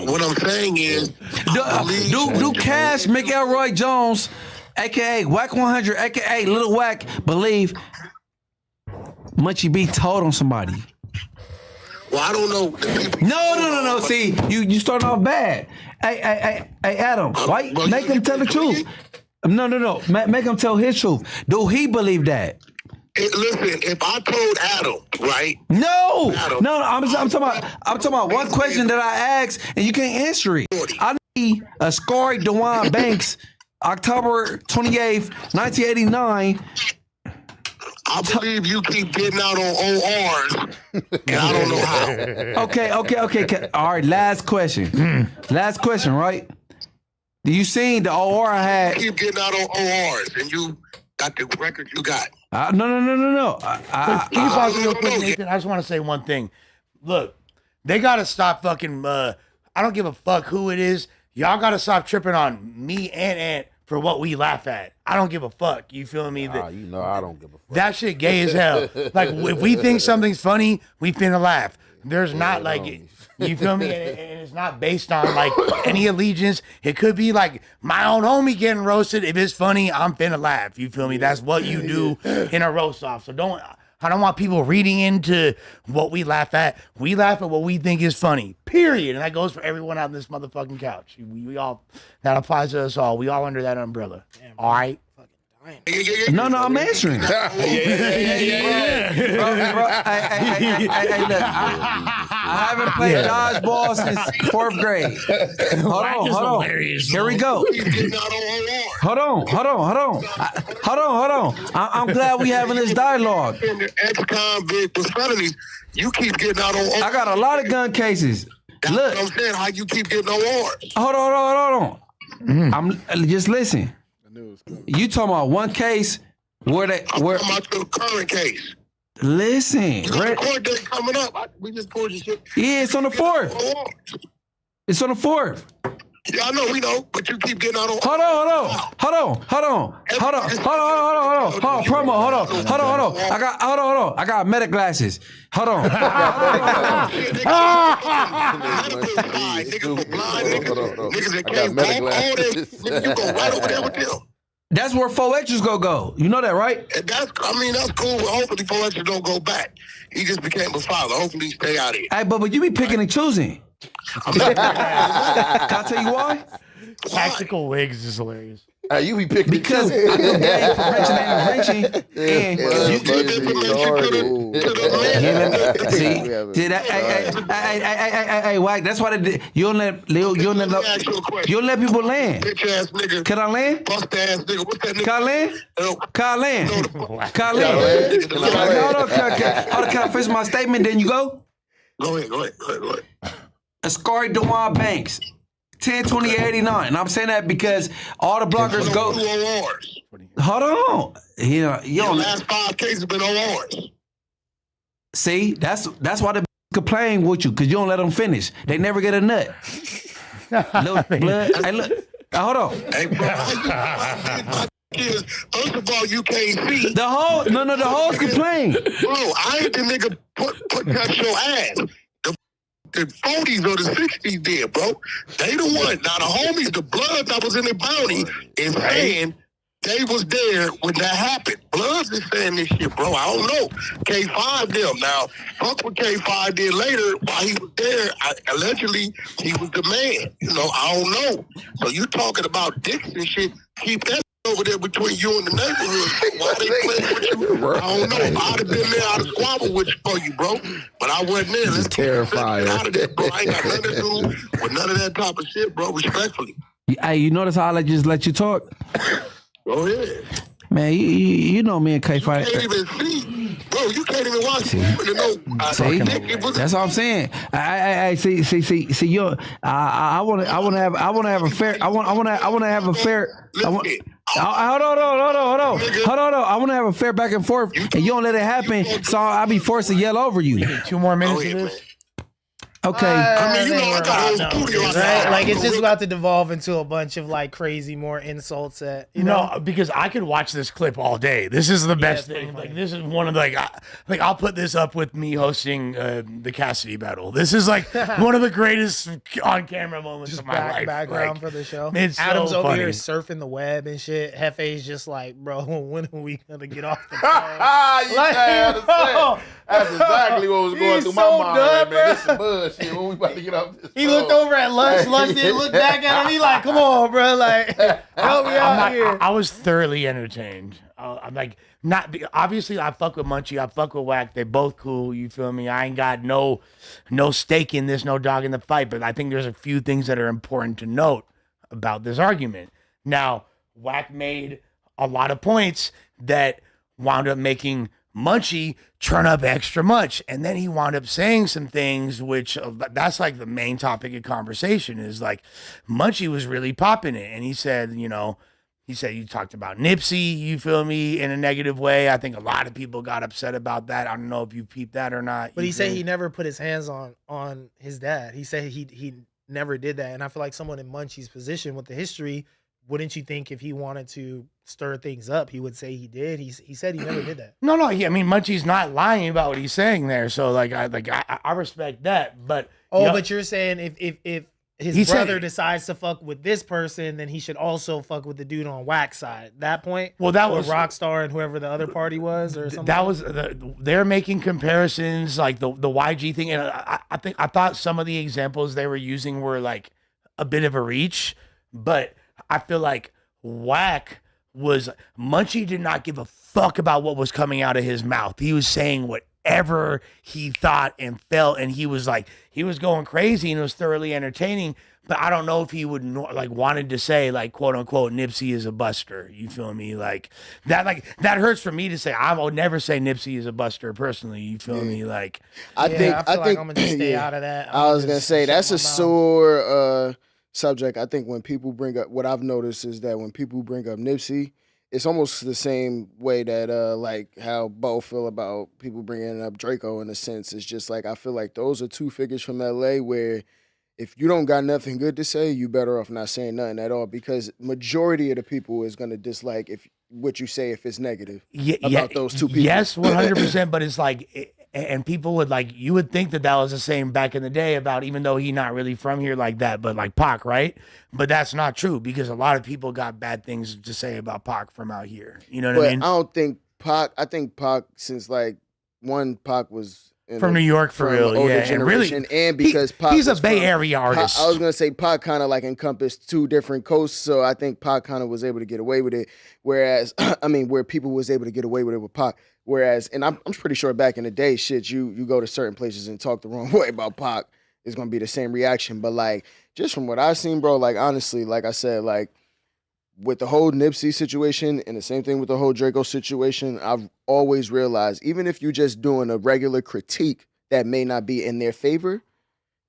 what I'm saying is, Do Cash McElroy Jones, aka Wack 100, aka Little Wack, believe Munchie B told on somebody? well, I don't know. No. See, you started off bad. Hey, Adam, why make him tell the truth? No. Make him tell his truth. Do he believe that? Listen, if I told Adam, right? No. I'm talking about one question that I asked and you can't answer it. I need a Scary DeJuan Banks, October 28th, 1989. I believe you keep getting out on ORs, and I don't know how. Okay. All right, last question. Last question, right? Do you seen the OR I had? You keep getting out on ORs, and you got the record you got. No. Can you pause real quick, Nathan? I just want to say one thing. Look, they got to stop fucking, I don't give a fuck who it is. Y'all got to stop tripping on me and Ant for what we laugh at. I don't give a fuck. You feel me? You know I don't give a fuck. That shit gay as hell. Like, if we think something's funny, we finna laugh. There's not like, you feel me? And it's not based on like any allegiance. It could be like my own homie getting roasted. If it's funny, I'm finna laugh. You feel me? That's what you do in a roast off. So I don't want people reading into what we laugh at. We laugh at what we think is funny, period. And that goes for everyone on this motherfucking couch. We all, that applies to us all. We all under that umbrella. All right? No, I'm answering. Bro, hey, look, I haven't played dodgeball since 4th grade. Hold on. Here we go. Hold on. I'm glad we having this dialogue. Ex-convict felonies, you keep getting out on ORs. I got a lot of gun cases. That's Look, what I'm saying, how you keep getting on ORs. Hold on. I'm just listen. You talking about one case where they I'm talking about your current case. Listen, You got a court date coming up. We just pulled your shit. Yeah, it's on the 4th. It's on the 4th. Yeah, I know, we know, but you keep getting out on. Hold on. Promo. I got medic glasses. Hold on. Niggas that can't walk, all that, you go right over there with them. That's where 4 extras go. You know that, right? That's cool. Hopefully 4 extras don't go back. He just became a father. Hopefully he stay out of here. Hey, but you be picking and choosing. Can I tell you why? Tactical wigs is hilarious. You be picking because I do game prevention and intervention, and you give information to the see that. Hey, Wack. That's why you don't let people land. Bitch ass nigga. Can I land? Bust ass nigga. What's that nigga? Can I land? Hold on. Can I finish my statement? Then you go. Go ahead. Scary DeJuan Banks. 10/20/89, and I'm saying that because all the bloggers go. Hold on, your last 5 cases been ORs. See, that's why the complain with you because you don't let them finish. They never get a nut. Little blood. Hey, look. Hold on. Hey, bro, first of all, you can't see. The hoes complain. Bro, I ain't the nigga put touch your ass. The 40s or the 60s did, bro. They the one. Now the homies, the Bloods that was in the bounty is saying they was there when that happened. Bloods is saying this shit, bro. I don't know. K5 them. Now, fuck what K5 did later while he was there. Allegedly, he was the man. I don't know. So you talking about dicks and shit, keep that over there between you and the neighborhood. Why they playing with you? I don't know. If I'd have been there, I'd have squabbled with you for you, bro. But I wasn't there. Let's terrified out of that, bro. I ain't got nothing to do with none of that type of shit, bro. Respectfully. Hey, you notice how I just let you talk? Go ahead. Man, you know me and K5. You can't even see. Bro, Bro, you can't even watch it to know. See, that's what I'm saying. I see. You, I want to have a fair. Hold on. I want to have a fair back and forth, and you don't let it happen. So I'll be forced to yell over you. 2 more minutes of this. Okay. I mean, you know, I got a whole studio outside. Right? Like it's just about to devolve into a bunch of like crazy more insults at No, because I could watch this clip all day. This is the best it's thing. pretty Like this is one of the, like I'll put this up with me hosting the Cassidy battle. This is like one of the greatest on camera moments of my life. Background Like, for the show. It's Adam's so over funny. here surfing the web and shit. Hefe's just like, bro, when are we gonna get off the phone? That's exactly what was going He's through so my mind. done, Like, man, bro. this some bullshit. When we about to get off this He phone. looked over at lunch. Lunch didn't look back at him. He like, come on, bro. Like, help me out here. I was thoroughly entertained. I'm like, obviously I fuck with Munchie, I fuck with Wack. They're both cool. You feel me? I ain't got no stake in this, no dog in the fight. But I think there's a few things that are important to note about this argument. Now, Wack made a lot of points that wound up making Munchie turn up extra much, and then he wound up saying some things which that's like the main topic of conversation is like Munchie was really popping it, and he said you talked about Nipsey, you feel me, in a negative way. I think a lot of people got upset about that. I don't know if you peeped that or not. But he said he never put his hands on his dad. He said he never did that, and I feel like someone in Munchie's position with the history, wouldn't you think if he wanted to stir things up, he would say he did? He said he never did that. No, I mean Munchie's not lying about what he's saying there. So I respect that. But but you're saying if his brother decides to fuck with this person, then he should also fuck with the dude on Wack's side. That point, well, that was Rockstar and whoever the other party was, or something. That was they're making comparisons like the YG thing, and I thought some of the examples they were using were like a bit of a reach, but I feel like Munchie did not give a fuck about what was coming out of his mouth. He was saying whatever he thought and felt, and he was going crazy, and it was thoroughly entertaining. But I don't know if he would wanted to say like quote unquote Nipsey is a buster. You feel me? Like that hurts for me to say. I will never say Nipsey is a buster personally. You feel me? Like I think I'm gonna just stay out of that. I was gonna say that's a sore subject. I think when people bring up, what I've noticed is that when people bring up Nipsey, it's almost the same way that like how Bo feel about people bringing up Draco. In a sense, it's just like I feel like those are two figures from LA where if you don't got nothing good to say, you better off not saying nothing at all, because majority of the people is gonna dislike what you say if it's negative about those two people. Yes, 100%. But it's like. And people would you would think that was the same back in the day about, even though he not really from here like that, but like Pac, right? But that's not true, because a lot of people got bad things to say about Pac from out here. You know what I mean? I don't think Pac, I think Pac, since Pac was from New York for real, yeah. And really, and because Pac he's a Bay Area artist. I was gonna say Pac kind of encompassed two different coasts, so I think Pac kind of was able to get away with it. Whereas, where people was able to get away with it with Pac. Whereas, and I'm pretty sure back in the day, shit, you go to certain places and talk the wrong way about Pac, it's gonna be the same reaction. But just from what I've seen, bro, honestly, like I said, with the whole Nipsey situation and the same thing with the whole Draco situation, I've always realized, even if you're just doing a regular critique that may not be in their favor,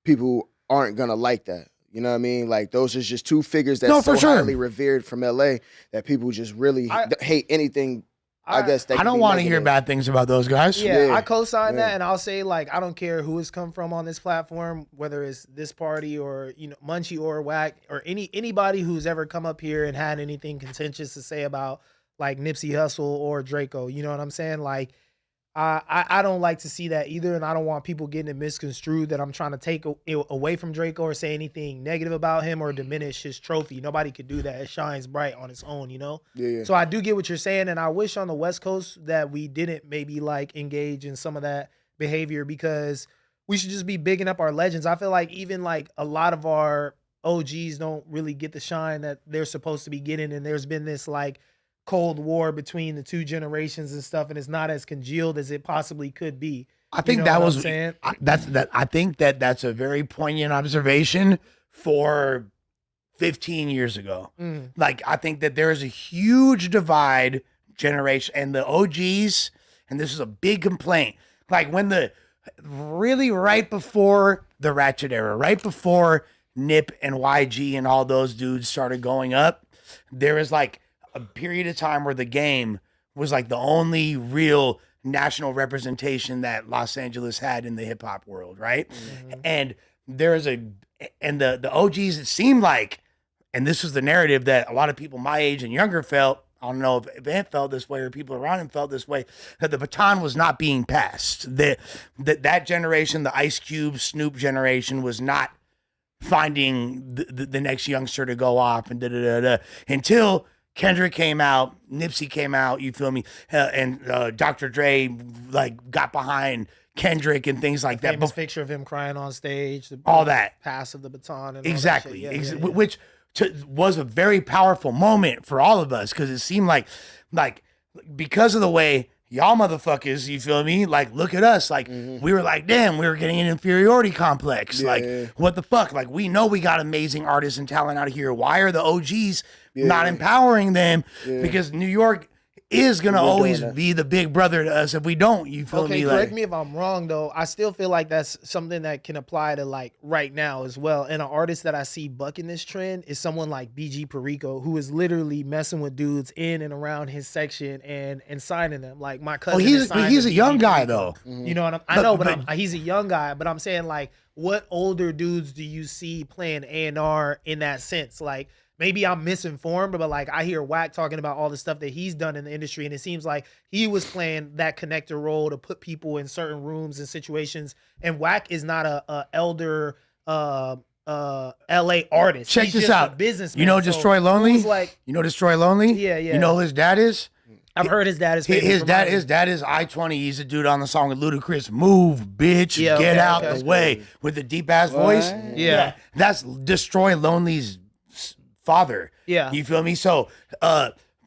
people aren't gonna like that. You know what I mean? Those are just two figures that's highly revered from LA that people just really hate anything. I guess I don't want to hear bad things about those guys. Yeah, I co-sign that, and I'll say I don't care who it's come from on this platform, whether it's this party or Munchie or Wack or anybody who's ever come up here and had anything contentious to say about Nipsey Hussle or Draco. You know what I'm saying? I don't like to see that either, and I don't want people getting it misconstrued that I'm trying to take away from Draco or say anything negative about him or diminish his trophy. Nobody could do that. It shines bright on its own, Yeah. So I do get what you're saying, and I wish on the West Coast that we didn't maybe engage in some of that behavior, because we should just be bigging up our legends. I feel like even a lot of our OGs don't really get the shine that they're supposed to be getting, and there's been this Cold War between the two generations and stuff, and it's not as congealed as it possibly could be. I think I think that's a very poignant observation for 15 years ago. I think that there is a huge divide generation, and the OGs and this is a big complaint. Like when right before the Ratchet era, right before Nip and YG and all those dudes started going up, there was like a period of time where the game was like the only real national representation that Los Angeles had in the hip hop world, right? And the OGs, it seemed like, and this was the narrative that a lot of people my age and younger felt. I don't know if Ant felt this way or people around him felt this way, that the baton was not being passed. That generation, the Ice Cube, Snoop generation, was not finding the next youngster to go off and until Kendrick came out, Nipsey came out, you feel me, and Dr. Dre like got behind Kendrick and things like that. Famous picture of him crying on stage, all that pass of the baton, and exactly, all that shit. Which was a very powerful moment for all of us because it seemed like because of the way y'all motherfuckers, you feel me? Like, look at us. Like, we were like, damn, we were getting an inferiority complex. What the fuck? Like, we know we got amazing artists and talent out here. Why are the OGs not empowering them? Because New York is going to always be the big brother to us if we don't, you feel me? Correct me if I'm wrong, though. I still feel like that's something that can apply to, like, right now as well. And an artist that I see bucking this trend is someone like BG Perico, who is literally messing with dudes in and around his section and signing them. Like, my cousin he's a young guy, though. You know what I know, but he's a young guy. But I'm saying, like, what older dudes do you see playing A&R in that sense? Like, maybe I'm misinformed, but like I hear Wack talking about all the stuff that he's done in the industry, and it seems like he was playing that connector role to put people in certain rooms and situations. And Wack is not a elder LA artist. Check He's this just out. A businessman. You know Destroy Lonely? You know Destroy Lonely? Yeah. You know who his dad is? I've heard his dad is his dad is I-20. He's a dude on the song with Ludacris. Move, bitch, get out the way with the deep ass voice. Yeah, that's Destroy Lonely's father. Yeah, you feel me? So,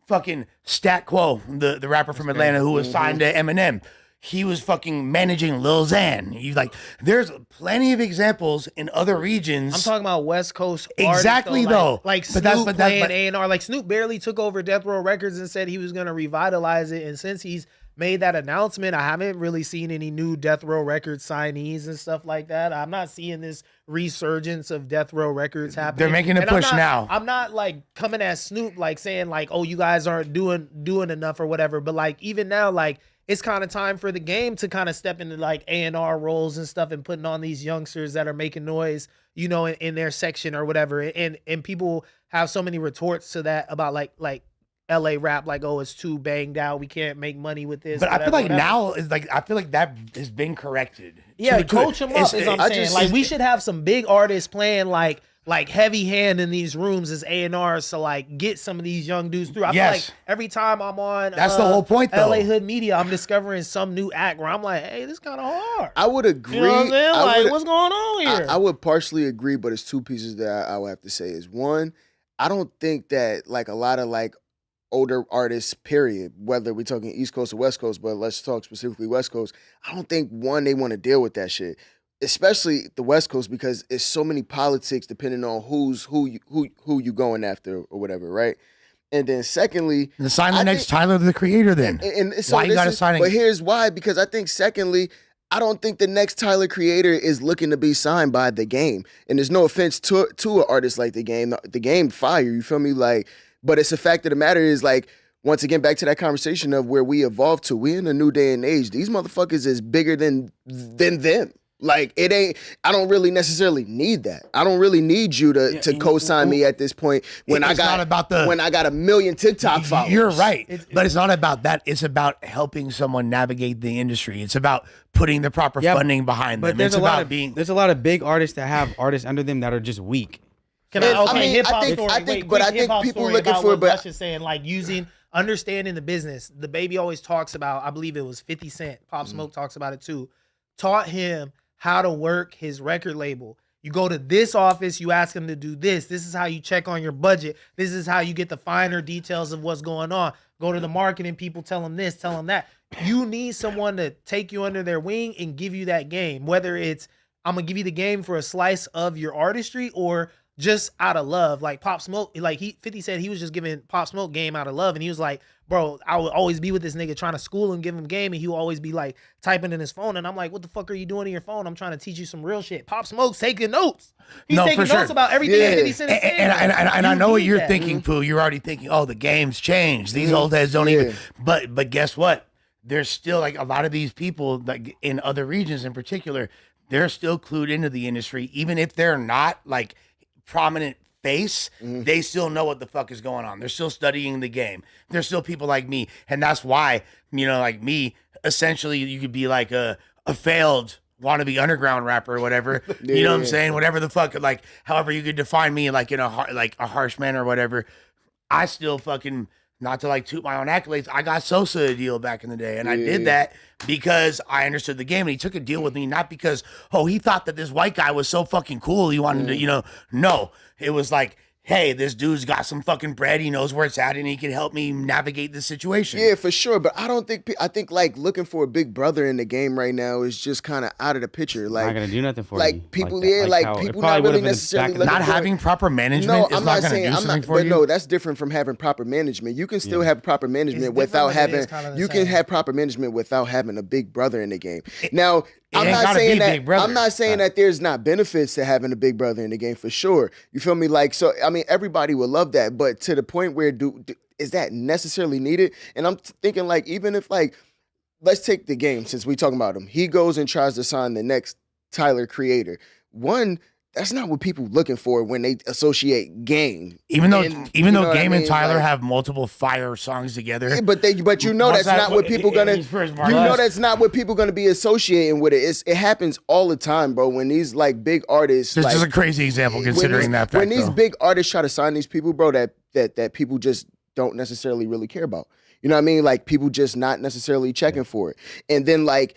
fucking Stat Quo, the rapper from Atlanta who was signed to Eminem, he was fucking managing Lil Xan. You like, there's plenty of examples in other regions. I'm talking about West Coast. Exactly artists, though. Like Snoop playing A&R. Like Snoop barely took over Death Row Records and said he was going to revitalize it. And since he's made that announcement, I haven't really seen any new Death Row Records signees and stuff like that. I'm not seeing this resurgence of Death Row Records happening. They're making a push now. I'm not like coming at Snoop like saying like, oh, you guys aren't doing enough or whatever. But like even now, like it's kind of time for the game to kind of step into like A&R roles and stuff and putting on these youngsters that are making noise, you know, in their section or whatever. And people have so many retorts to that about like LA rap, like, oh, it's too banged out. We can't make money with this. But I feel like now is like I feel like that has been corrected. Yeah, coach them up is what I'm saying. Like we should have some big artists playing like heavy hand in these rooms as A&Rs to like get some of these young dudes through. I feel like every time I'm on that's the whole point though. LA Hood Media, I'm discovering some new act where I'm like, hey, this kind of hard. I would agree. You know what I'm saying? Like, what's going on here? I would partially agree, but it's two pieces that I would have to say. Is one, I don't think that like a lot of like older artists, period, whether we're talking East Coast or West Coast, but let's talk specifically West Coast, I don't think one, they want to deal with that shit. Especially the West Coast, because it's so many politics depending on who you going after or whatever, right? And then secondly, sign the next Tyler the Creator then. And so why you gotta sign? But here's why, because I think secondly, I don't think the next Tyler Creator is looking to be signed by the game. And there's no offense to an artist like the game. The game fire, you feel me? Like, but it's a fact of the matter is like, once again, back to that conversation of where we evolved to. We in a new day and age. These motherfuckers is bigger than them. Like it ain't. I don't really necessarily need that. I don't really need you to co-sign me at this point when I got a million TikTok followers. You're right, but it's not about that. It's about helping someone navigate the industry. It's about putting the proper funding behind them. There's a lot of big artists that have artists under them that are just weak. I think people looking for it. But just saying, like understanding the business. The Baby always talks about. I believe it was 50 Cent. Pop Smoke talks about it too. Taught him how to work his record label. You go to this office, you ask him to do this. This is how you check on your budget. This is how you get the finer details of what's going on. Go to the marketing people, tell them this, tell them that. You need someone to take you under their wing and give you that game. Whether it's, I'm going to give you the game for a slice of your artistry, or just out of love. Like Pop Smoke, like 50 said he was just giving Pop Smoke game out of love, and he was like, bro, I would always be with this nigga trying to school him, give him game, and he would always be like typing in his phone, and I'm like, what the fuck are you doing in your phone? I'm trying to teach you some real shit. Pop Smoke's taking notes. He's taking notes about everything that 50 Cent is saying. And I know what you're thinking, Pooh. You're already thinking, oh, the game's changed. These old heads don't even. But guess what? There's still like a lot of these people like in other regions in particular, they're still clued into the industry, even if they're not like prominent face, they still know what the fuck is going on. They're still studying the game. There's still people like me. And that's why, you know, like me, essentially you could be like a failed wannabe underground rapper or whatever. You know what I'm saying? Whatever the fuck, like however you could define me like in a harsh manner or whatever. I still fucking, not to like toot my own accolades, I got Sosa a deal back in the day. And I did that because I understood the game. And he took a deal with me, not because, oh, he thought that this white guy was so fucking cool. He wanted to, you know, no. It was like, hey, this dude's got some fucking bread. He knows where it's at, and he can help me navigate this situation. Yeah, for sure. But I don't think, I think like looking for a big brother in the game right now is just kind of out of the picture. Like, not gonna do nothing for like you. People, like people not really necessarily not having proper management is not going to do something for you. No, that's different from having proper management. You can still have proper management without having. You can have proper management without having a big brother in the game. Now. I'm not saying that. I'm not saying that there's not benefits to having a big brother in the game for sure. You feel me? Like, so I mean, everybody would love that, but to the point where is that necessarily needed? And I'm thinking like, even if like, let's take the game since we talking about him. He goes and tries to sign the next Tyler Creator. One, that's not what people looking for when they associate Game. Even though Game and Tyler have multiple fire songs together. Yeah, but you know that's not what people gonna. You know that's not what people gonna be associating with it. It happens all the time, bro. When these like big artists, this is a crazy example considering that fact. When these big artists try to sign these people, bro, that people just don't necessarily really care about. You know what I mean? Like people just not necessarily checking for it, and then like.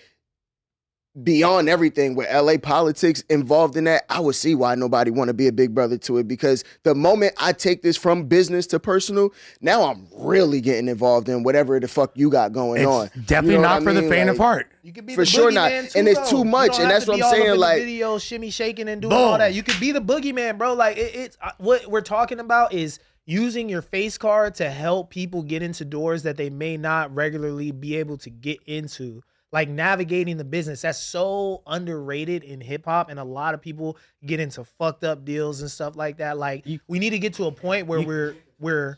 Beyond everything with LA politics involved in that, I would see why nobody want to be a big brother to it, because the moment I take this from business to personal, now I'm really getting involved in whatever the fuck you got going on. Definitely you know not for the faint of heart. You could be for the sure not, man too, and it's too much, and that's what I'm saying. Like video shimmy shaking and doing all that. You could be the boogeyman, bro. Like it's what we're talking about is using your face card to help people get into doors that they may not regularly be able to get into. Like navigating the business, that's so underrated in hip hop, and a lot of people get into fucked up deals and stuff like that. Like we need to get to a point where we're.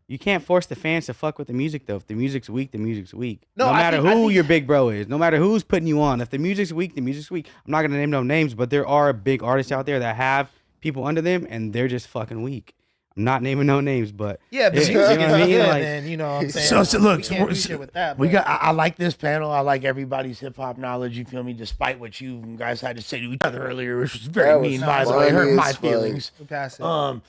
You can't force the fans to fuck with the music though. If the music's weak, the music's weak. No matter who your big bro is, no matter who's putting you on. If the music's weak, the music's weak. I'm not gonna name no names, but there are big artists out there that have people under them, and they're just fucking weak. I'm not naming no names, but yeah, but you know what I mean? Then you know what I'm saying. So look, we got. I like this panel. I like everybody's hip hop knowledge. You feel me? Despite what you guys had to say to each other earlier, which was very mean, by the way, hurt my feelings. What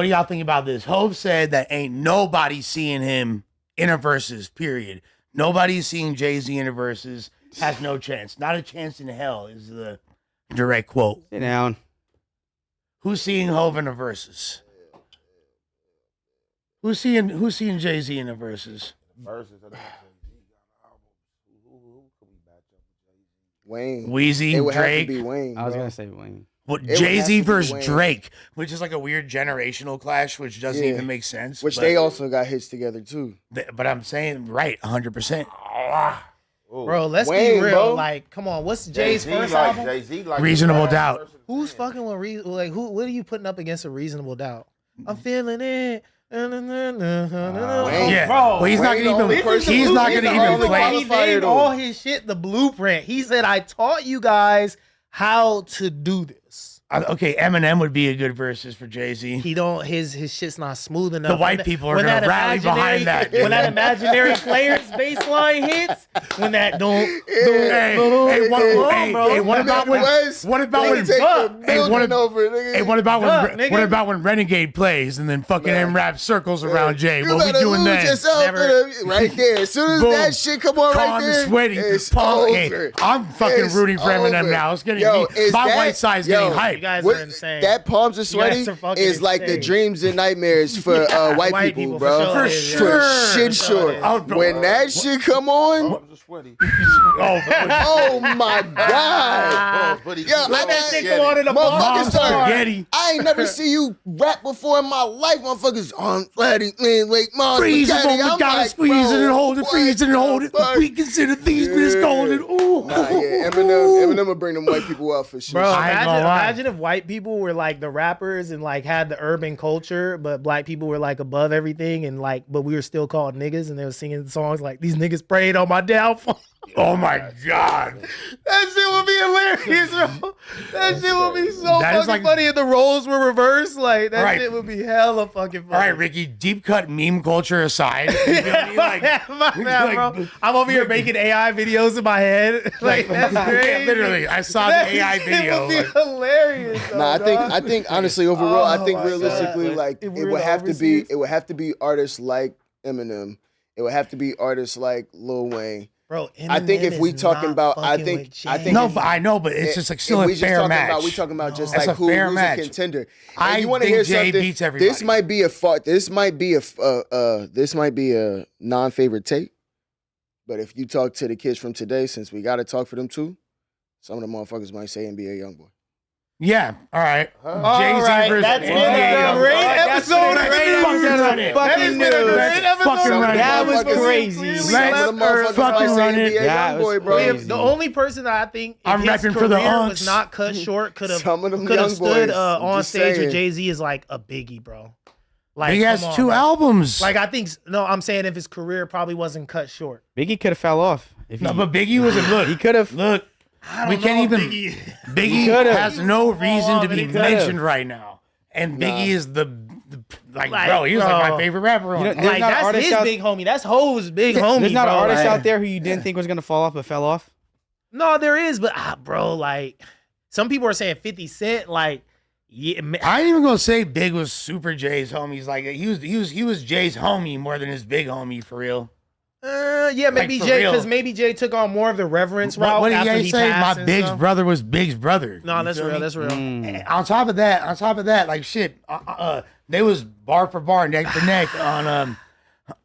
do y'all think about this? Hope said that ain't nobody seeing him in a versus. Period. Nobody's seeing Jay-Z in a versus. Has no chance. Not a chance in hell is the direct quote. Sit down. Who's seeing Hov in the verses? Who's seeing Jay-Z in the verses? Wayne, Weezy, it would Drake. Have to be Wayne, I was gonna say Wayne. What Jay-Z versus Drake, which is like a weird generational clash, which doesn't even make sense. Which they also got hits together too. But I'm saying, right, 100%. Bro, let's Wayne, be real. Bro. Like, come on, what's Jay's first like, album? Jay-Z like Reasonable Doubt. Who's fucking with what are you putting up against a Reasonable Doubt? I'm feeling it. Yeah, bro. Well, he's not gonna even play. He named all his shit the blueprint. He said, "I taught you guys how to do this." Okay, Eminem would be a good versus for Jay-Z. He don't. His shit's not smooth enough. The white people are gonna rally behind that. When that imaginary players baseline hits, when that don't. What about when Renegade plays and then fucking M rap circles around Jay? What we doing then? Right there. As soon as that shit come on right there, sweaty. it's Paul, over. I'm fucking rooting for Eminem now. It's getting my white side's getting hyped. you guys what- are insane. that palms are sweaty are fucking is like the insane. dreams and nightmares for white people, bro. for sure. For shit sure. When that shit come on, oh my god. Yo, Let that shit go on in the motherfuckers start Spaghetti. I ain't never see you rap before in my life, motherfuckers. I'm sweaty, man, wait, mom. Freeze it, spaghetti. we I'm gotta like, squeeze it bro, and hold it, what freeze it and the hold it. fuck? We consider these minutes golden. Ooh. Nah, yeah, Eminem will bring them white people up for sure. Bro, I ain't gonna lie. imagine if white people were like the rappers and like had the urban culture, but black people were like above everything and like, but we were still called niggas and they were singing songs like these niggas prayed on my downfall. Oh my god. That shit would be hilarious, bro. That shit would be so That is fucking like- funny if the roles were reversed. Like that Right. shit would be hella fucking funny. All right, Ricky, deep cut meme culture aside. You feel me? Like, My bad, bro. I'm over here making AI videos in my head. Like that's crazy. literally, I saw the That AI shit video. would be like, hilarious. Though, Nah, I think honestly overall, I think my realistically, God. like If we it were would the have to be overseas- it would have to be artists like Eminem. It would have to be artists like Lil Wayne. Bro, I think if Eminem we is talking not about, I fucking think, with I Jay. think no, if- but I know, but it's just like still if a we just fair talking match. About, we talking about just That's like a fair who's match. a contender. I And you want to think hear Jay something? beats everybody. This might be a non-favorite take. But if you talk to the kids from today, since we got to talk for them too, some of the motherfuckers might say NBA YoungBoy. Yeah, all right. All Jay-Z right, versus that's been NBA. a great episode. Fucking That has been a great episode. Fucking run it. That was Motherfuckers- crazy. Some of the motherfuckers Fucking might say run it. NBA Yeah, it was YoungBoy, bro. crazy. The only person that I think if I'm his repping for the career Unks. was not cut short could Some of them have young stood boys. on Just stage saying. with Jay-Z is like a biggie, bro. Like He has come on, 2 bro. albums. Like I think no, I'm saying if his career probably wasn't cut short. Biggie could have fell off. If no, but Biggie wasn't. Look, he could have. look. We can't even. Biggie could've. has no reason to be He could've. mentioned right now, and Biggie is the like, Like, bro. He was like bro. my favorite rapper. On You know, it. There's Like not an that's artist his out- big homie. That's Ho's big homie. There's not bro. an artist Like, out there who you didn't think was gonna fall off but fell off. No, there is, but bro, like some people are saying 50 Cent, like yeah, I ain't even gonna say Big was Super Jay's homies. Like he was Jay's homie more than his big homie for real. yeah, maybe for Jay, real. because maybe Jay took on more of the reverence route What did after Jay he say? My passed and Big's stuff. brother was Big's brother. No, You that's feel real. me? That's real. And on top of that, like shit, they was bar for bar, neck for neck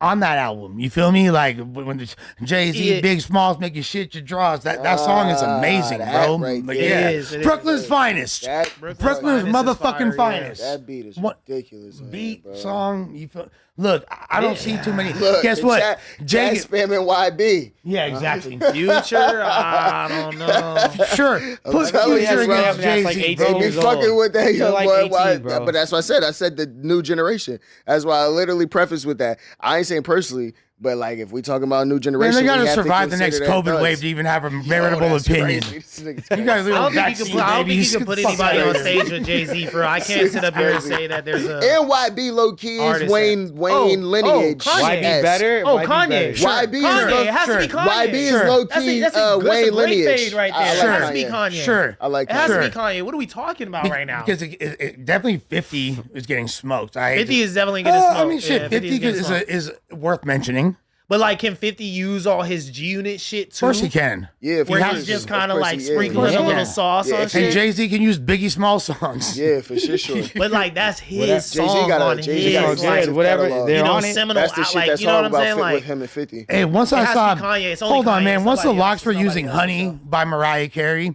on that album. You feel me? Like when the Jay-Z, Yeah. Big Smalls make you shit your draws. That song is amazing, that bro. right Like, there. yeah, It is. Brooklyn's finest. That Brooklyn's finest is motherfucking fire, yeah. finest. that beat is What- ridiculous. man, Beat bro. song. You feel? Look, I don't see too many. Look, Guess the what? chat Jay. spamming YB. Yeah, exactly. Future, I don't know. Sure. Put telling you, Future bro. against That's like Jay-Z, 18 bro. They be years fucking old. with that They're young like boy. 18, Why? bro. But that's what I said. I said the new generation. That's why I literally prefaced with that. I ain't saying personally, but like if we talking about new Man, generation, they gotta we have to survive the next consider that COVID thugs. wave to even have a Yo, veritable that's opinion. crazy. This nigga's You guys I don't think vaccine you can babies. put Fuck anybody outta on here. stage with Jay-Z for. I can't sit up here and say that there's a. And YB low key is Artist Wayne Oh, lineage. Kanye. YB better. Oh, YB Kanye. better. Sure. YB is Kanye. low- It has to be sure. Kanye. YB is Sure. low That's key a great Wayne lineage. fade right there. I It like has to be Kanye. Kanye. Sure. I like It has Kanye. to be Kanye. What are we talking about right now? Because it definitely 50 is getting smoked. 50 is definitely getting smoked. I mean, shit, Yeah, 50 is getting smoked. is worth mentioning. But like, can 50 use all his G Unit shit too? Of course he can. Yeah, if Where he he's has just to. kind of like Yeah, sprinkling yeah. a little sauce Yeah, on if he- And shit. Jay-Z can use Biggie Small songs. Yeah, for sure. But like, that's his Jay-Z song got a- on Jay-Z his got a It's all like, good. Whatever. catalog. They're you know, on it. seminal. That's the shit like, that's you know hard what I'm about saying? fit Like, with him and 50. Hey, once It I has to saw, be Kanye. It's only hold on, Kanye. man. It's Once the nobody Locks else. were It's using nobody else. "Honey" by Mariah Carey,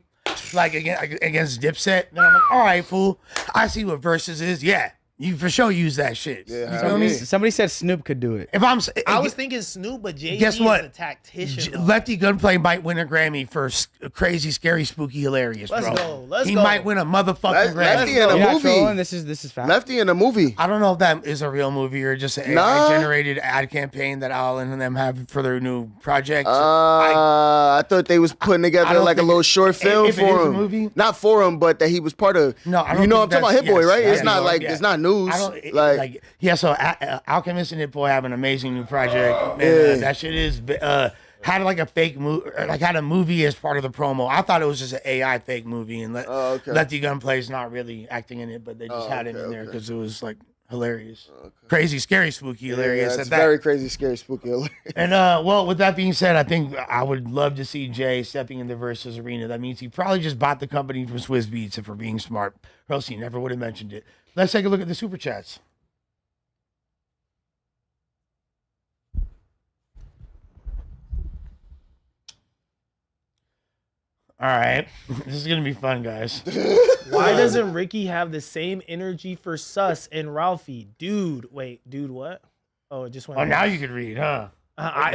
like against Dipset, then I'm like, all right, fool. I see what Versus is. Yeah, you for sure use that shit. Yeah, You hell feel me? yeah. Somebody said Snoop could do it. If I'm, I was thinking Snoop, but Jay-Z Guess what? is a tactician. though. Lefty Gunplay might win a Grammy for crazy, scary, spooky, hilarious, Let's bro. go. Let's he go. might win a motherfucking Lefty Grammy. in a You're not movie. trolling? This is fact. Lefty in a movie. I don't know if that is a real movie or just an Nah. AI-generated ad campaign that Alan and them have for their new project. I thought they was putting I together don't like a think little short film if it is for a him. movie? Not for him, but that he was part of. No, I don't You know, think I'm talking about Hit that's- Boy, yes, right? yes, It's not like yeah. it's not news. I don't Like, yeah. So Alchemist and Hit Boy have an amazing new project. Man, Yeah. that shit is had like a fake movie, like had a movie as part of the promo. I thought it was just an AI fake movie, and Oh, okay. Lefty Gunplay's not really acting in it, but they just had it in there okay. because it was like hilarious. Crazy, scary, spooky, hilarious. Yeah, it's very crazy, scary, spooky, hilarious. And well, with that being said, I think I would love to see Jay stepping in the Versus arena. That means he probably just bought the company from Swiss Beats, if we're being smart, or else he never would have mentioned it. Let's take a look at the super chats. All right, this is gonna be fun, guys. Why doesn't Ricky have the same energy for Sus and Ralphie? Dude, wait, dude, what? Oh, it just went. Oh, now you could read, huh?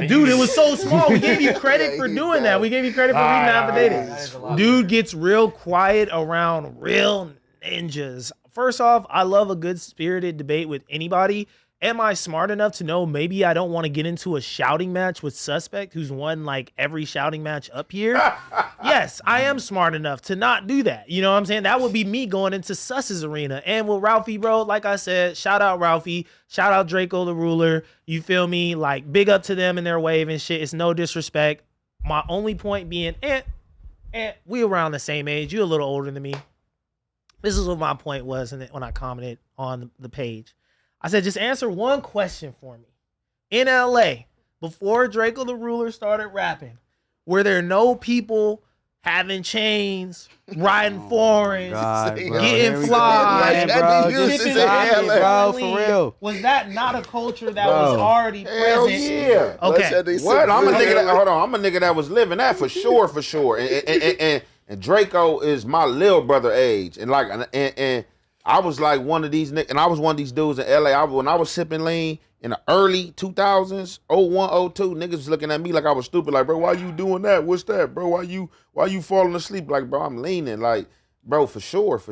Dude, it was so small. We gave you credit for doing that. We gave you credit for reading the affidavit. Dude gets real quiet around real ninjas. First off, I love a good spirited debate with anybody. Am I smart enough to know maybe I don't want to get into a shouting match with Suspect, who's won like every shouting match up here? Yes, I am smart enough to not do that. You know what I'm saying? That would be me going into Sus's arena. And with Ralphie, bro, like I said, shout out Ralphie, shout out Draco the Ruler. You feel me? Like, big up to them and their wave and shit. It's no disrespect. My only point being, we around the same age. You a little older than me. This is what my point was when I commented on the page. I said, just answer one question for me. In LA, before Draco the Ruler started rapping, were there no people having chains, riding foreigns, getting fly, bro, for real? Was that not a culture that was already present? Yeah. Okay. What? I'm a nigga that, hold on. I'm a nigga that was living that for sure. And Draco is my little brother age, and I was like one of these niggas, and I was one of these dudes in LA. When I was sipping lean in the early 2000s, 01, 02, niggas was looking at me like I was stupid. Like, bro, why you doing that? What's that, bro? Why you falling asleep? Like, bro, I'm leaning. Like, bro, for sure.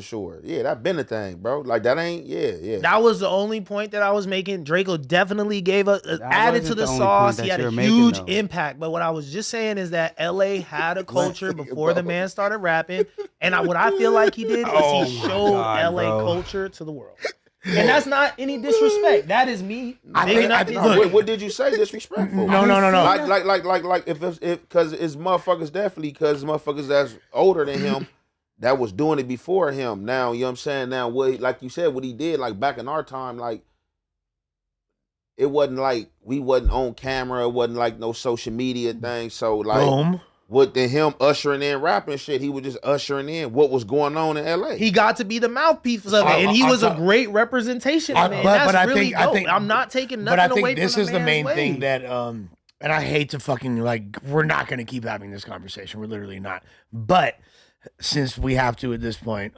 Yeah, that been a thing, bro. Like, that ain't, yeah. That was the only point that I was making. Draco definitely gave added to the sauce. He had a huge impact. But what I was just saying is that LA had a culture before the man started rapping. And what I feel like he did is he showed LA culture to the world. And that's not any disrespect. That is me. What did you say disrespectful? No. Like if because it's motherfuckers definitely because motherfuckers that's older than him that was doing it before him. Now, you know what I'm saying? Now, like you said, what he did, like back in our time, like it wasn't like we wasn't on camera. It wasn't like no social media thing. So like, with him ushering in rapping shit, he was just ushering in what was going on in LA. He got to be the mouthpiece of it, and he was a great representation of it. That's really dope. I'm not taking nothing away from the man's way. But I think this is the main thing that, and I hate to fucking, like, we're not going to keep having this conversation. We're literally not. But since we have to at this point,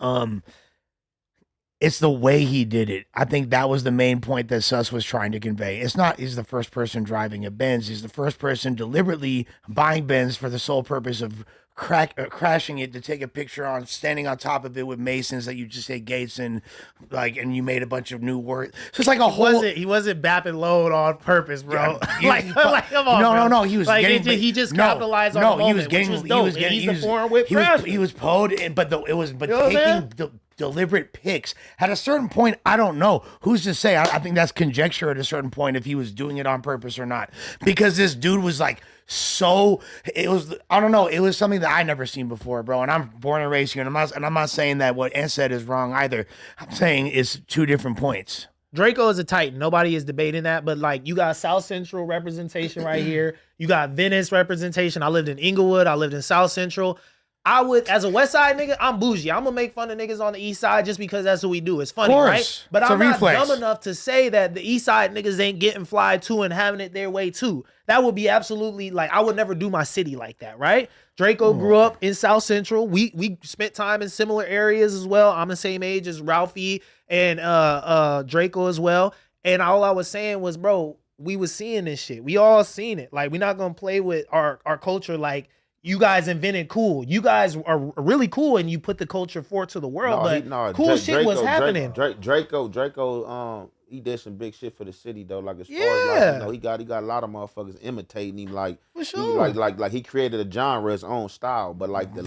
it's the way he did it. I think that was the main point that Sus was trying to convey. It's not he's the first person driving a Benz. He's the first person deliberately buying Benz for the sole purpose of crashing it to take a picture on, standing on top of it with Masons that you just say Gates and like, and you made a bunch of new words. So it's like a whole. He wasn't bapping load on purpose, bro. Yeah, come on. No. He was like, getting. He just capitalized on the moment, he was getting. Which was dope. He's the foreign whip. He was poed, but taking deliberate picks at a certain point. I don't know who's to say. I think that's conjecture at a certain point if he was doing it on purpose or not, because this dude was like. So it was, I don't know, it was something that I never seen before, bro. And I'm born and raised here, and I'm not saying that what Ant said is wrong either. I'm saying it's two different points. Draco is a Titan. Nobody is debating that, but like you got South Central representation right here. You got Venice representation. I lived in Inglewood. I lived in South Central. I would, as a West Side nigga, I'm bougie. I'm gonna make fun of niggas on the East Side just because that's what we do. It's funny, right? But I'm not dumb enough to say that the East Side niggas ain't getting fly too and having it their way too. That would be absolutely like, I would never do my city like that, right? Draco grew up in South Central. We spent time in similar areas as well. I'm the same age as Ralphie and Draco as well. And all I was saying was, bro, we was seeing this shit. We all seen it. Like, we're not gonna play with our culture like you guys invented cool. You guys are really cool, and you put the culture forth to the world. Cool shit was happening. Draco, he did some big shit for the city though. Like as far as like, he got a lot of motherfuckers imitating him. Like for sure. Like he created a genre, his own style. But like the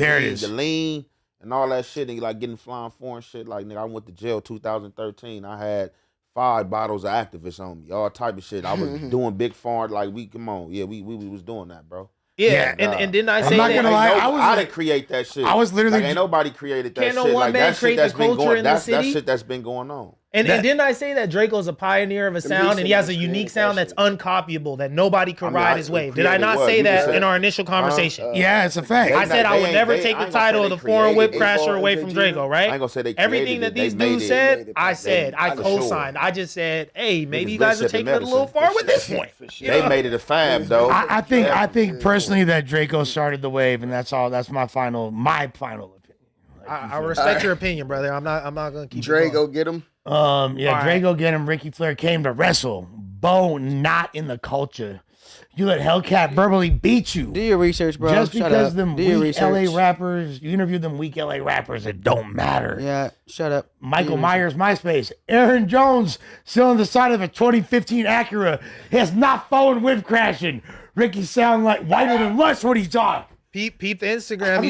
lean and all that shit, and like getting flying foreign shit. Like nigga, I went to jail 2013. I had 5 bottles of activists on me, all type of shit. I was doing big foreign. Like we was doing that, bro. Yeah, and didn't I say I'm not gonna lie, I didn't create that shit. I was literally like, ain't nobody created that shit. Can't no one man create the culture in the city? That shit that's been going on. And didn't I say that Draco's a pioneer of a sound and he has a unique sound that's uncopyable that nobody could ride his wave? Did I not say that in our initial conversation? Yeah, it's a fact. I said I would never take the title of the foreign whip crasher away from Draco, right? I ain't gonna say they everything that these dudes said, I said, I co-signed. I just said, hey, maybe you guys are taking it a little far with this point. They made it a fab though. I think personally that Draco started the wave, and that's all. That's my final opinion. I respect your opinion, brother. I'm not gonna keep Draco get him. Draco get him. Ricky Flair came to wrestle. Bo not in the culture. You let Hellcat verbally beat you. Do your research, bro. Just Shut because up. them Do your weak LA research. rappers, you interviewed them weak LA rappers, it don't matter. Yeah, shut up. Michael Myers, MySpace. Aaron Jones, still on the side of a 2015 Acura. He has not fallen whip crashing. Ricky sound like whiter than lush when he talk. Peep the Instagram.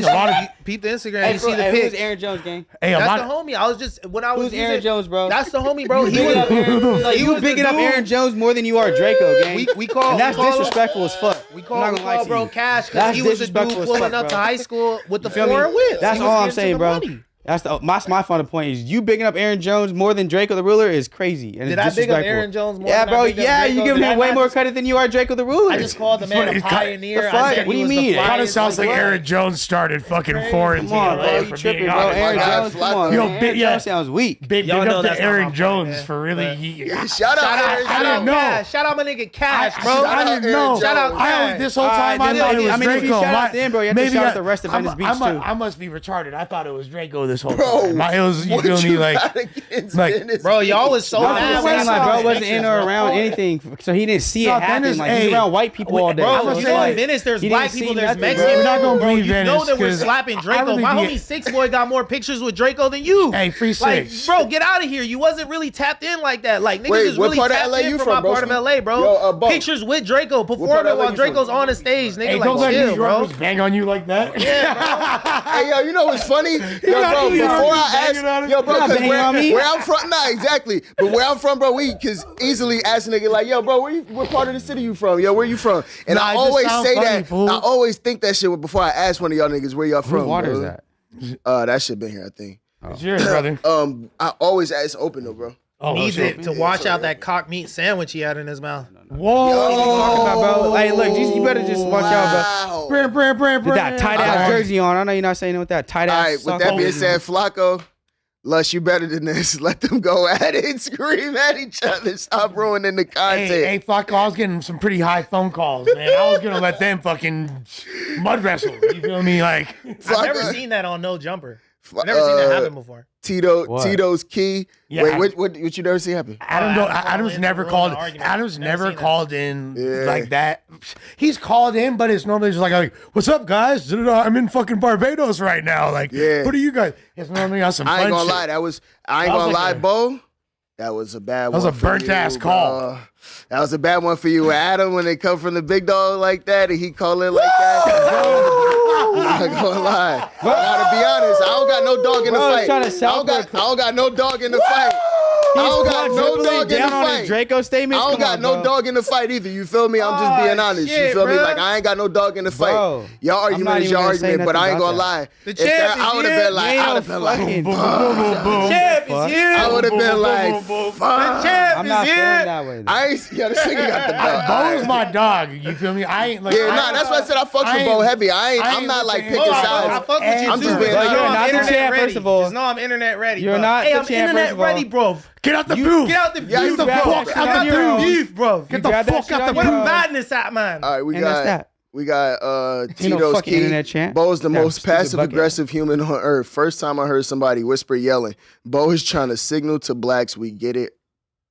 Peep the Instagram. Hey, you see the who's pics. Aaron Jones, gang? Hey, That's the homie. I was just when I was Who's Aaron Jones, bro? That's the homie, bro. You bigging up Aaron Jones more than you are Draco, gang. We call and that's we call disrespectful as fuck. We call bro Cash because That's he was the dude disrespectful as pulling fuck, up to bro. high school with the Feel me? foreign whips. That's He was all I'm getting to saying, the bro. money. That's my final point is you bigging up Aaron Jones more than Draco the Ruler is crazy and Did it's I big up disrespectful. Aaron Jones more Yeah, than I bro. bigged up Yeah, Draco? you giving Did I him way not more just- credit than you are Draco the Ruler. I just called the man a pioneer. The I fuck? said What do he you was the mean? Kind of flyest, sounds like what? Aaron Jones started fucking foreign. Come on, bro. You tripping, bro. Aaron Jones, come on, Yo, man. big- Aaron yeah. Jones sounds weak. Big Y'all know up that's to not Aaron my Jones point, for really. Shout out, Aaron. I didn't know. Cash. Shout out my nigga Cash, bro. I didn't know. Shout out Cash. This whole time I then, thought it was I mean, if you Draco. shout out them, bro, you have to shout out the rest of Venice Beach, too. I must be retarded. I thought it was Draco this whole Bro, time. It was, you what feel me? you Like, got against like- Venice Bro, y'all was so Beach? I'm mad just when I saying, saw like, bro his wasn't in pictures, or bro. around anything, so he didn't see it No, happen. Venice- Like he's hey, around white people all day. Bro, I'ma you say know it. in Venice there's He black didn't see people, there's nothing, bro. Mexican We're not people, gonna bro. believe You know Venice, that we're 'cause slapping I Draco. really My be- homie Six Boy got more pictures with Draco than you. Hey, free Like, six. bro, get out of here. You wasn't really tapped in like that. Like, niggas Wait, is what really part of tapped LA in you from from, my part of broski? LA, bro. Yo, Bo. Pictures with Draco part of performing LA while you Draco's from? on the stage, nigga. Hey, Like, don't let chill, New bro. Yorkers bang on you like that. Hey, yo, you know what's funny? Yo, not bro, New York, before you I banging on ask, him. yo, bro, You're not 'cause banging on me. where I'm from, nah, exactly. But where I'm from, bro, we cause easily ask a nigga like, yo, bro, what part of the city you from? Yo, where you from? And Nah, I it just always sound say funny, that. fool. I always think that shit before I ask one of y'all niggas where y'all Whose from. water bro. is that? That shit been here, I think. It's yours, brother. I always ask open though, bro. Oh, Needs shit. it to watch out that cock meat sandwich he had in his mouth. Whoa. Talking about, bro. Hey, look, you better just watch out, bro. Wow. With that tight ass jersey on. I know you're not saying it with that tight All ass. right, with that being said, Flacco, Lush, you better than this. Let them go at it, scream at each other, stop ruining the content. Hey, Flacco, I was getting some pretty high phone calls, man. I was gonna let them fucking mud wrestle. You feel me? Like, I've never seen that on No Jumper. I've never seen that happen before. Tito's key. Yeah, Wait, what you never see happen? Adam's never called. Adam's never called in like that. He's called in, but it's normally just like, "What's up, guys? I'm in fucking Barbados right now. Like, what are you guys?" It's normally on some. I ain't fun gonna shit. lie. I ain't gonna lie, Bo. That was a bad one. That was a for burnt you, ass bro. call. That was a bad one for you, Adam. When they come from the big dog like that, and he call it like that. I'm not gonna lie. I gotta be honest. I don't got no dog in the Bro, fight. trying to I don't got no dog in the fight. I don't got no dog in the down on his fight. Draco statement. I don't got no dog in the fight either. You feel me? I'm just being honest. shit, You feel me? bro. Like I ain't got no dog in the fight. Bro, Y'all I'm not argument is even your gonna say argument, but I ain't nothing gonna about lie. The If champ that, is I would have here. been like, I would have been like, Champ is here. I would have been like, fuck. Champ I'm is not feeling here. that way. I ain't, yo, this nigga got the dog. Bo's my dog. You feel me? I ain't like. Yeah, nah, that's why I said I fucks with Bo heavy. I'm not like picking I sides. fuck with you I'm too. just being Just know honest. You're not I'm the internet champ, ready. first of all. Just know I'm internet ready. You're bro. not Hey, the I'm champ, internet first of all. ready, bro. Get out the booth. Get out the Yeah, beef, you bro. grab that Get shit out out the the booth. beef, bro. Get the grab that fuck shit out out the your Where the booth. booth. badness at, man? All right, we And that's got that. Ain't no Tito's fucking key. internet champ. Bo's the Yeah, most stupid passive aggressive human on earth. First time I heard somebody whisper yelling. Bo is trying to signal to blacks we get it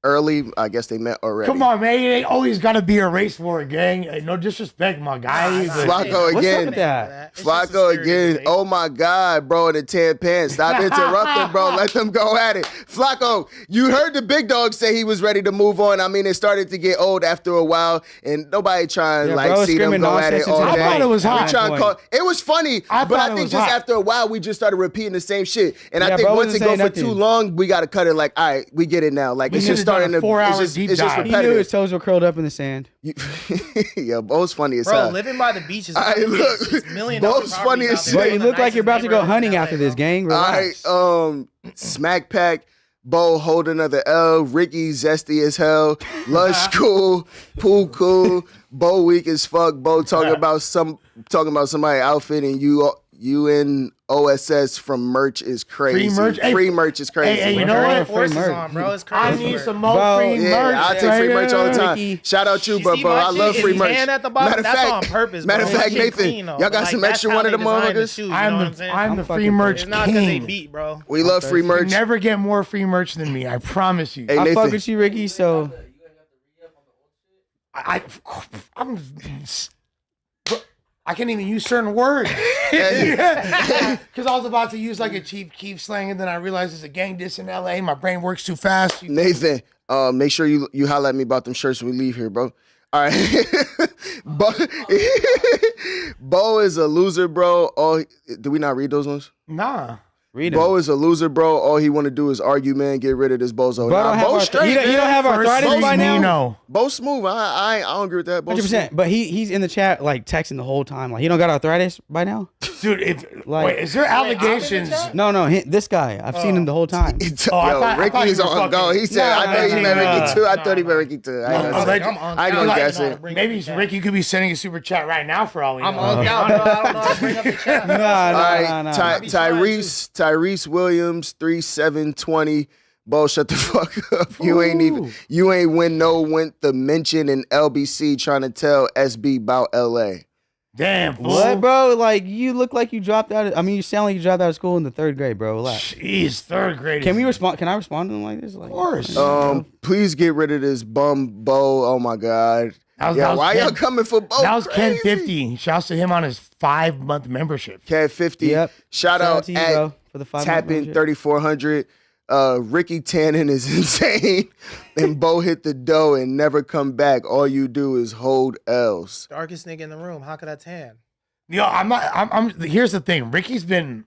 early. I guess they met already. Come on, man. It ain't always got to be a race war, gang. Hey, no disrespect, my guy. Flacco What's again. up with that? Flacco again. Oh my God, bro, in the 10 pants. Stop interrupting, bro. Let them go at it. Flacco, you heard the big dog say he was ready to move on. I mean, it started to get old after a while, and nobody trying Yeah, like bro, see them screaming go at it nonsense all into day. the I thought it was We hot. trying to call, it was funny, I but thought I it think was just hot. after a while, we just started repeating the same shit. And Yeah, I think bro, once it wasn't go saying for too nothing. long, we got to cut it like, all right, we get it now. Like, We it's should just have done starting a to, 4-hour it's deep just dive. He knew repetitive. his toes were curled up in the sand. Yeah, Bo's funny as Bro, hell. living by the beach is Alright, look, $1 million Bo's funny as Bro, shit. you look like you're about to go hunting after this, gang. All Relax. right, Smack Pack. Bo, hold another L. Ricky, zesty as hell. Lush, cool. Pool, cool. Bo, weak as fuck. Bo, talking about somebody outfit and UNOSS from merch is crazy. Free merch is crazy. Hey, you know what? Forces on, bro. It's crazy. I need some more free merch. I take free merch all the time. Ricky. Shout out you, bro. I love free merch. At the bottom. That's on purpose, bro. Matter of fact, That shit Nathan, clean, though. y'all got Like, some that's extra how one of they the design motherfuckers? shoes, you know what I'm saying? I'm the free merch It's not because they king. beat, bro. We love free You merch. never get more free merch than me. I promise you. Hey, I Nathan. fuck with you, Ricky. So I can't even use certain words because I was about to use like a cheap keep slang, and then I realized it's a gang diss in LA. My brain works too fast. Nathan, make sure you holler at me about them shirts when we leave here, bro. All right. Bo is a loser, bro. Did we not read those ones? Nah. read them. Bo is a loser, bro. All he want to do is argue, man. Get rid of this bozo. Bro, don't have Bo straight, you don't have arthritis by now? No. Bo smooth. I don't agree with that. Bo 100%. But he's in the chat like texting the whole time. Like he don't got arthritis by now. Dude, wait, is there allegations? No, this guy. I've seen him the whole time. Ricky's on go. He said, I thought he meant Ricky too. I thought he meant Ricky too. I know that's it. Maybe Ricky could be sending a super chat right now for all we know. I'm unked out, bro. I don't know how to bring up the chat. No. Tyrese Williams, 3720. Bo, shut the fuck up. You ain't win the mention in LBC trying to tell SB about LA. Damn, fool. What, bro? Like you look like you dropped out. You sound like you dropped out of school in the 3rd grade, bro. Relax. Jeez, 3rd grade. Can we respond? Can I respond to him like this? Like, of course. Please get rid of this bum Bo. Oh my God. Why y'all coming for Bo? That was Crazy. Ken 50. Shouts to him on his 5-month membership. Ken 50. Yep. Shout out to you, at bro, for the 5 Tap in 3400. Ricky Tannen is insane, and Bo hit the dough and never come back. All you do is hold L's. Darkest nigga in the room. How could I tan? Yo, I'm here's the thing. Ricky's been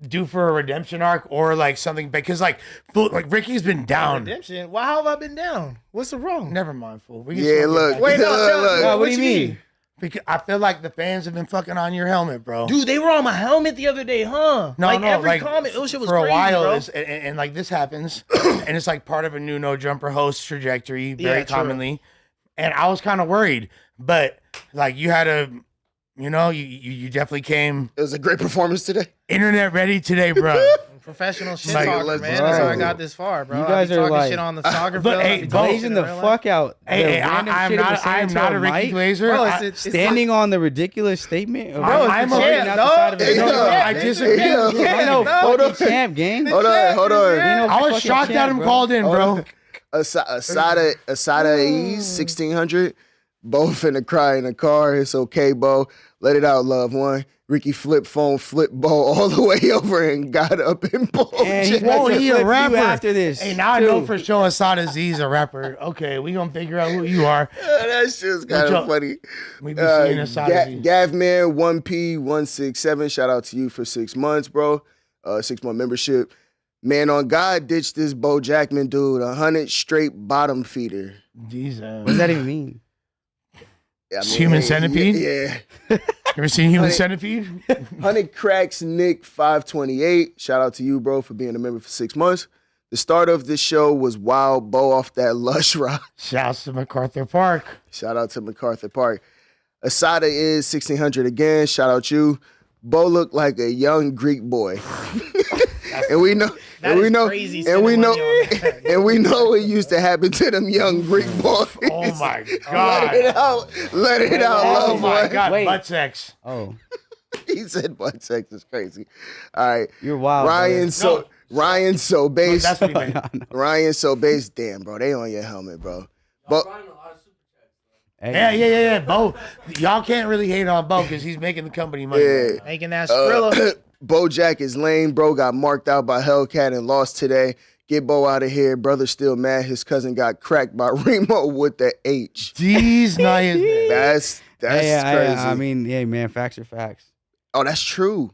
due for a redemption arc or like something because like Ricky's been down. Redemption? Well, how have I been down? What's the wrong? Never mind, fool. What do you mean? Because I feel like the fans have been fucking on your helmet, bro. Dude, they were on my helmet the other day, huh? Every comment, it was for crazy, a while, bro. and like this happens, and it's like part of a new No Jumper host trajectory, very commonly. And I was kind of worried, but like you had a. You definitely came. It was a great performance today. Internet ready today, bro. Professional shit talker, man. That's how I got this far, bro. You guys are like shit on the soccer but field. hey, blazing the fuck out. Hey, I'm not a Ricky Glazer. Bro, Standing on the ridiculous statement. Bro, I'm a champ, I disagree. I know fucking champ, gang. Hold on. I was shocked that him called in, bro. Asada Ease 1600. Bo finna cry in the car. It's okay, Bo. Let it out, loved one. Ricky flipped Bo all the way over and got up and pulled. He a rapper after this. Hey, now I know for sure Asada Z's a rapper. Okay, we gonna figure out who you are. That shit's kind of funny. We be seeing Asada Z. Gavman 1P167. Shout out to you for 6 months, bro. 6-month membership. Man on God ditched this Bo Jackman dude. 100 straight bottom feeder. Jesus. What does that even mean? Human Centipede? Yeah. You ever seen Human Centipede? 100 cracks Nick 528. Shout out to you, bro, for being a member for 6 months. The start of this show was wild. Bo off that lush rock. Shouts to MacArthur Park. Shout out to MacArthur Park. Asada is 1600 again. Shout out you. Bo looked like a young Greek boy. And we know it used to happen to them young Greek boys. Oh my God. Let it out, Oh love my boy. God. Wait. Butt sex. Oh, He said butt sex is crazy. All right. you're wild. Ryan so base. That's what he meant. Ryan so base. Damn, bro. They on your helmet, bro. But Yeah. Bo, y'all can't really hate on Bo because he's making the company money. yeah. Making that Skrilla. Bojack is lame, bro. Got marked out by Hellcat and lost today. Get Bo out of here. Brother still mad. His cousin got cracked by Remo with the H. Jeez, not his name. That's crazy. Man, facts are facts. Oh, that's true.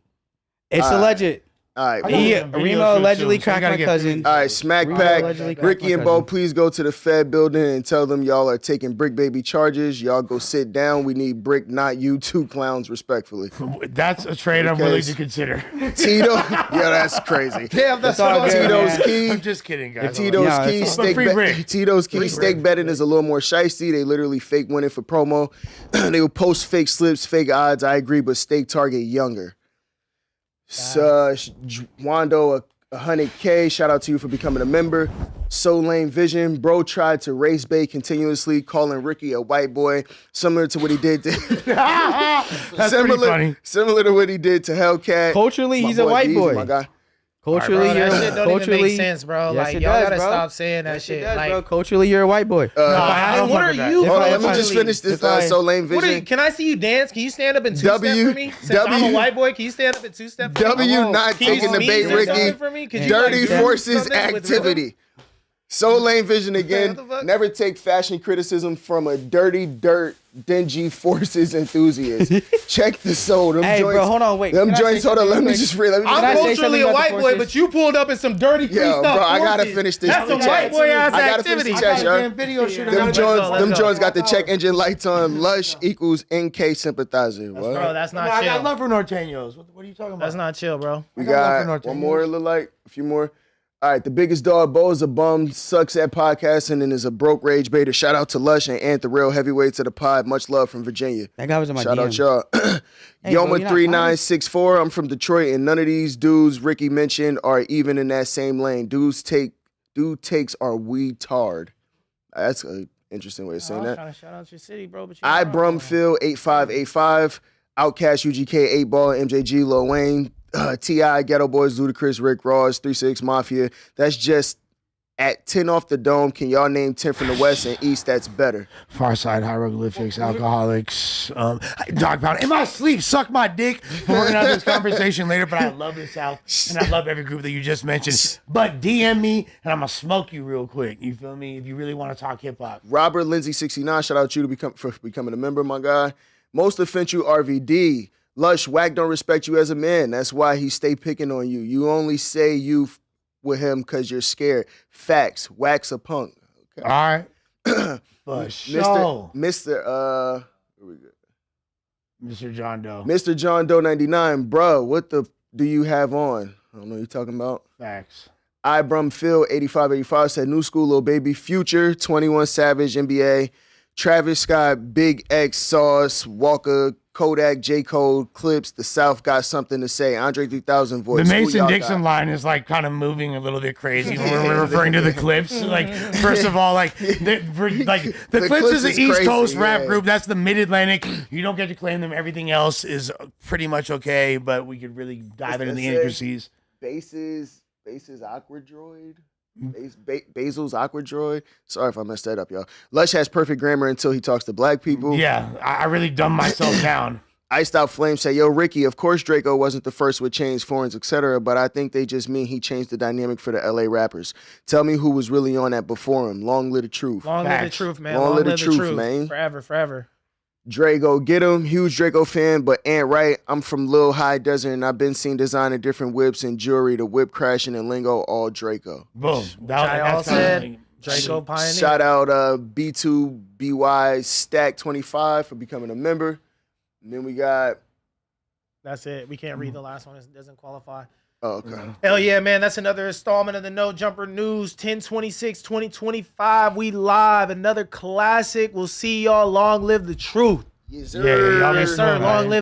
It's alleged. All right. Remo allegedly cracked my cousin. All right, Smack Pack. Ricky and Bo, please go to the Fed building and tell them y'all are taking Brick Baby charges. Y'all go sit down. We need Brick, not you, two clowns, respectfully. That's a trade I'm willing to consider. Tito, yeah, that's crazy. Damn, that's all good. Tito's Key. I'm just kidding, guys. Tito's Key steak betting is a little more shiesty. They literally fake winning for promo. They will post fake slips, fake odds. I agree, but steak target younger. Wando, 100K. Shout out to you for becoming a member. So Lame Vision. Bro tried to race bait continuously, calling Ricky a white boy, similar to what he did to That's pretty funny. Similar to what he did to Hellcat. Culturally, he's a white boy. My guy. Culturally, bro, you're that shit don't even make sense, bro. Yes, like it y'all does, gotta bro. stop saying that shit. Does, like, bro. Culturally, you're a white boy. what are you? Hold on, let me just finish this. So Lame Vision. Can I see you dance? Can you stand up and two-step for me? Since I'm a white boy, can you stand up and two-step for me? Not taking the bait, Ricky. Dirty Forces activity. So Lame Vision again. Never take fashion criticism from a dirty, dingy Forces enthusiast. Check the soul. Them Hey, joints, bro, hold on, wait. Them Can I joints. say Hold on. Let me something just read. I'm culturally a white boy, but you pulled up in some dirty free stuff. Bro, I gotta finish this. That's some white boy ass activity. I gotta finish the chat, yo. Them joints got the check engine lights on. Lush equals NK sympathizer. What? Bro, that's not I chill. got love for Norteños. What are you talking about? That's not chill, bro. We got one more. Look like a few more. All right, the biggest dog, Bo, is a bum, sucks at podcasting, and is a broke rage baiter. Shout out to Lush and Ant, the real heavyweight to the pod. Much love from Virginia. That guy was in my Shout DM. out y'all. Hey, bro, Yoma3964. I'm from Detroit, and none of these dudes Ricky mentioned are even in that same lane. Dude takes are we tard. That's an interesting way of saying that. Trying to shout out your city, bro. But I Brumfield 8585. Outcast UGK 8 Ball MJG Lil Wayne. T.I., Ghetto Boys, Ludacris, Rick Ross, 3-6 Mafia. That's just at 10 off the dome. Can y'all name 10 from the West and East that's better? Farside, Hieroglyphics, Alcoholics, Dog Pound. In my sleep, suck my dick. We're going to have this conversation later, but I love the South, and I love every group that you just mentioned. But DM me, and I'm going to smoke you real quick. You feel me? If you really want to talk hip-hop. Robert Lindsay 69, shout out to you for becoming a member, my guy. Most offense you, RVD. Lush, Wack don't respect you as a man. That's why he stay picking on you. You only say you with him because you're scared. Facts. Wack's a punk. Okay. All right. For sure. Mr. John Doe. Mr. John Doe 99. Bro, what the do you have on? I don't know what you're talking about. Facts. Ibram Phil 8585 said New School Lil Baby Future 21 Savage NBA Travis Scott Big X Sauce Walker Kodak, J. Cole, Clips, the South got something to say. Andre 3000 voice. The Mason Dixon line is like kind of moving a little bit crazy when we're referring to the Clips. Like, first of all, the Clips is the East Coast rap group. That's the Mid-Atlantic. You don't get to claim them. Everything else is pretty much okay, but we could really dive into the intricacies. Bases Awkward Droid. Basil's Awkward Droid. Sorry if I messed that up, y'all. Lush has perfect grammar until he talks to black people. Yeah, I really dumbed myself down. Iced Out Flame say, yo, Ricky, of course Draco wasn't the first with chains, foreigns, etc., but I think they just mean he changed the dynamic for the LA rappers. Tell me who was really on that before him. Long live the truth. Long live the truth, man. Long live the truth, man. Forever. Draco, get him. Huge Draco fan, but ain't right. I'm from Lil High Desert, and I've been seen designing different whips and jewelry. The whip crashing and lingo, all Draco. Boom. That's said. Draco Pioneer. Shout out B2BY Stack 25 for becoming a member. And then we got. That's it. We can't read the last one. It doesn't qualify. Oh, okay. Hell yeah, man. That's another installment of the No Jumper News 10/26/2025. We live. Another classic. We'll see y'all. Long live the truth. Yes, sir. Yeah, y'all Yes, sir. Long live.